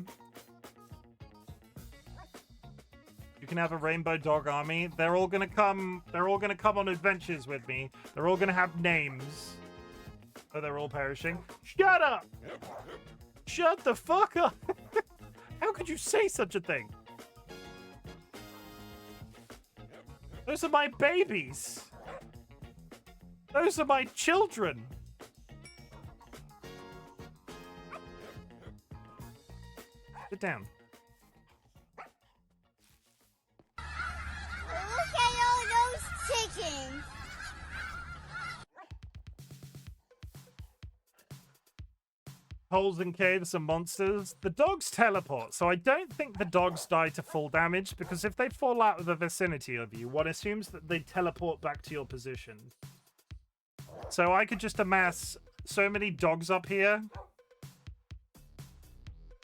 You can have a rainbow dog army. They're all gonna come on adventures with me. They're all gonna have names. Oh, they're all perishing. Shut up! Shut the fuck up! How could you say such a thing? Those are my babies. Those are my children. Sit down. Look at all those chickens. Holes in caves and monsters. The dogs teleport, so I don't think the dogs die to full damage, because if they fall out of the vicinity of you, one assumes that they teleport back to your position. So I could just amass so many dogs up here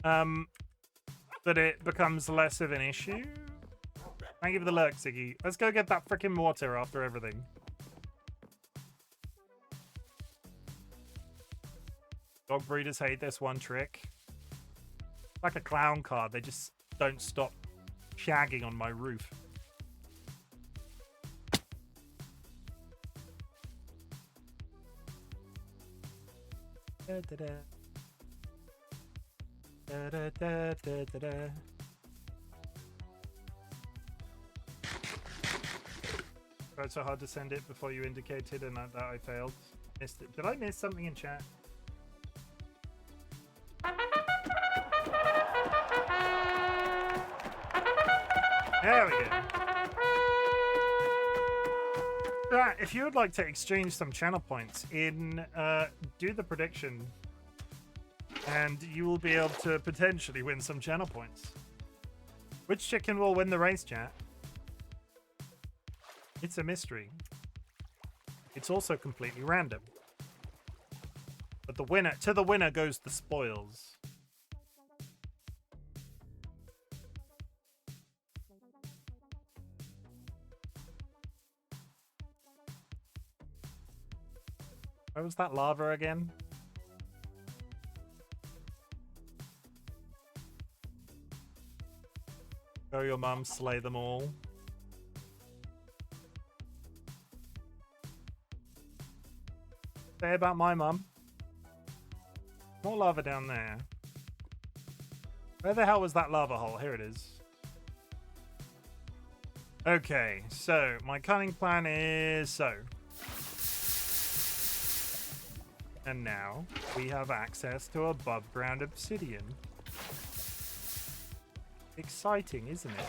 that it becomes less of an issue. Thank you for the lurk, Ziggy. Let's go get that freaking water after everything. Dog breeders hate this one trick. Like a clown car, they just don't stop shagging on my roof. Da, da, da. Da, da, da, da, da, da. Tried so hard to send it before you indicated and that I failed. Missed it. Did I miss something in chat? There we go. Right, if you would like to exchange some channel points in Do the Prediction, and you will be able to potentially win some channel points. Which chicken will win the race, chat? It's a mystery. It's also completely random. But to the winner goes the spoils. Where was that lava again? Go your mum, slay them all. Say about my mum. More lava down there. Where the hell was that lava hole? Here it is. Okay, so my cunning plan is so. And now we have access to above ground obsidian. Exciting, isn't it?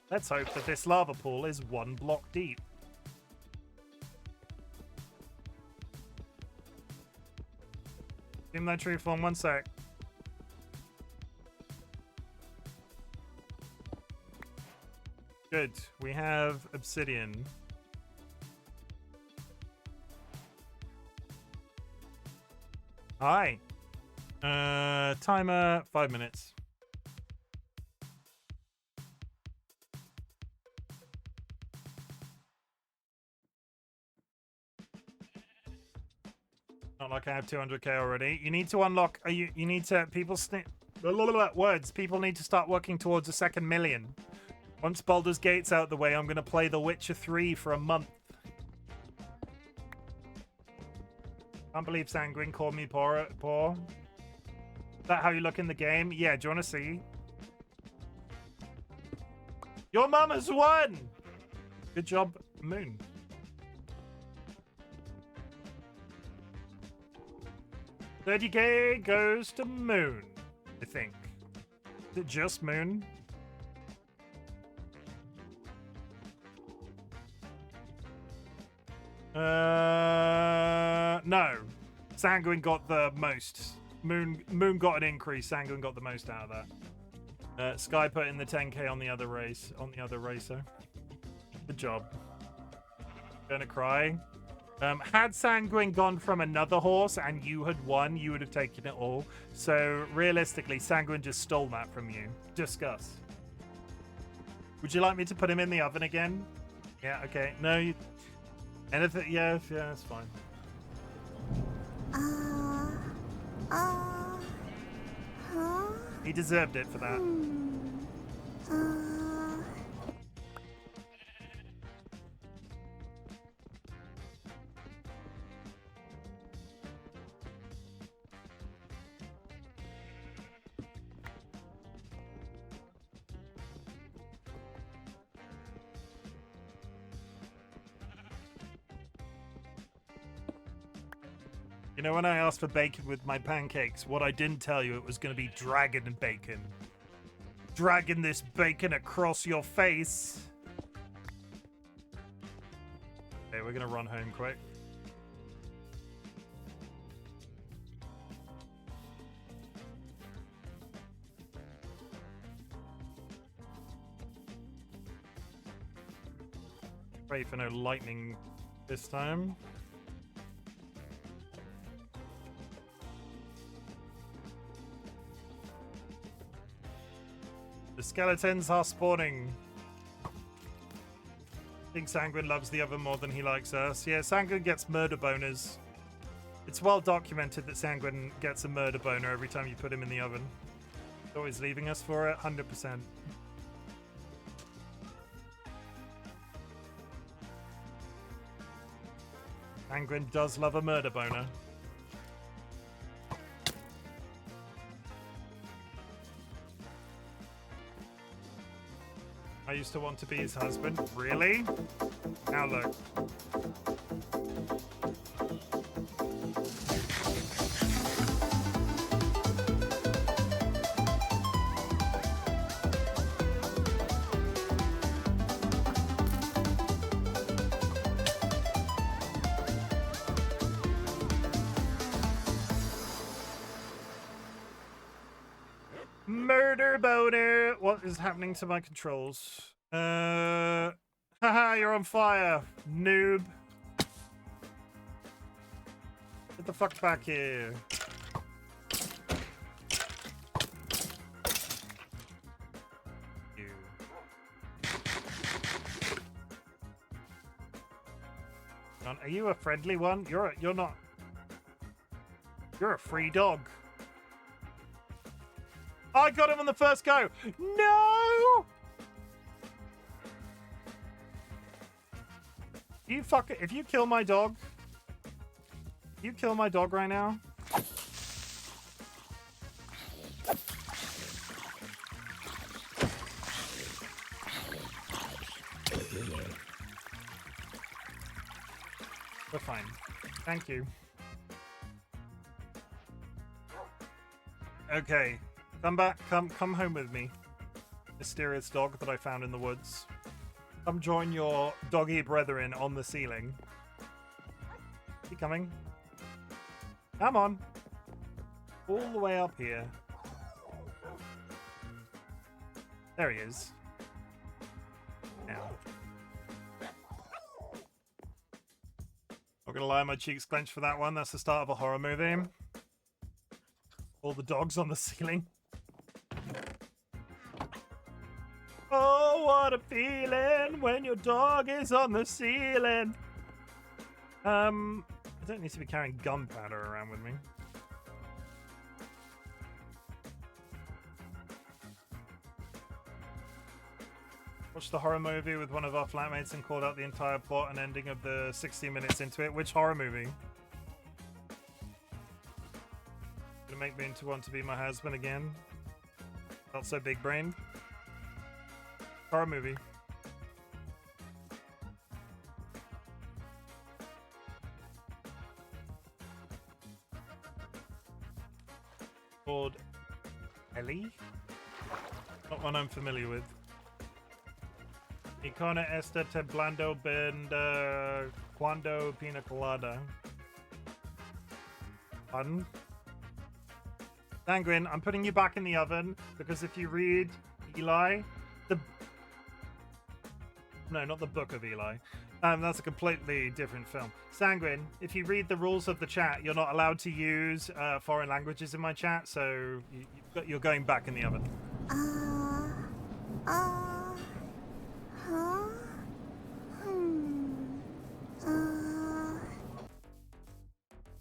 Let's hope that this lava pool is 1 block deep. Give me that tree form, 1 sec. Good, we have obsidian. Hi. Timer 5 minutes. Not like I have 200k already. You need to unlock. You need to. People words. People need to start working towards a 2nd million. Once Baldur's Gate's out the way, I'm gonna play The Witcher 3 for a month. Can't believe Sanguine called me poor. Is that how you look in the game? Yeah, do you want to see? Your mum has won! Good job, Moon. $30k goes to Moon, I think. Is it just Moon? No. Sanguine got the most. Moon got an increase. Sanguine got the most out of that. Sky put in the 10k on the other racer. Good job. Gonna cry. Had Sanguine gone from another horse and you had won, you would have taken it all. So realistically, Sanguine just stole that from you. Discuss. Would you like me to put him in the oven again? Yeah, okay. No, you... Anything? Yeah, it's fine. Huh? He deserved it for that. You know, when I asked for bacon with my pancakes, what I didn't tell you, it was going to be dragon bacon. Dragging this bacon across your face. Okay, we're going to run home quick. Pray for no lightning this time. The skeletons are spawning. I think Sanguine loves the oven more than he likes us. Yeah, Sanguine gets murder boners. It's well documented that Sanguine gets a murder boner every time you put him in the oven. He's always leaving us for it, 100%. Sanguine does love a murder boner. I used to want to be his husband. Really? Now look. Murder boner. What is happening to my controls? Haha, you're on fire, noob. Get the fuck back here. You. Are you a friendly one? You're not. You're a free dog. I got him on the first go. No! You fuck it. If you kill my dog, right now. We're fine. Thank you. Okay. Come back. Come home with me. Mysterious dog that I found in the woods. Come join your doggy brethren on the ceiling. Is he coming? Come on. All the way up here. There he is. Now. Not gonna lie, my cheeks clenched for that one. That's the start of a horror movie. All the dogs on the ceiling. Oh, what a feeling when your dog is on the ceiling. I don't need to be carrying gunpowder around with me. Watched the horror movie with one of our flatmates and called out the entire plot and ending of the 60 minutes into it. Which horror movie? Gonna make me into one to be my husband again. Not so big brained. Horror movie. Called Ellie? Not one I'm familiar with. Icona esta temblando benda cuando pina colada. Pardon? Sanguine, I'm putting you back in the oven because if you read Eli, no, not the Book of Eli. That's a completely different film. Sanguine, if you read the rules of the chat, you're not allowed to use foreign languages in my chat, so you're going back in the oven.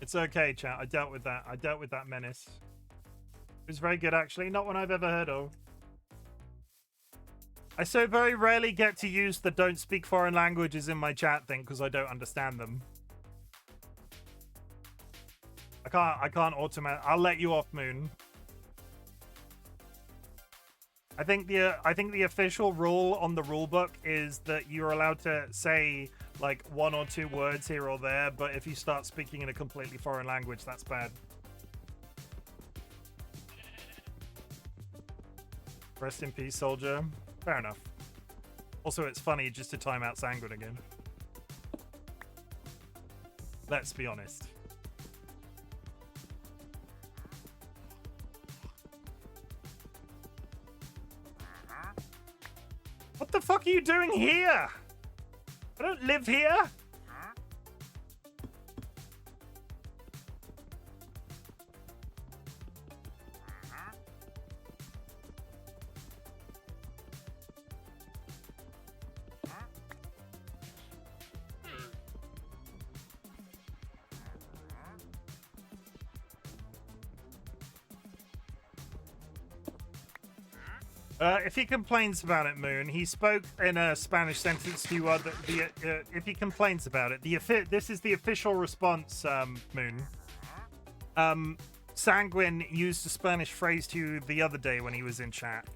It's okay, chat. I dealt with that. I dealt with that menace. It was very good, actually. Not one I've ever heard of. I so very rarely get to use the don't speak foreign languages in my chat thing because I don't understand them. I can't automate. I'll let you off, Moon. I think the official rule on the rule book is that you're allowed to say like 1 or 2 words here or there, but if you start speaking in a completely foreign language, that's bad. Rest in peace, soldier. Fair enough. Also, it's funny just to time out Sanguine again. Let's be honest. What the fuck are you doing here? I don't live here. If he complains about it, Moon, he spoke in a Spanish sentence to you. If he complains about it, this is the official response, Moon. Sanguine used a Spanish phrase to you the other day when he was in chat,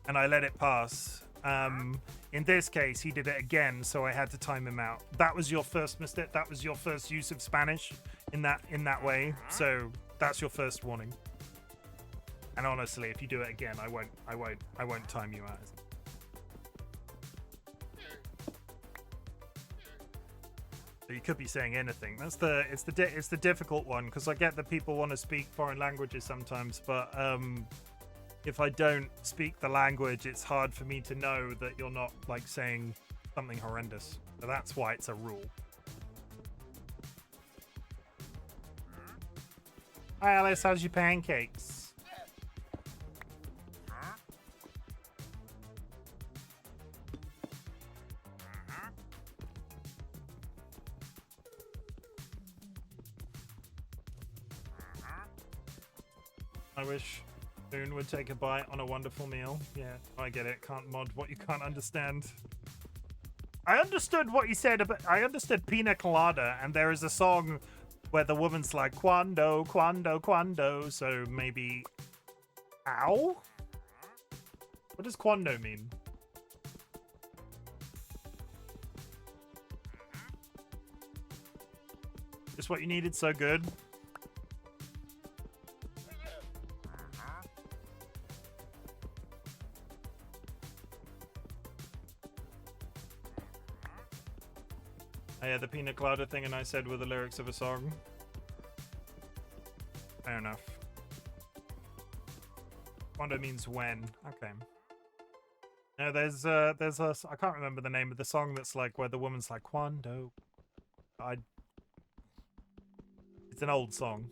and I let it pass. In this case, he did it again, so I had to time him out. That was your first mistake. That was your first use of Spanish in that way. So that's your first warning. And honestly, if you do it again, I won't time you out. So you could be saying anything. It's the difficult one, because I get that people want to speak foreign languages sometimes, but if I don't speak the language, it's hard for me to know that you're not like saying something horrendous. So that's why it's a rule. Hi Alice, how's your pancakes? I wish Moon would take a bite on a wonderful meal. Yeah, I get it. Can't mod what you can't understand. I understood what you said about. I understood Pina Colada, and there is a song where the woman's like "Quando, quando, quando." So maybe, ow. What does quando mean? Just what you needed. So good. Yeah, the Pina Colada thing, and I said were the lyrics of a song. Fair enough. Quando means when. Okay. No, there's a I can't remember the name of the song that's like where the woman's like Quando. It's an old song.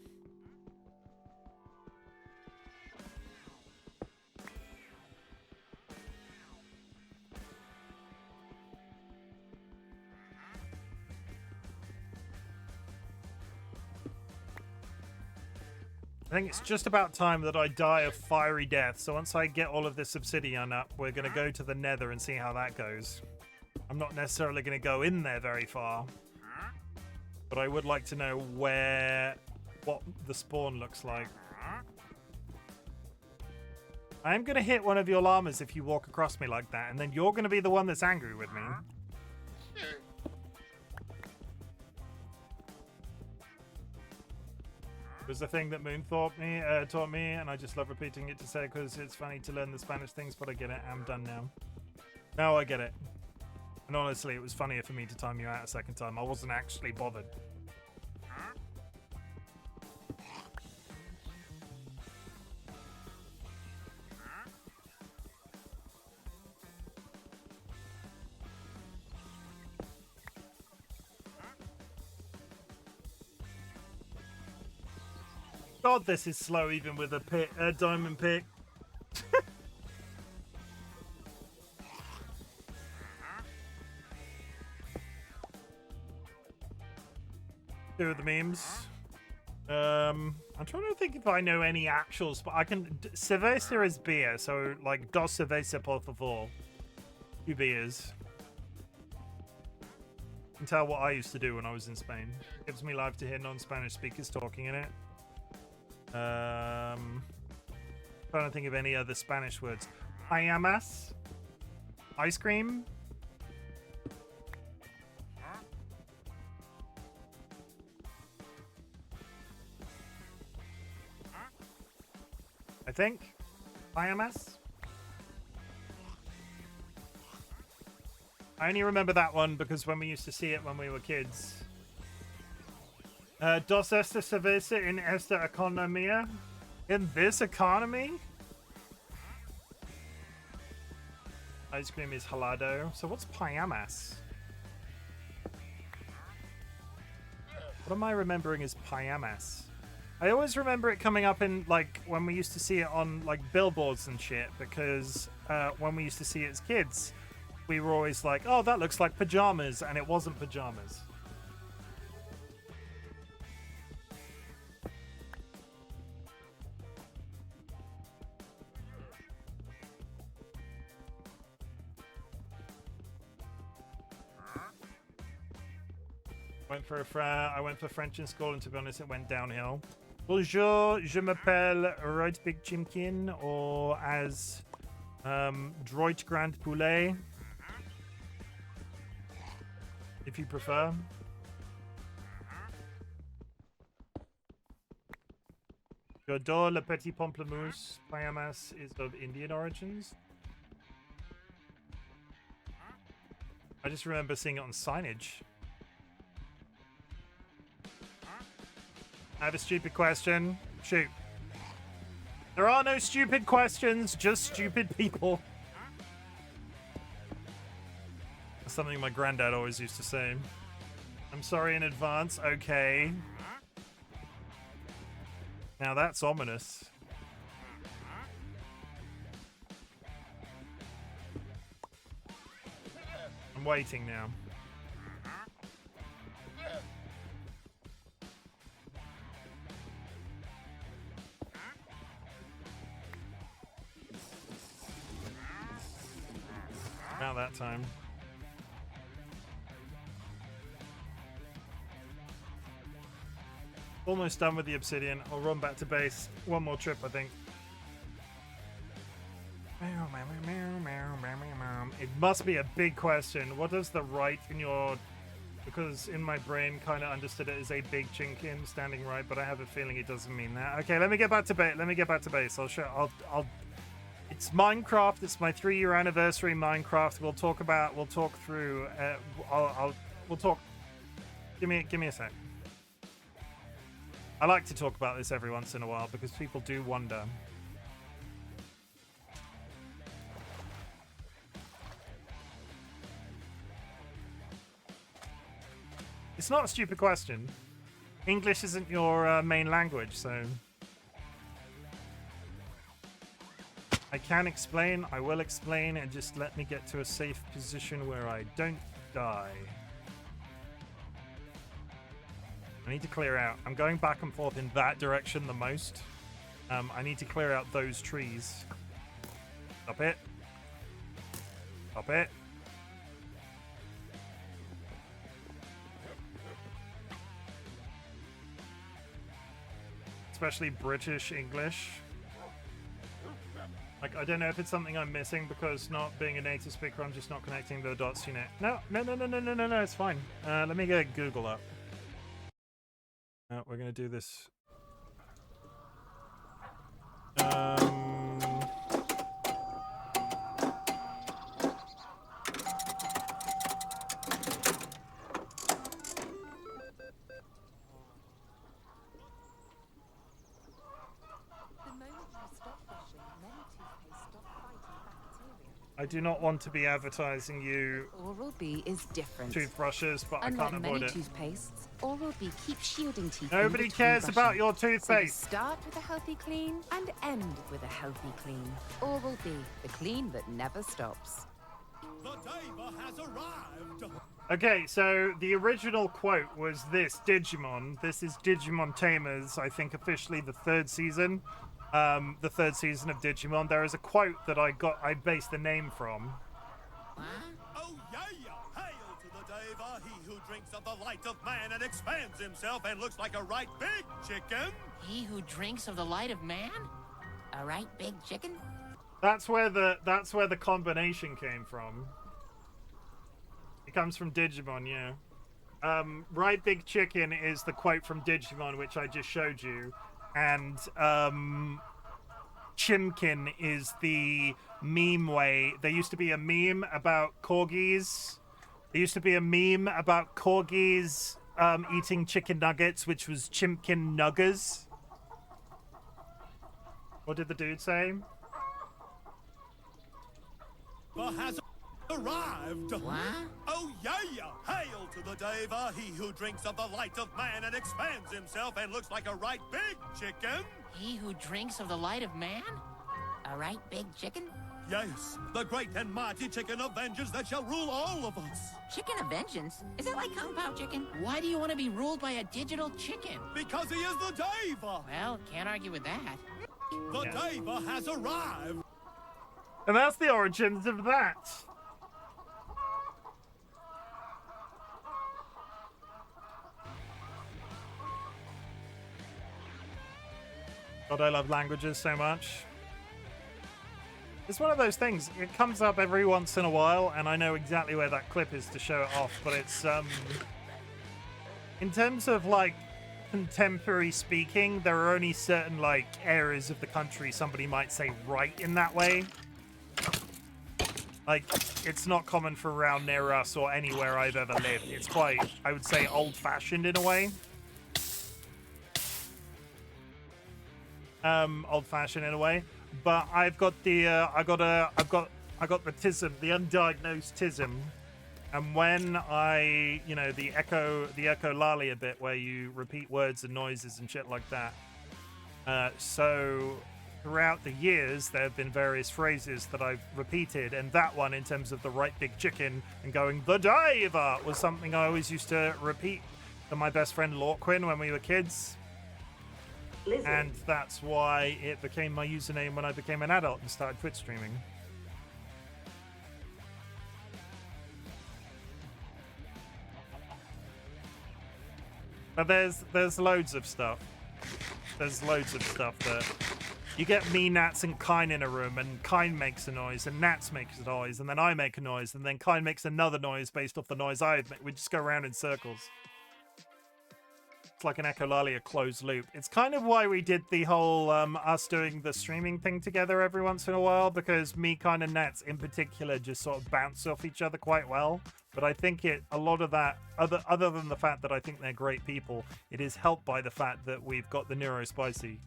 I think it's just about time that I die of fiery death. So once I get all of this obsidian up, we're going to go to the nether and see how that goes. I'm not necessarily going to go in there very far, but I would like to know what the spawn looks like. I am going to hit one of your llamas if you walk across me like that, and then you're going to be the one that's angry with me. It was the thing that Moon taught me, and I just love repeating it to say because it's funny to learn the Spanish things, but I get it. I'm done now. No, I get it. And honestly, it was funnier for me to time you out a second time. I wasn't actually bothered. God, this is slow even with a diamond pick. Two of the memes. I'm trying to think if I know any actuals, but I can. Cerveza is beer, so like dos cerveza por favor. 2 beers. You can tell what I used to do when I was in Spain. It gives me life to hear non-Spanish speakers talking in it. Trying to think of any other Spanish words. Payamas. Ice cream. I think. Payamas. I only remember that one because when we used to see it when we were kids. Dos esta cerveza en esta economía? In this economy? Ice cream is helado. So what's payamas? What am I remembering as payamas? I always remember it coming up in, like, when we used to see it on, like, billboards and shit, because when we used to see it as kids, we were always like, oh, that looks like pajamas, and it wasn't pajamas. I went for French in school, and to be honest, it went downhill. Bonjour, je m'appelle RightBigChimken, or as Droit Grand Poulet, if you prefer. J'adore le petit pamplemousse. Payamas is of Indian origins. I just remember seeing it on signage. I have a stupid question. Shoot. There are no stupid questions, just stupid people. That's something my granddad always used to say. I'm sorry in advance. Okay. Now that's ominous. I'm waiting now. About that time. Almost done with the obsidian. I'll run back to base. One more trip, I think. It must be a big question. What does the right in your... Because in my brain kind of understood it as a big chinkin standing right, but I have a feeling it doesn't mean that. Okay, let me get back to base. I'll show... It's Minecraft. It's my 3-year anniversary Minecraft. We'll talk through... we'll talk... Give me a sec. I like to talk about this every once in a while because people do wonder. It's not a stupid question. English isn't your main language, so... I can explain, I will explain, and just let me get to a safe position where I don't die. I need to clear out. I'm going back and forth in that direction the most. I need to clear out those trees. Stop it. Stop it. Especially British English. Like, I don't know if it's something I'm missing because not being a native speaker, I'm just not connecting the dots, you know. No, it's fine. Let me get Google up. We're gonna do this. I do not want to be advertising you Oral-B is different. toothbrushes, but Unlike I can't avoid many it. toothpastes, Oral-B keeps shielding teeth. Nobody cares about your So you toothpaste. start with a healthy clean and end with a healthy clean. Oral-B, the clean that never stops. The Diver has arrived! Okay, so the original quote was this: Digimon. This is Digimon Tamers, I think officially the third season. The third season of Digimon. There is a quote that I based the name from. Oh yeah! Hail to the Diver, he who drinks of the light of man and expands himself and looks like a right big chicken! He who drinks of the light of man? A right big chicken? That's where the combination came from. It comes from Digimon, yeah. RightBigChimken is the quote from Digimon, which I just showed you, and Chimken is the meme way. There used to be a meme about corgis. There used to be a meme about corgis eating chicken nuggets, which was Chimken Nuggers. What did the dude say? Has arrived! What? Oh yeah! Hail to the Diver, he who drinks of the light of man and expands himself and looks like a right big chicken! He who drinks of the light of man? A right big chicken? Yes, the great and mighty chicken of vengeance that shall rule all of us! Chicken of vengeance? Is that like Kung Pao chicken? Why do you want to be ruled by a digital chicken? Because he is the Diver! Well, can't argue with that. The Diver has arrived! And that's the origins of that. God, I love languages so much. It's one of those things, it comes up every once in a while, and I know exactly where that clip is to show it off, but it's, in terms of, like, contemporary speaking, there are only certain, like, areas of the country somebody might say right in that way. Like, it's not common for around near us or anywhere I've ever lived. It's quite, I would say, old-fashioned in a way. Old-fashioned in a way. But I've got the, I got the tism, the undiagnosed tism. And when I, you know, the echolalia bit where you repeat words and noises and shit like that. So throughout the years, there have been various phrases that I've repeated, and that one, in terms of the right big chicken and going, the diver, was something I always used to repeat to my best friend Lorquin when we were kids. Lizzie. And that's why it became my username when I became an adult and started Twitch streaming. But there's loads of stuff. There's loads of stuff that you get me, Nats, and Kine in a room, and Kine makes a noise, and Nats makes a noise, and then I make a noise, and then Kine makes another noise based off the noise I've made. We just go around in circles. It's like an echolalia closed loop. It's kind of why we did the whole us doing the streaming thing together every once in a while, because me, Kine, and Nats in particular just sort of bounce off each other quite well. But I think a lot of that, other than the fact that I think they're great people, it is helped by the fact that we've got the Neurospicy.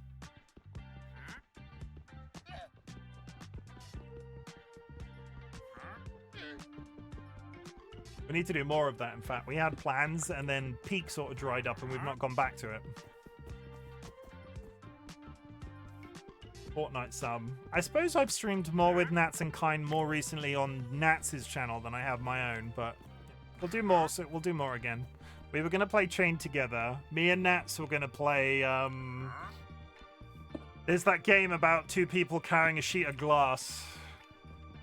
We need to do more of that, in fact. We had plans, and then Peak sort of dried up, and we've not gone back to it. Fortnite sub. I suppose I've streamed more with Nats and Kine more recently on Nats' channel than I have my own, but we'll do more, so we'll do more again. We were going to play Chain together. Me and Nats were going to play, there's that game about two people carrying a sheet of glass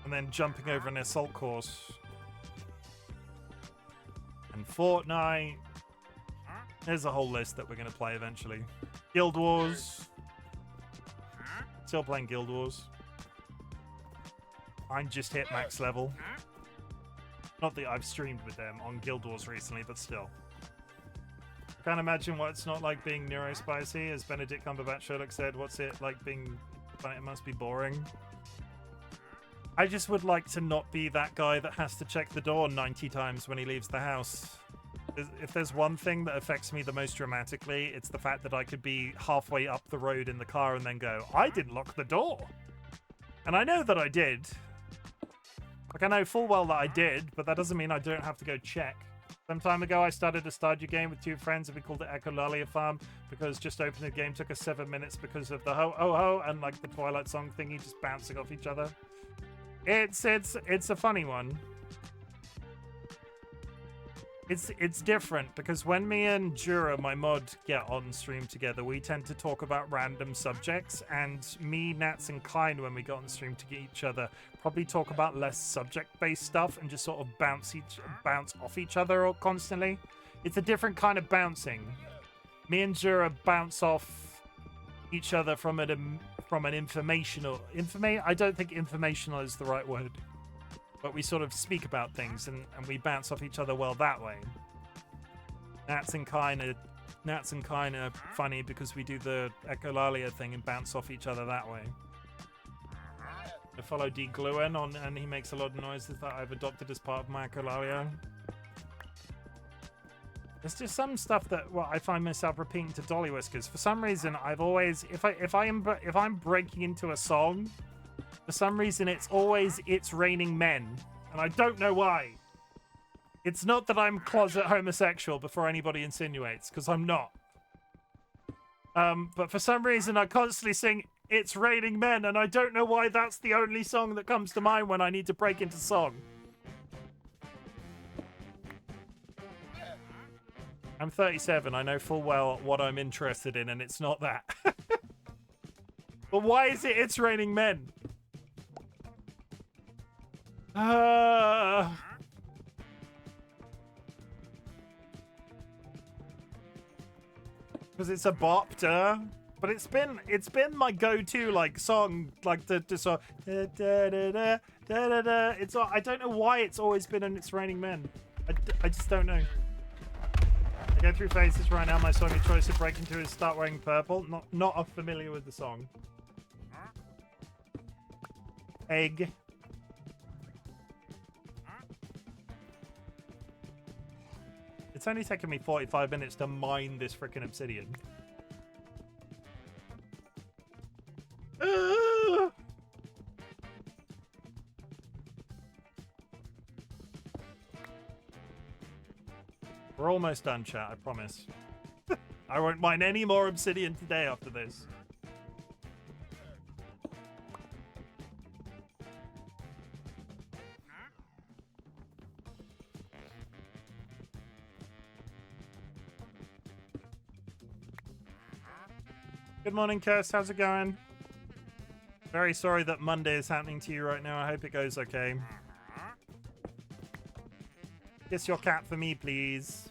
and then jumping over an assault course. And Fortnite. There's a whole list that we're going to play eventually. Guild Wars. Still playing Guild Wars. I just hit max level. Not that I've streamed with them on Guild Wars recently, but still. I can't imagine what it's not like being Neurospicy. As Benedict Cumberbatch Sherlock said, what's it like being... It must be boring. I just would like to not be that guy that has to check the door 90 times when he leaves the house. If there's one thing that affects me the most dramatically, it's the fact that I could be halfway up the road in the car and then go, I didn't lock the door. And I know that I did. Like, I know full well that I did, but that doesn't mean I don't have to go check. Some time ago, I started a Stardew game with 2 friends, and we called it Echolalia Farm because just opening the game took us 7 minutes because of the ho-oh-ho and, like, the Twilight Song thingy just bouncing off each other. It's a funny one. It's different because when me and Jura, my mod, get on stream together, we tend to talk about random subjects, and me, Nats, and Klein, when we get on stream to get each other, probably talk about less subject-based stuff and just sort of bounce off each other constantly. It's a different kind of bouncing. Me and Jura bounce off each other from an informational... I don't think informational is the right word. But we sort of speak about things and we bounce off each other well that way. Nats and Kine are funny because we do the echolalia thing and bounce off each other that way. I follow D Gluon on, and he makes a lot of noises that I've adopted as part of my echolalia. There's just some stuff that I find myself repeating to DollyWhiskers. For some reason, I've always if I'm breaking into a song. For some reason, it's always "It's Raining Men," and I don't know why. It's not that I'm closet homosexual before anybody insinuates, because I'm not. But for some reason, I constantly sing "It's Raining Men," and I don't know why that's the only song that comes to mind when I need to break into song. I'm 37. I know full well what I'm interested in, and it's not that. But why is it "It's Raining Men"? Because it's a bop, duh. But it's been my go-to like song, like the song. Da, da, da, da, da, da, da. It's I don't know why it's always been in "It's Raining Men." I just don't know. I go through phases right now. My song of choice to break into is "Start Wearing Purple." Not familiar with the song. Egg. It's only taken me 45 minutes to mine this freaking obsidian. We're almost done, chat, I promise. I won't mine any more obsidian today after this. Good morning, Curse. How's it going? Very sorry that Monday is happening to you right now. I hope it goes okay. Kiss your cat for me, please.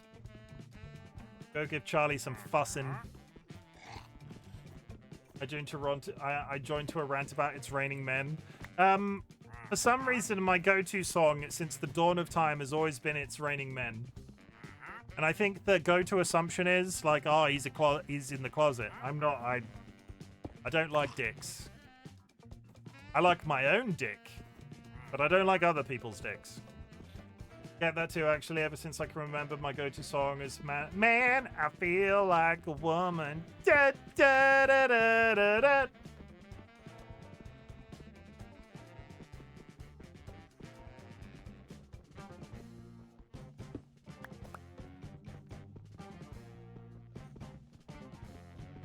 Go give Charlie some fussing. I joined to a rant about "It's Raining Men." For some reason, my go-to song since the dawn of time has always been "It's Raining Men." And I think the go-to assumption is like, oh, he's in the closet. I'm not. I don't like dicks. I like my own dick, but I don't like other people's dicks. Get that too, actually. Ever since I can remember, my go-to song is "Man, I Feel Like a Woman." Da, da, da, da, da, da.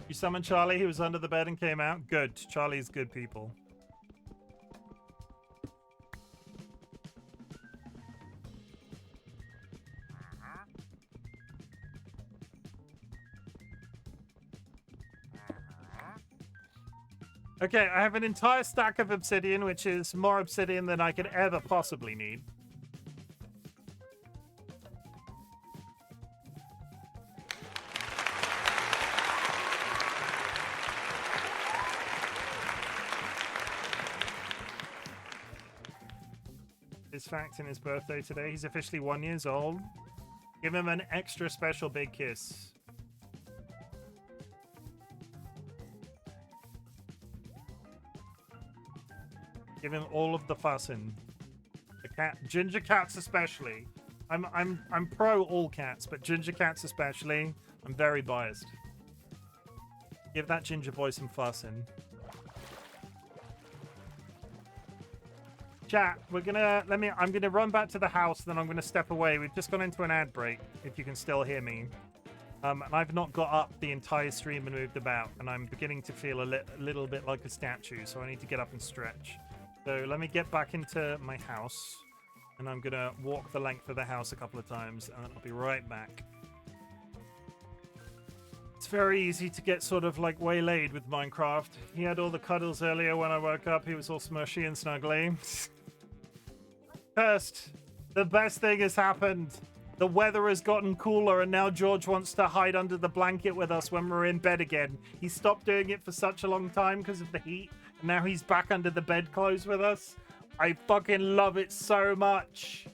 You summoned Charlie, he was under the bed and came out? Good. Charlie's good people. Okay, I have an entire stack of obsidian, which is more obsidian than I could ever possibly need. His fact in his birthday today. He's officially 1 year old. Give him an extra special big kiss. Give him all of the fussing. The cat, ginger cats especially. I'm pro all cats, but ginger cats especially. I'm very biased. Give that ginger boy some fussing. Chat, I'm gonna run back to the house, then I'm gonna step away. We've just gone into an ad break, if you can still hear me. And I've not got up the entire stream and moved about, and I'm beginning to feel a little bit like a statue, so I need to get up and stretch. So let me get back into my house, and I'm gonna walk the length of the house a couple of times, and then I'll be right back. It's very easy to get sort of like waylaid with Minecraft. He had all the cuddles earlier when I woke up. He was all smushy and snuggly. First, the best thing has happened. The weather has gotten cooler, and now George wants to hide under the blanket with us when we're in bed again. He stopped doing it for such a long time because of the heat, and now he's back under the bedclothes with us. I fucking love it so much.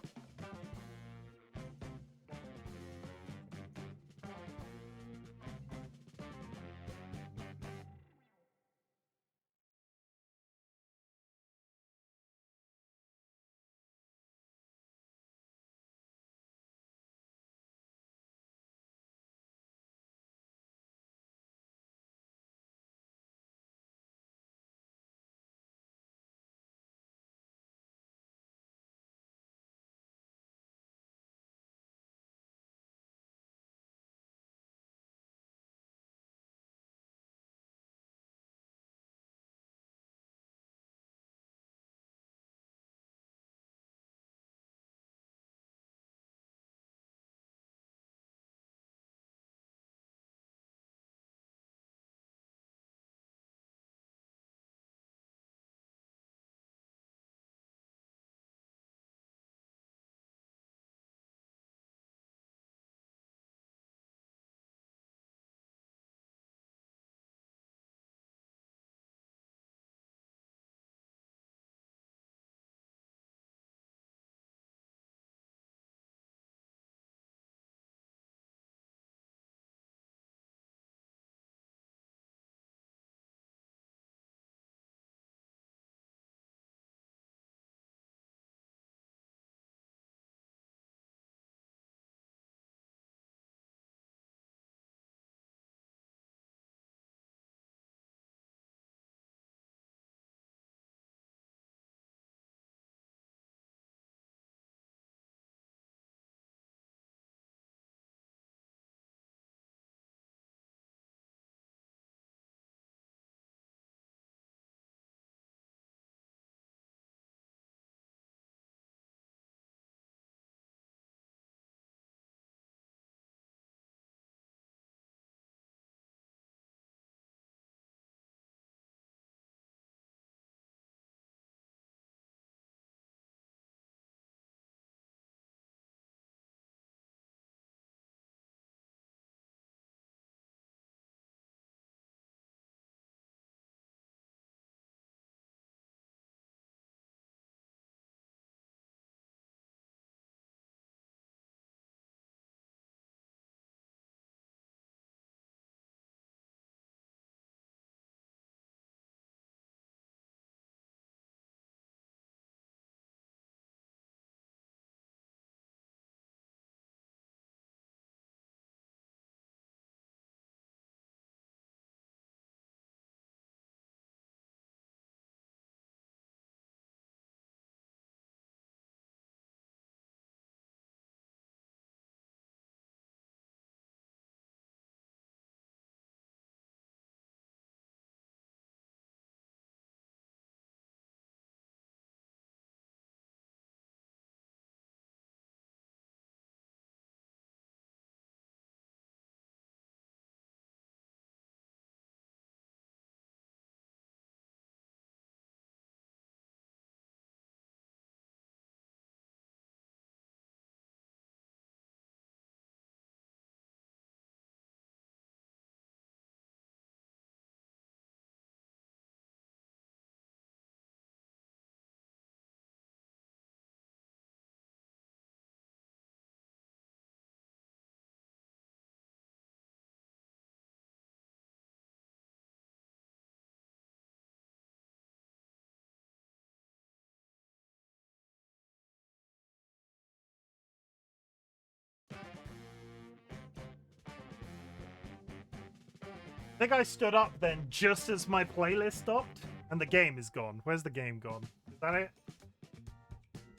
I think I stood up then just as my playlist stopped, and the game is gone. Where's the game gone? Is that it?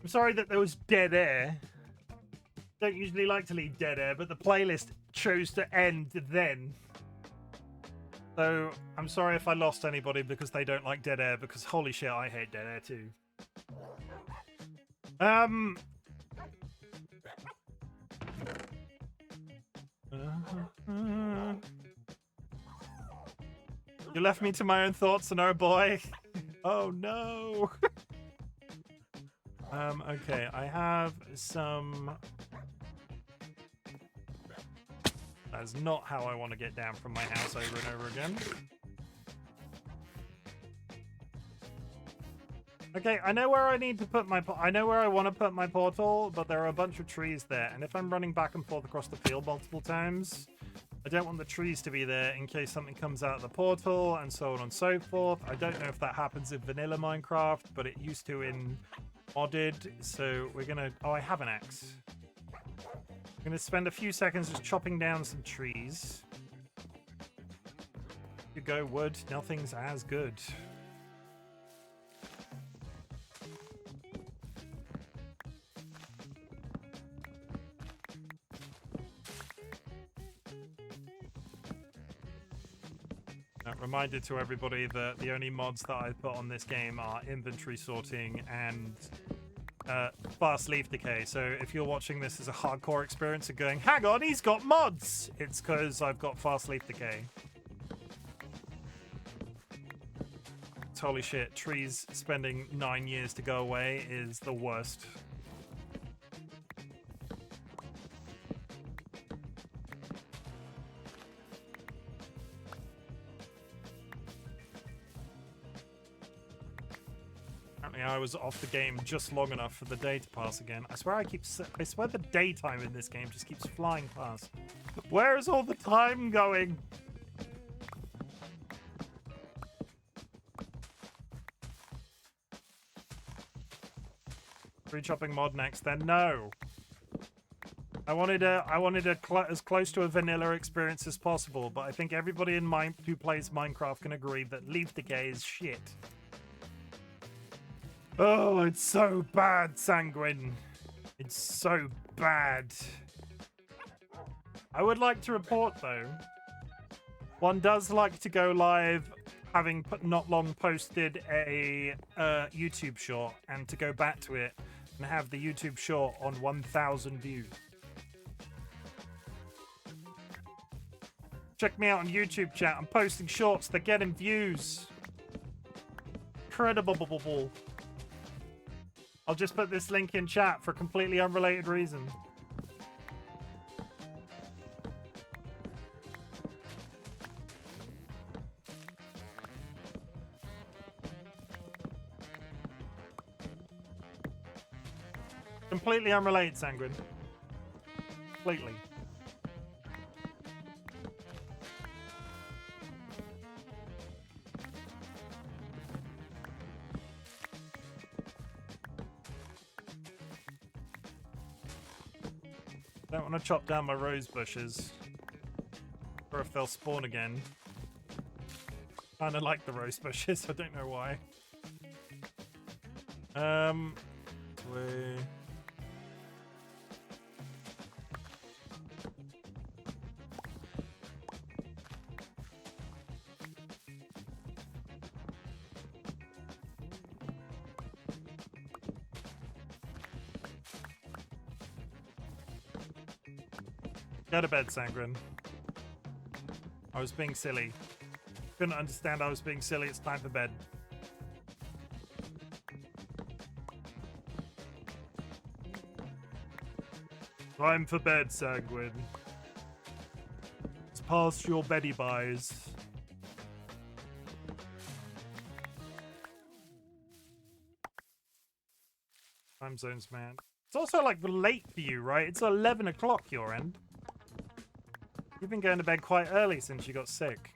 I'm sorry that there was dead air. Don't usually like to leave dead air, but the playlist chose to end then. So I'm sorry if I lost anybody because they don't like dead air, because holy shit, I hate dead air too. You left me to my own thoughts, and oh boy. Oh no. Okay, I have some... That's not how I want to get down from my house over and over again. Okay, I know where I need to put my... I know where I want to put my portal, but there are a bunch of trees there. And if I'm running back and forth across the field multiple times, I don't want the trees to be there in case something comes out of the portal and so on and so forth. I don't know if that happens in vanilla Minecraft, but it used to in modded. So we're going to... Oh, I have an axe. I'm going to spend a few seconds just chopping down some trees. You go, wood. Nothing's as good. Reminder to everybody that the only mods that I put on this game are inventory sorting and fast leaf decay. So if you're watching this as a hardcore experience and going, hang on, he's got mods, it's because I've got fast leaf decay. Holy shit, trees spending 9 years to go away is the worst. I was off the game just long enough for the day to pass again. I swear I swear the daytime in this game just keeps flying past. Where is all the time going? Tree chopping mod next, then no. I wanted as close to a vanilla experience as possible, but I think everybody who plays Minecraft can agree that leaf decay is shit. Oh, it's so bad, Sanguine. It's so bad. I would like to report, though, one does like to go live having not long posted a YouTube short, and to go back to it and have the YouTube short on 1,000 views. Check me out on YouTube, chat. I'm posting shorts. They're getting views. Incredible. I'll just put this link in chat for a completely unrelated reason. Completely unrelated, Sanguine. Completely. I don't want to chop down my rose bushes, or if they'll spawn again. Kinda like the rose bushes, I don't know why. Go to bed, Sangren. I was being silly. Couldn't understand I was being silly. It's time for bed. Time for bed, Sanguine. It's past your beddy buys. Time zones, man. It's also like late for you, right? It's 11 o'clock your end. You've been going to bed quite early since you got sick.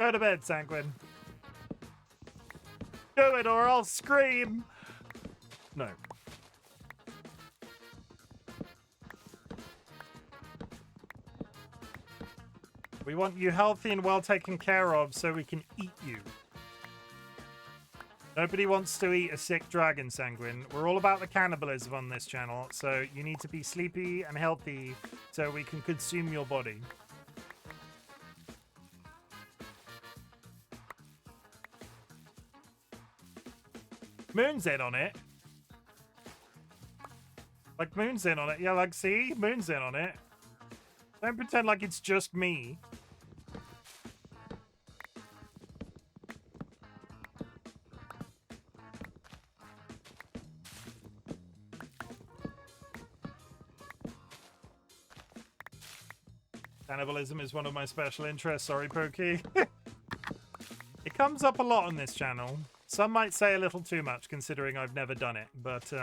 Go to bed, Sanguine. Do it or I'll scream. No. We want you healthy and well taken care of so we can eat you. Nobody wants to eat a sick dragon, Sanguine. We're all about the cannibalism on this channel, so you need to be sleepy and healthy so we can consume your body. Moon's in on it. Like, Moon's in on it. Yeah, like, see? Moon's in on it. Don't pretend like it's just me. Cannibalism is one of my special interests. Sorry, Pokey. It comes up a lot on this channel. Some might say a little too much, considering I've never done it. But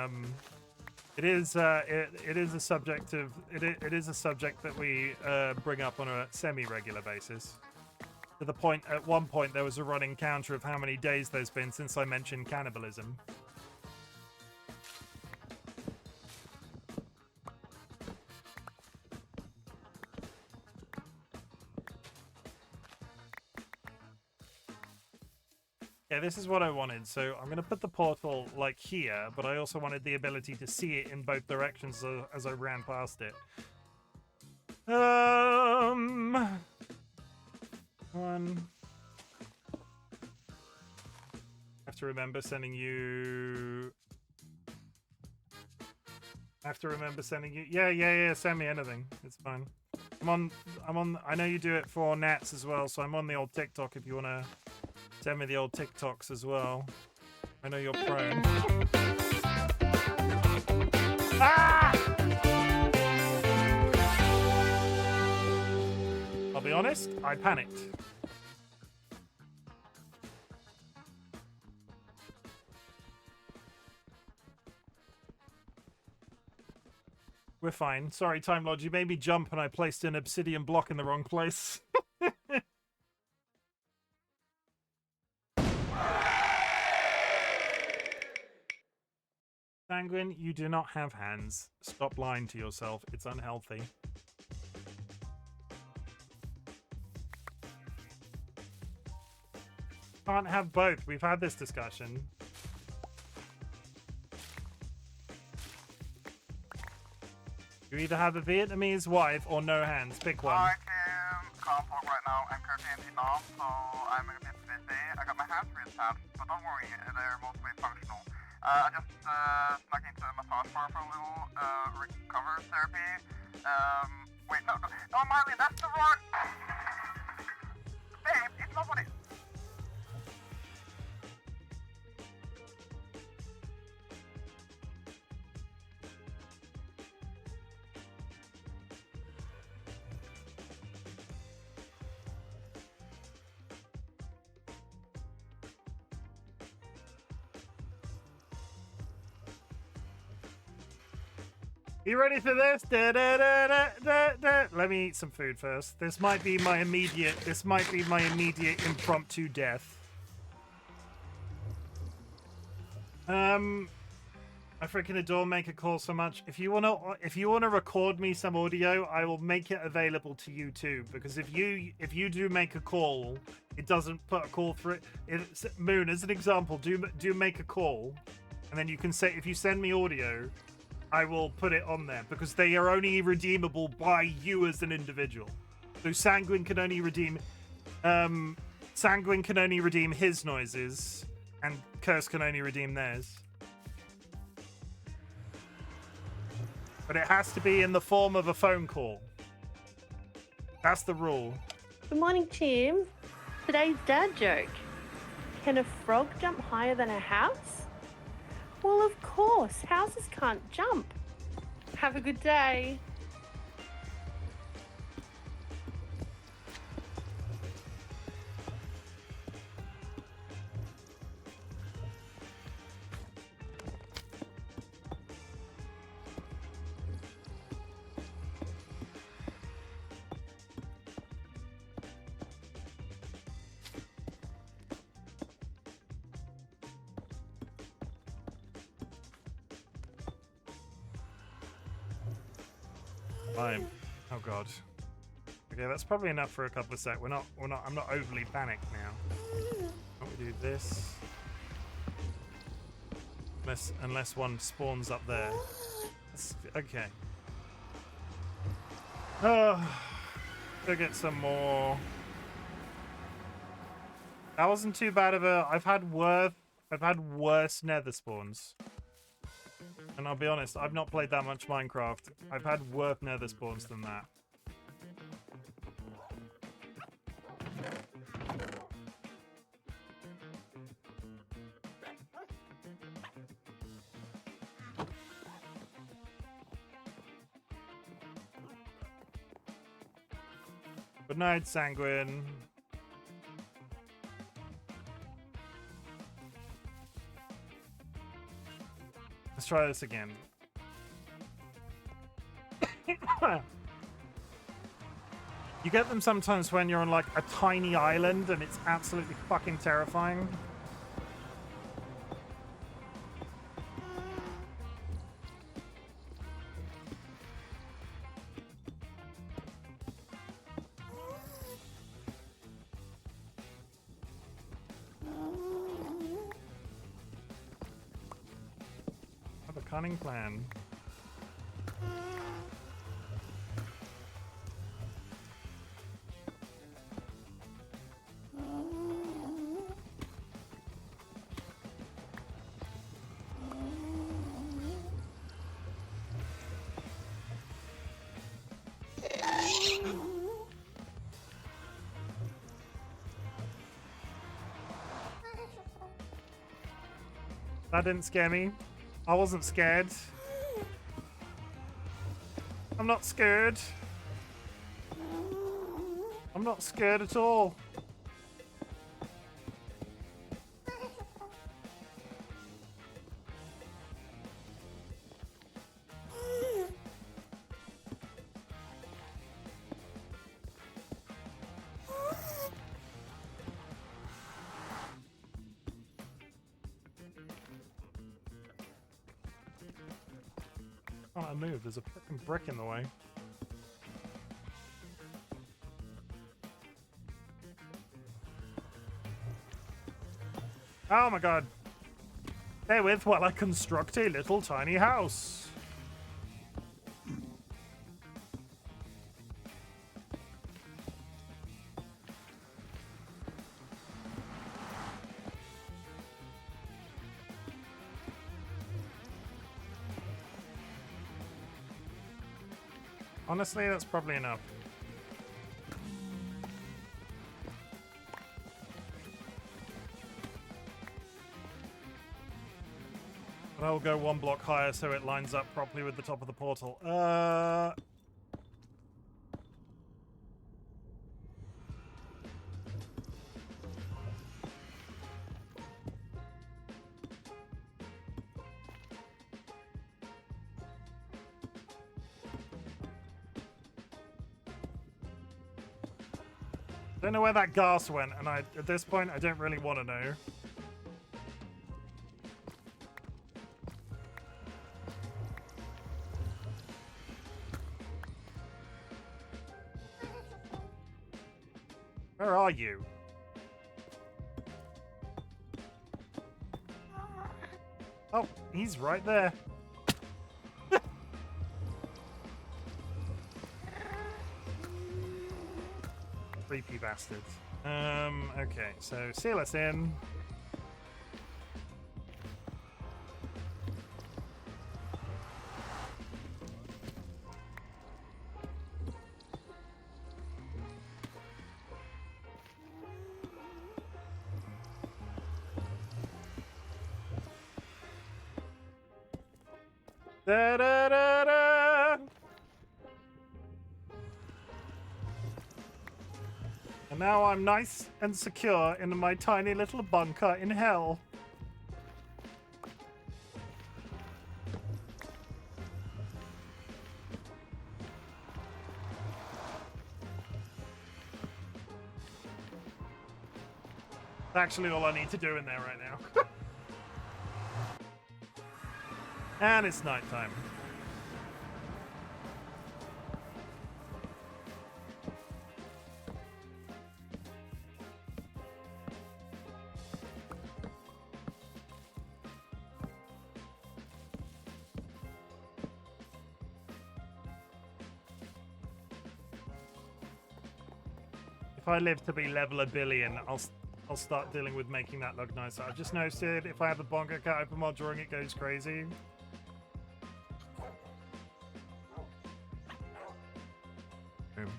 it is a subject of it is a subject that we bring up on a semi-regular basis. To the point, at one point, there was a running counter of how many days there's been since I mentioned cannibalism. Yeah, this is what I wanted. So I'm going to put the portal like here, but I also wanted the ability to see it in both directions as I ran past it. One. I have to remember sending you. I have to remember sending you. Yeah. Send me anything. It's fine. I'm on. I know you do it for Nats as well, so I'm on the old TikTok if you want to. Send me the old TikToks as well. I know you're prone. Ah! I'll be honest, I panicked. We're fine. Sorry, Time Lord, you made me jump and I placed an obsidian block in the wrong place. Sanguine, you do not have hands. Stop lying to yourself. It's unhealthy. Can't have both. We've had this discussion. You either have a Vietnamese wife or no hands. Pick one. Hi, Chim. Can't talk right now. I'm currently in Vietnam, so I'm a bit busy. I got my hands reattached, but don't worry, they're mostly functional. I just snuck into a massage bar for a little recover therapy. Wait, no, Marley, that's the wrong... Babe, it's not what it... You ready for this? Da, da, da, da, da, da. Let me eat some food first. This might be my immediate impromptu death. I freaking adore Make a Call so much. If you wanna record me some audio, I will make it available to you too. Because if you do make a call, it doesn't put a call through. Moon, as an example, do make a call, and then you can say if you send me audio, I will put it on there because they are only redeemable by you as an individual. So Sanguine can only redeem his noises, and Curse can only redeem theirs. But it has to be in the form of a phone call. That's the rule. Good morning, Chim. Today's dad joke. Can a frog jump higher than a house? Well, of course. Houses can't jump. Have a good day. Fine. Oh god. Okay, that's probably enough for a couple of sec. I'm not overly panicked now. Why don't we do this? Unless one spawns up there. Okay. Oh, go get some more. That wasn't too bad of a. I've had worse nether spawns. And I'll be honest, I've not played that much Minecraft. I've had worse nether spawns than that. Good night, Sanguine. Let's try this again. You get them sometimes when you're on like a tiny island and it's absolutely fucking terrifying. Have a cunning plan. That didn't scare me. I wasn't scared. I'm not scared. I'm not scared at all. Can't I move? There's a freaking brick in the way. Oh my god. Bear with while I construct a little tiny house. Honestly, that's probably enough. But I will go one block higher so it lines up properly with the top of the portal. Don't know where that gas went, and at this point, I don't really want to know. Where are you? Oh, he's right there. Creepy bastard. Okay, so seal us in. Da da da da. And now I'm nice and secure in my tiny little bunker in hell. Actually, all I need to do in there right now. And it's nighttime. if I live to be level 1 billion, I'll start dealing with making that look nicer. I've just noticed it. If I have a bongo cat open while drawing, it goes crazy. Boom.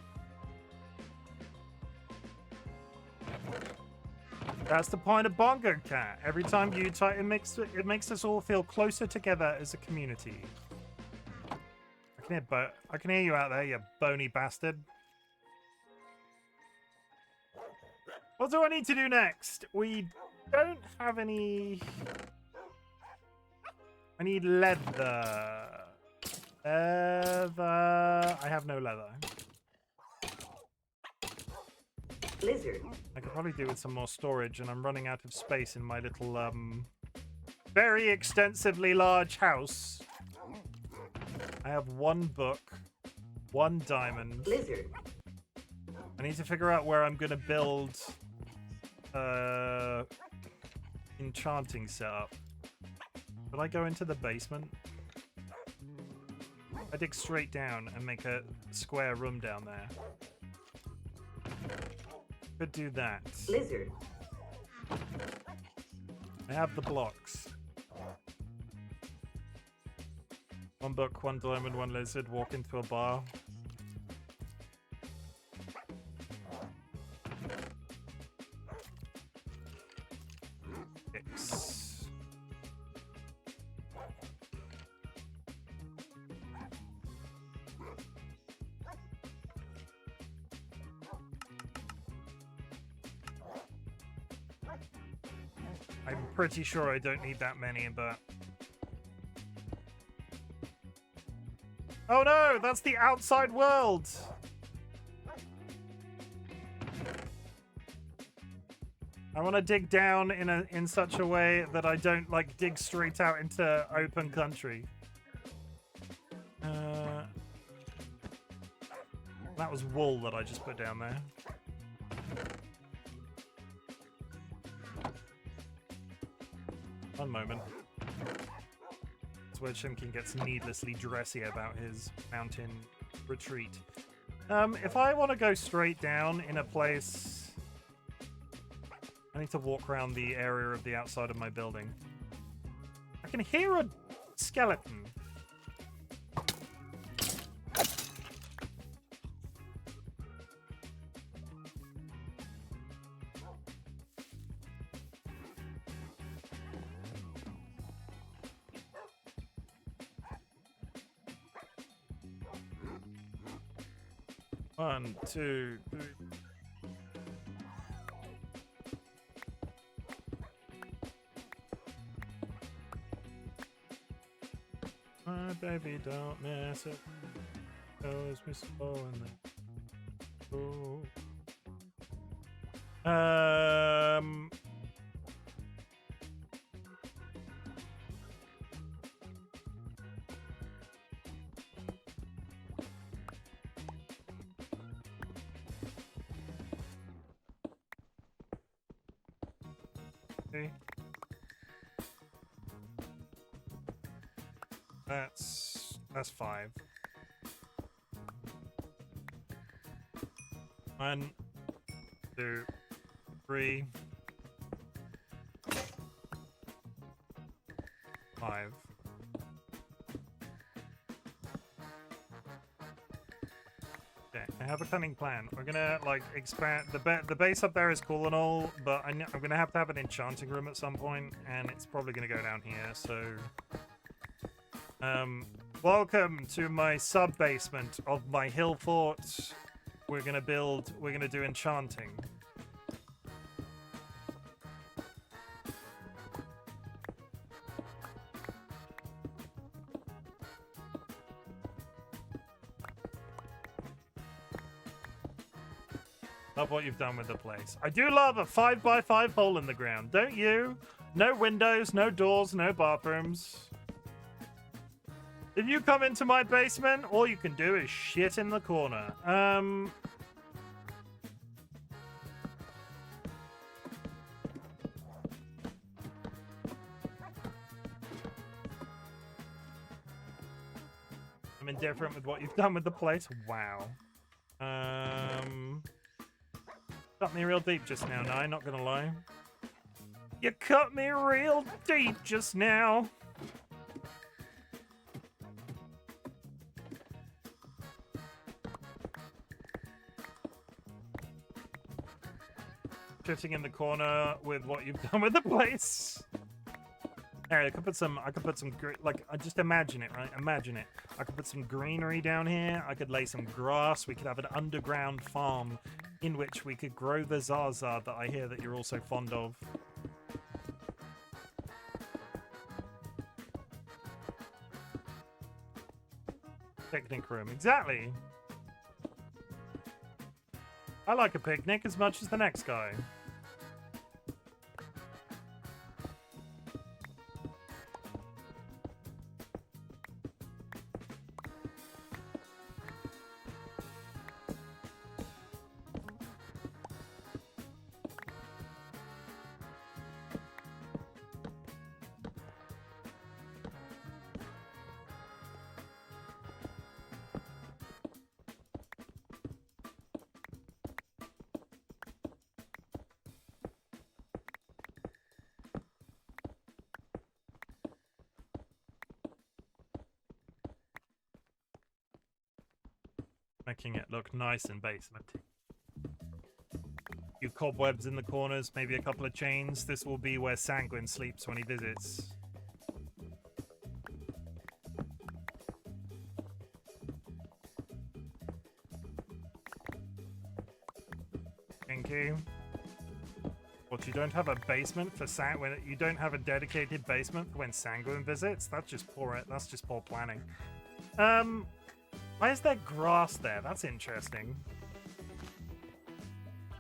That's the point of bongo cat. Every time you type, it makes us all feel closer together as a community. I can hear you out there, you bony bastard. What do I need to do next? We don't have any... I need leather. Leather. I have no leather. Lizard. I could probably do with some more storage, and I'm running out of space in my little, very extensively large house. I have 1 book, 1 diamond. Lizard. I need to figure out where I'm going to build enchanting setup. Will I go into the basement? I dig straight down and make a square room down there. Could do that. Lizard. I have the blocks. 1 book, 1 diamond, 1 lizard, walk into a bar. X. I'm pretty sure I don't need that many, but... Oh no, that's the outside world! I want to dig down in such a way that I don't, like, dig straight out into open country. That was wool that I just put down there. One moment. That's where Chimken gets needlessly dressy about his mountain retreat. If I want to go straight down in a place... I need to walk around the area of the outside of my building. I can hear a skeleton. One, two, three. My baby don't mess it. Goes me slow and then. Ooh. Okay. That's 5. 1, 2, 3, 5. Okay, I have a cunning plan. We're gonna like expand the base up there is cool and all, but I'm gonna have to have an enchanting room at some point, and it's probably gonna go down here. So, welcome to my sub basement of my hill fort. We're gonna do enchanting. Love what you've done with the place. I do love a 5x5 hole in the ground, don't you? No windows, no doors, no bathrooms. If you come into my basement, all you can do is shit in the corner. I'm indifferent with what you've done with the place. Wow. Cut me real deep just now, Nye, not gonna lie. You cut me real deep just now. Sitting in the corner with what you've done with the place. Hey, I could put some like, just imagine it, right? Imagine it. I could put some greenery down here. I could lay some grass. We could have an underground farm in which we could grow the Zaza that I hear that you're also fond of. Picnic room, exactly. I like a picnic as much as the next guy. Making it look nice and basementy. Few cobwebs in the corners, maybe a couple of chains. This will be where Sanguine sleeps when he visits. Kinky. What, you don't have a basement for when you don't have a dedicated basement for when Sanguine visits? That's just poor. That's just poor planning. Why is there grass there? That's interesting.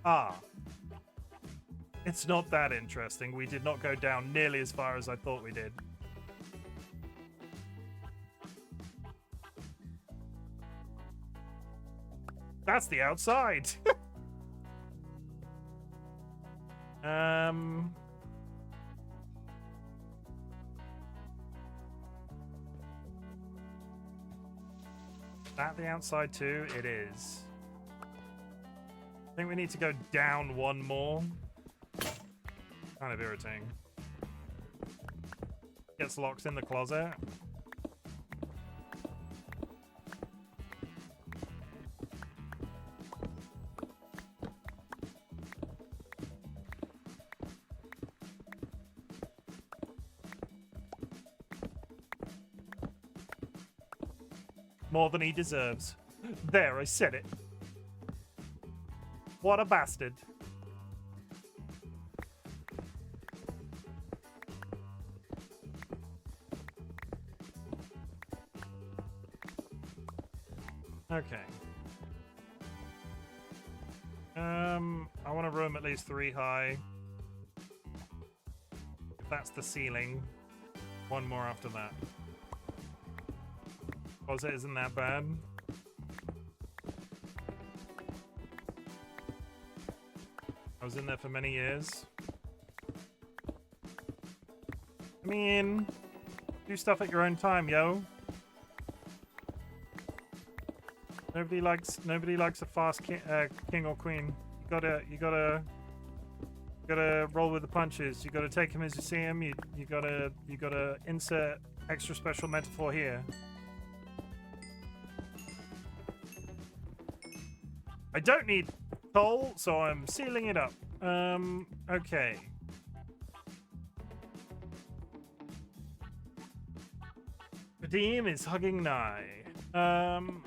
Ah. It's not that interesting. We did not go down nearly as far as I thought we did. That's the outside. That the outside too? It is. I think we need to go down one more. Kind of irritating. Gets locked in the closet. More than he deserves. There, I said it. What a bastard. Okay. I want a room at least 3 high. If that's the ceiling. One more after that. Closet isn't that bad. I was in there for many years. I mean, do stuff at your own time, yo. Nobody likes a fast king or queen. You gotta roll with the punches. You gotta take him as you see him. You gotta insert extra special metaphor here. I don't need coal, so I'm sealing it up. Okay. Vadim is hugging Nye. Damn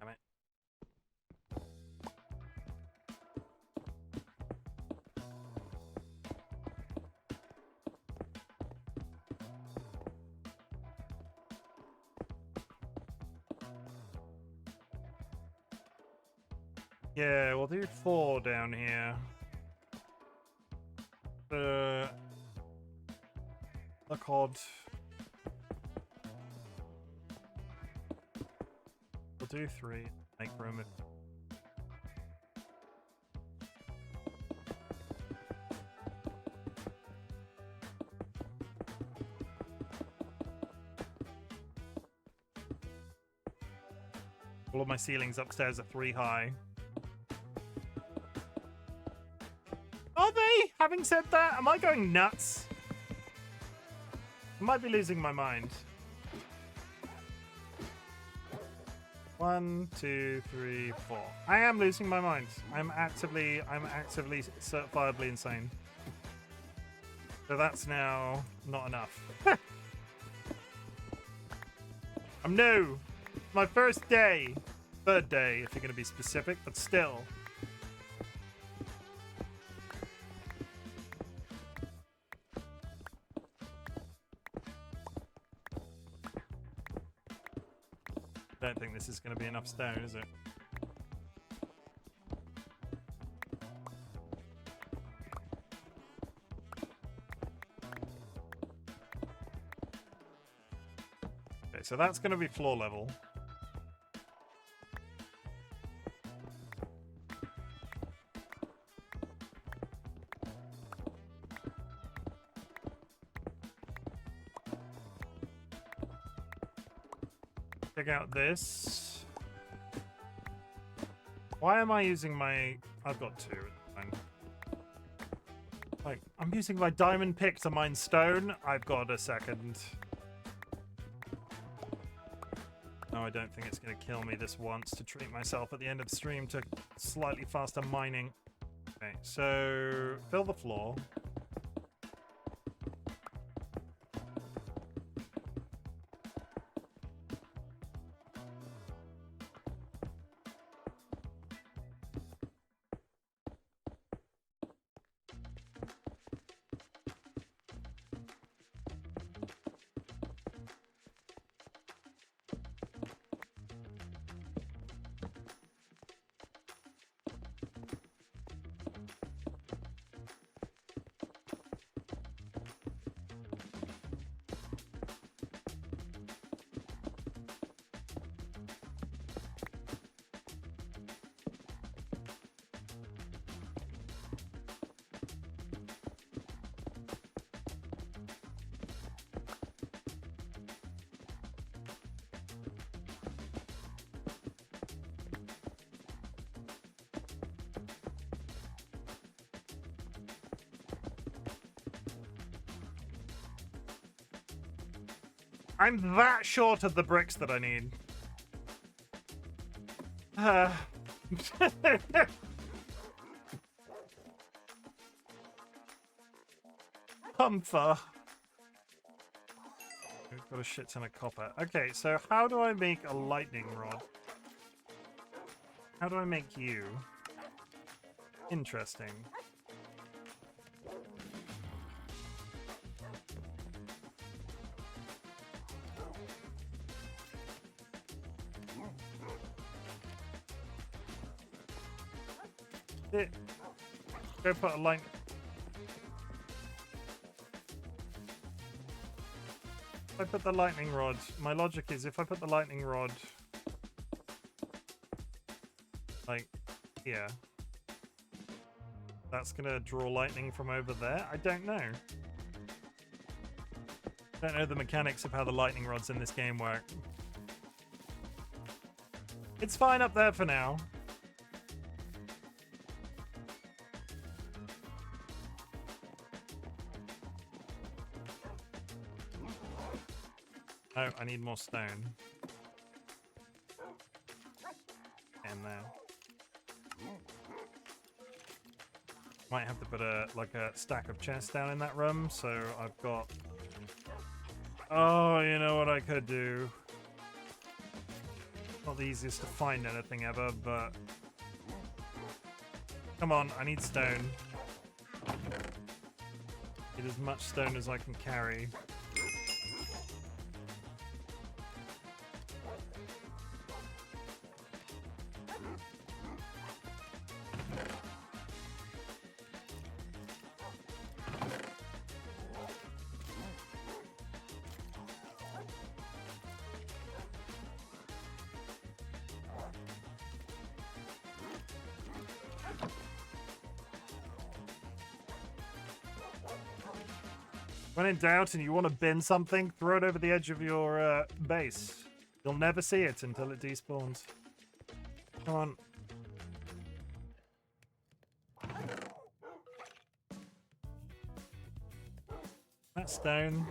it. Yeah, we'll do 4 down here. The cod. We'll do 3. Make room. All of my ceilings upstairs are 3 high. Are they? Having said that, am I going nuts? I might be losing my mind. 1, 2, 3, 4. I am losing my mind. I'm actively certifiably insane. So that's now not enough. I'm new. My first day. 3rd day, if you're going to be specific, but still. I don't think this is going to be enough stone, is it? Okay, so that's going to be floor level. Check out this. Why am I using my... I've got 2. Fine. Like, I'm using my diamond pick to mine stone. I've got a second. No, I don't think it's going to kill me this once to treat myself at the end of the stream to slightly faster mining. Okay, so fill the floor. I'm that short of the bricks that I need. Comfort. We've got a shit ton of copper. Okay, so how do I make a lightning rod? How do I make you? Interesting. Go put a line. If I put the lightning rod, my logic is if I put the lightning rod like here, that's gonna draw lightning from over there. I don't know. Don't know the mechanics of how the lightning rods in this game work. It's fine up there for now. Oh, I need more stone. And there. Might have to put a stack of chests down in that room, so I've got... Oh, you know what I could do? Not the easiest to find anything ever, but... Come on, I need stone. Need as much stone as I can carry. When in doubt and you want to bin something, throw it over the edge of your base. You'll never see it until it despawns. Come on. That stone.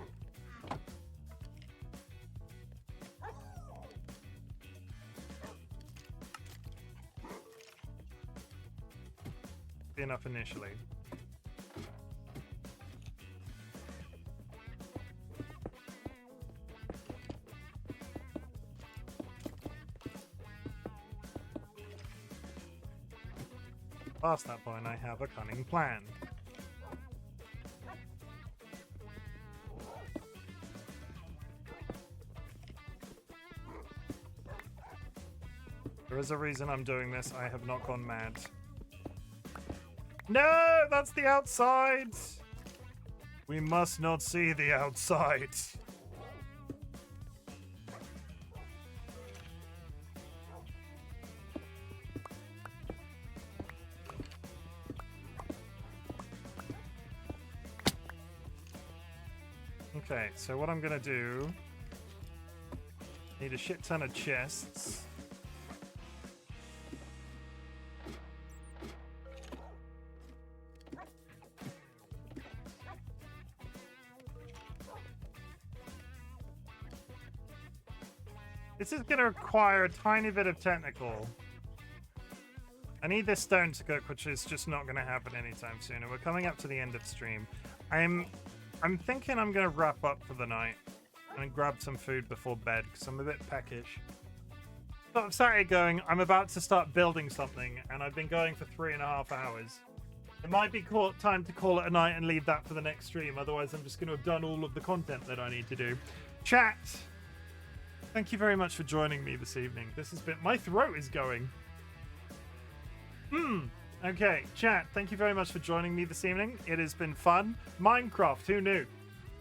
Be enough initially. Past that point, I have a cunning plan. There is a reason I'm doing this. I have not gone mad. No, that's the outside. We must not see the outside. Okay, so what I'm gonna do, need a shit ton of chests. This is gonna require a tiny bit of technical. I need this stone to cook, which is just not gonna happen anytime soon. And we're coming up to the end of stream. I'm thinking I'm gonna wrap up for the night and grab some food before bed because I'm a bit peckish. But I've started going, I'm about to start building something, and I've been going for 3.5 hours. It might be time to call it a night and leave that for the next stream. Otherwise, I'm just going to have done all of the content that I need to do. Chat, thank you very much for joining me this evening. This has been... My throat is going. Okay, chat, thank you very much for joining me this evening. It has been fun. Minecraft, who knew?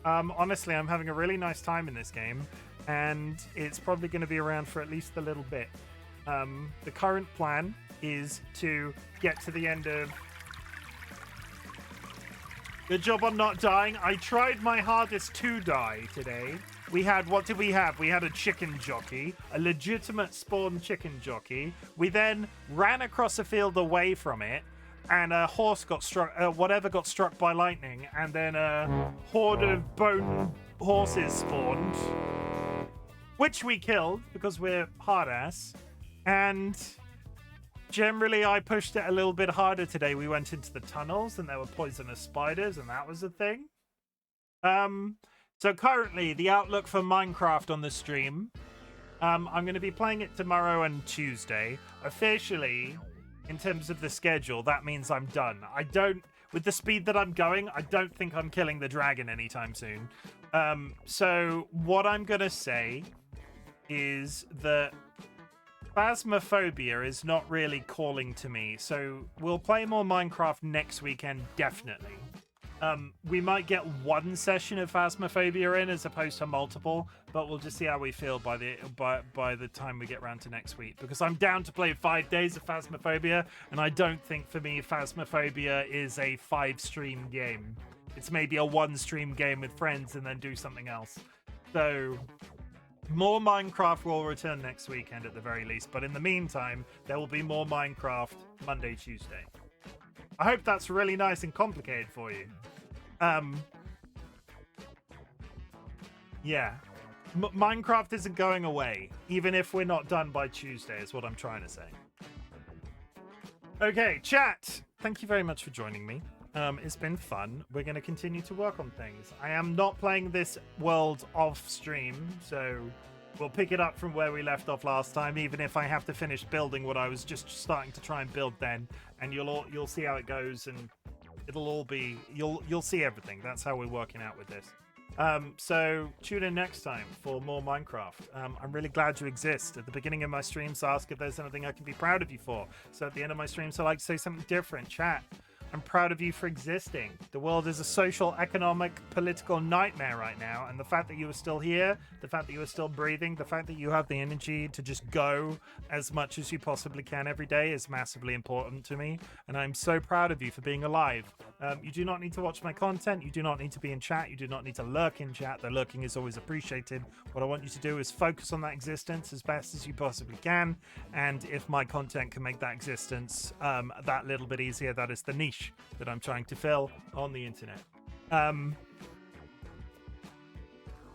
Honestly, I'm having a really nice time in this game, and it's probably going to be around for at least a little bit. The current plan is to get to the end of... Good job on not dying. I tried my hardest to die today. We had, what did we have? We had a chicken jockey, a legitimate spawn chicken jockey. We then ran across a field away from it, and a horse got struck, whatever got struck by lightning, and then a horde of bone horses spawned, which we killed because we're hard ass. And generally, I pushed it a little bit harder today. We went into the tunnels, and there were poisonous spiders, and that was a thing. So currently, the outlook for Minecraft on the stream, I'm going to be playing it tomorrow and Tuesday. Officially, in terms of the schedule, that means I'm done. With the speed that I'm going, I don't think I'm killing the dragon anytime soon. So what I'm going to say is that Phasmophobia is not really calling to me. So we'll play more Minecraft next weekend, definitely. We might get one session of Phasmophobia in as opposed to multiple, but we'll just see how we feel by the time we get around to next week. Because I'm down to play 5 days of Phasmophobia, and I don't think for me Phasmophobia is a 5-stream game. It's maybe a 1-stream game with friends and then do something else. So more Minecraft will return next weekend at the very least, but in the meantime, there will be more Minecraft Monday, Tuesday. I hope that's really nice and complicated for you. Yeah. Minecraft isn't going away, even if we're not done by Tuesday, is what I'm trying to say. Okay, chat! Thank you very much for joining me. It's been fun. We're going to continue to work on things. I am not playing this world off stream, so we'll pick it up from where we left off last time, even if I have to finish building what I was just starting to try and build then, and you'll see how it goes, and it'll all be you'll see everything. That's how we're working out with this. So tune in next time for more Minecraft. I'm really glad you exist. At the beginning of my streams, ask if there's anything I can be proud of you for. So at the end of my streams, I like to say something different. Chat, I'm proud of you for existing. The world is a social, economic, political nightmare right now, and the fact that you are still here, the fact that you are still breathing, the fact that you have the energy to just go as much as you possibly can every day is massively important to me, and I'm so proud of you for being alive. You do not need to watch my content, you do not need to be in chat, you do not need to lurk in chat. The lurking is always appreciated. What I want you to do is focus on that existence as best as you possibly can, and if my content can make that existence that little bit easier, that is the niche that I'm trying to fill on the internet.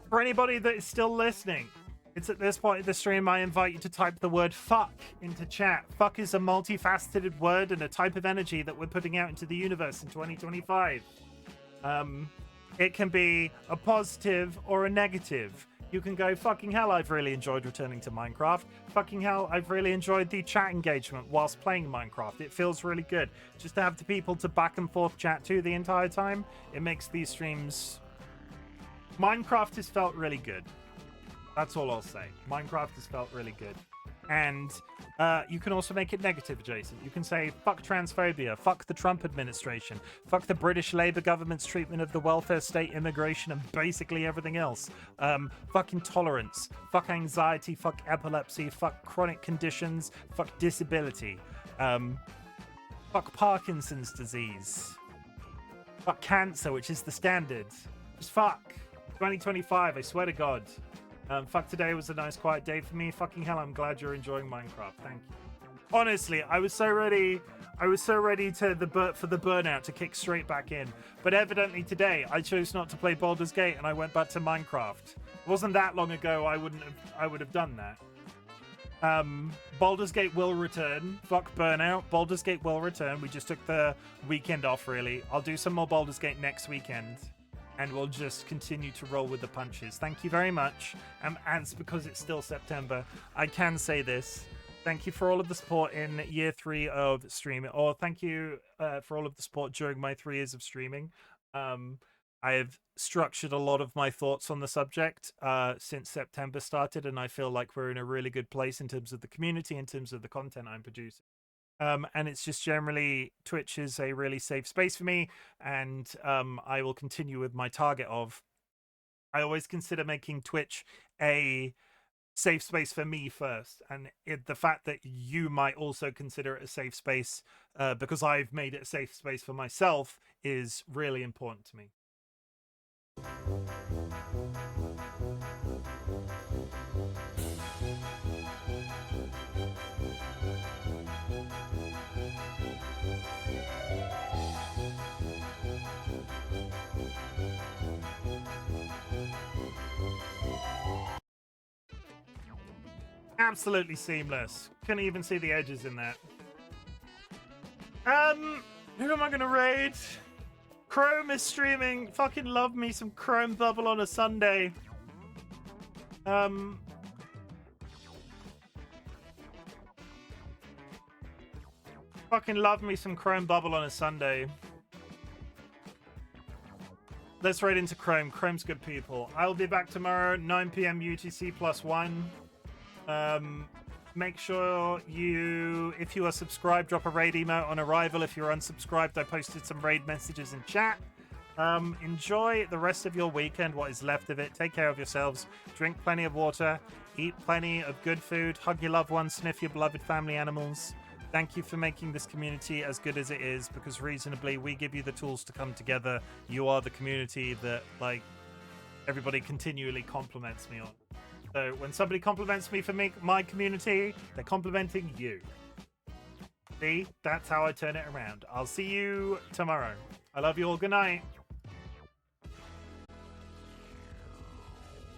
For anybody that is still listening, it's at this point of the stream I invite you to type the word fuck into chat. Fuck is a multifaceted word and a type of energy that we're putting out into the universe in 2025. It can be a positive or a negative. You can go, fucking hell, I've really enjoyed returning to Minecraft. Fucking hell, I've really enjoyed the chat engagement whilst playing Minecraft. It feels really good. Just to have the people to back and forth chat to the entire time, it makes these streams... Minecraft has felt really good. That's all I'll say. Minecraft has felt really good. And you can also make it negative adjacent. You can say, fuck transphobia, fuck the Trump administration, fuck the British Labour government's treatment of the welfare state, immigration, and basically everything else. Fuck intolerance, fuck anxiety, fuck epilepsy, fuck chronic conditions, fuck disability, fuck Parkinson's disease, fuck cancer, which is the standard. Just fuck. 2025, I swear to God. Fuck, today was a nice quiet day for me. Fucking hell, I'm glad you're enjoying Minecraft. Thank you. Honestly, I was so ready to for the burnout to kick straight back in. But evidently today, I chose not to play Baldur's Gate and I went back to Minecraft. It wasn't that long ago I would have done that. Baldur's Gate will return. Fuck burnout. Baldur's Gate will return. We just took the weekend off, really. I'll do some more Baldur's Gate next weekend. And we'll just continue to roll with the punches. Thank you very much. And it's because it's still September, I can say this. Thank you for all of the support in year 3 of streaming. Or thank you for all of the support during my 3 years of streaming. I have structured a lot of my thoughts on the subject since September started. And I feel like we're in a really good place in terms of the community, in terms of the content I'm producing. And it's just generally, Twitch is a really safe space for me, and I will continue with my target of, I always consider making Twitch a safe space for me first, and the fact that you might also consider it a safe space because I've made it a safe space for myself is really important to me. Absolutely seamless. Couldn't even see the edges in that. Who am I gonna raid? Chrome is streaming. Fucking love me some Chrome Bubble on a Sunday. Fucking love me some Chrome Bubble on a Sunday. Let's raid into Chrome. Chrome's good people. I'll be back tomorrow, 9 p.m. UTC +1. Make sure if you are subscribed, drop a raid emote on arrival. If you're unsubscribed, I posted some raid messages in chat. Enjoy the rest of your weekend, what is left of it. Take care of yourselves. Drink plenty of water. Eat plenty of good food. Hug your loved ones. Sniff your beloved family animals. Thank you for making this community as good as it is, because reasonably, we give you the tools to come together. You are the community that, like, everybody continually compliments me on. So when somebody compliments me for my community, they're complimenting you. See? That's how I turn it around. I'll see you tomorrow. I love you all. Good night.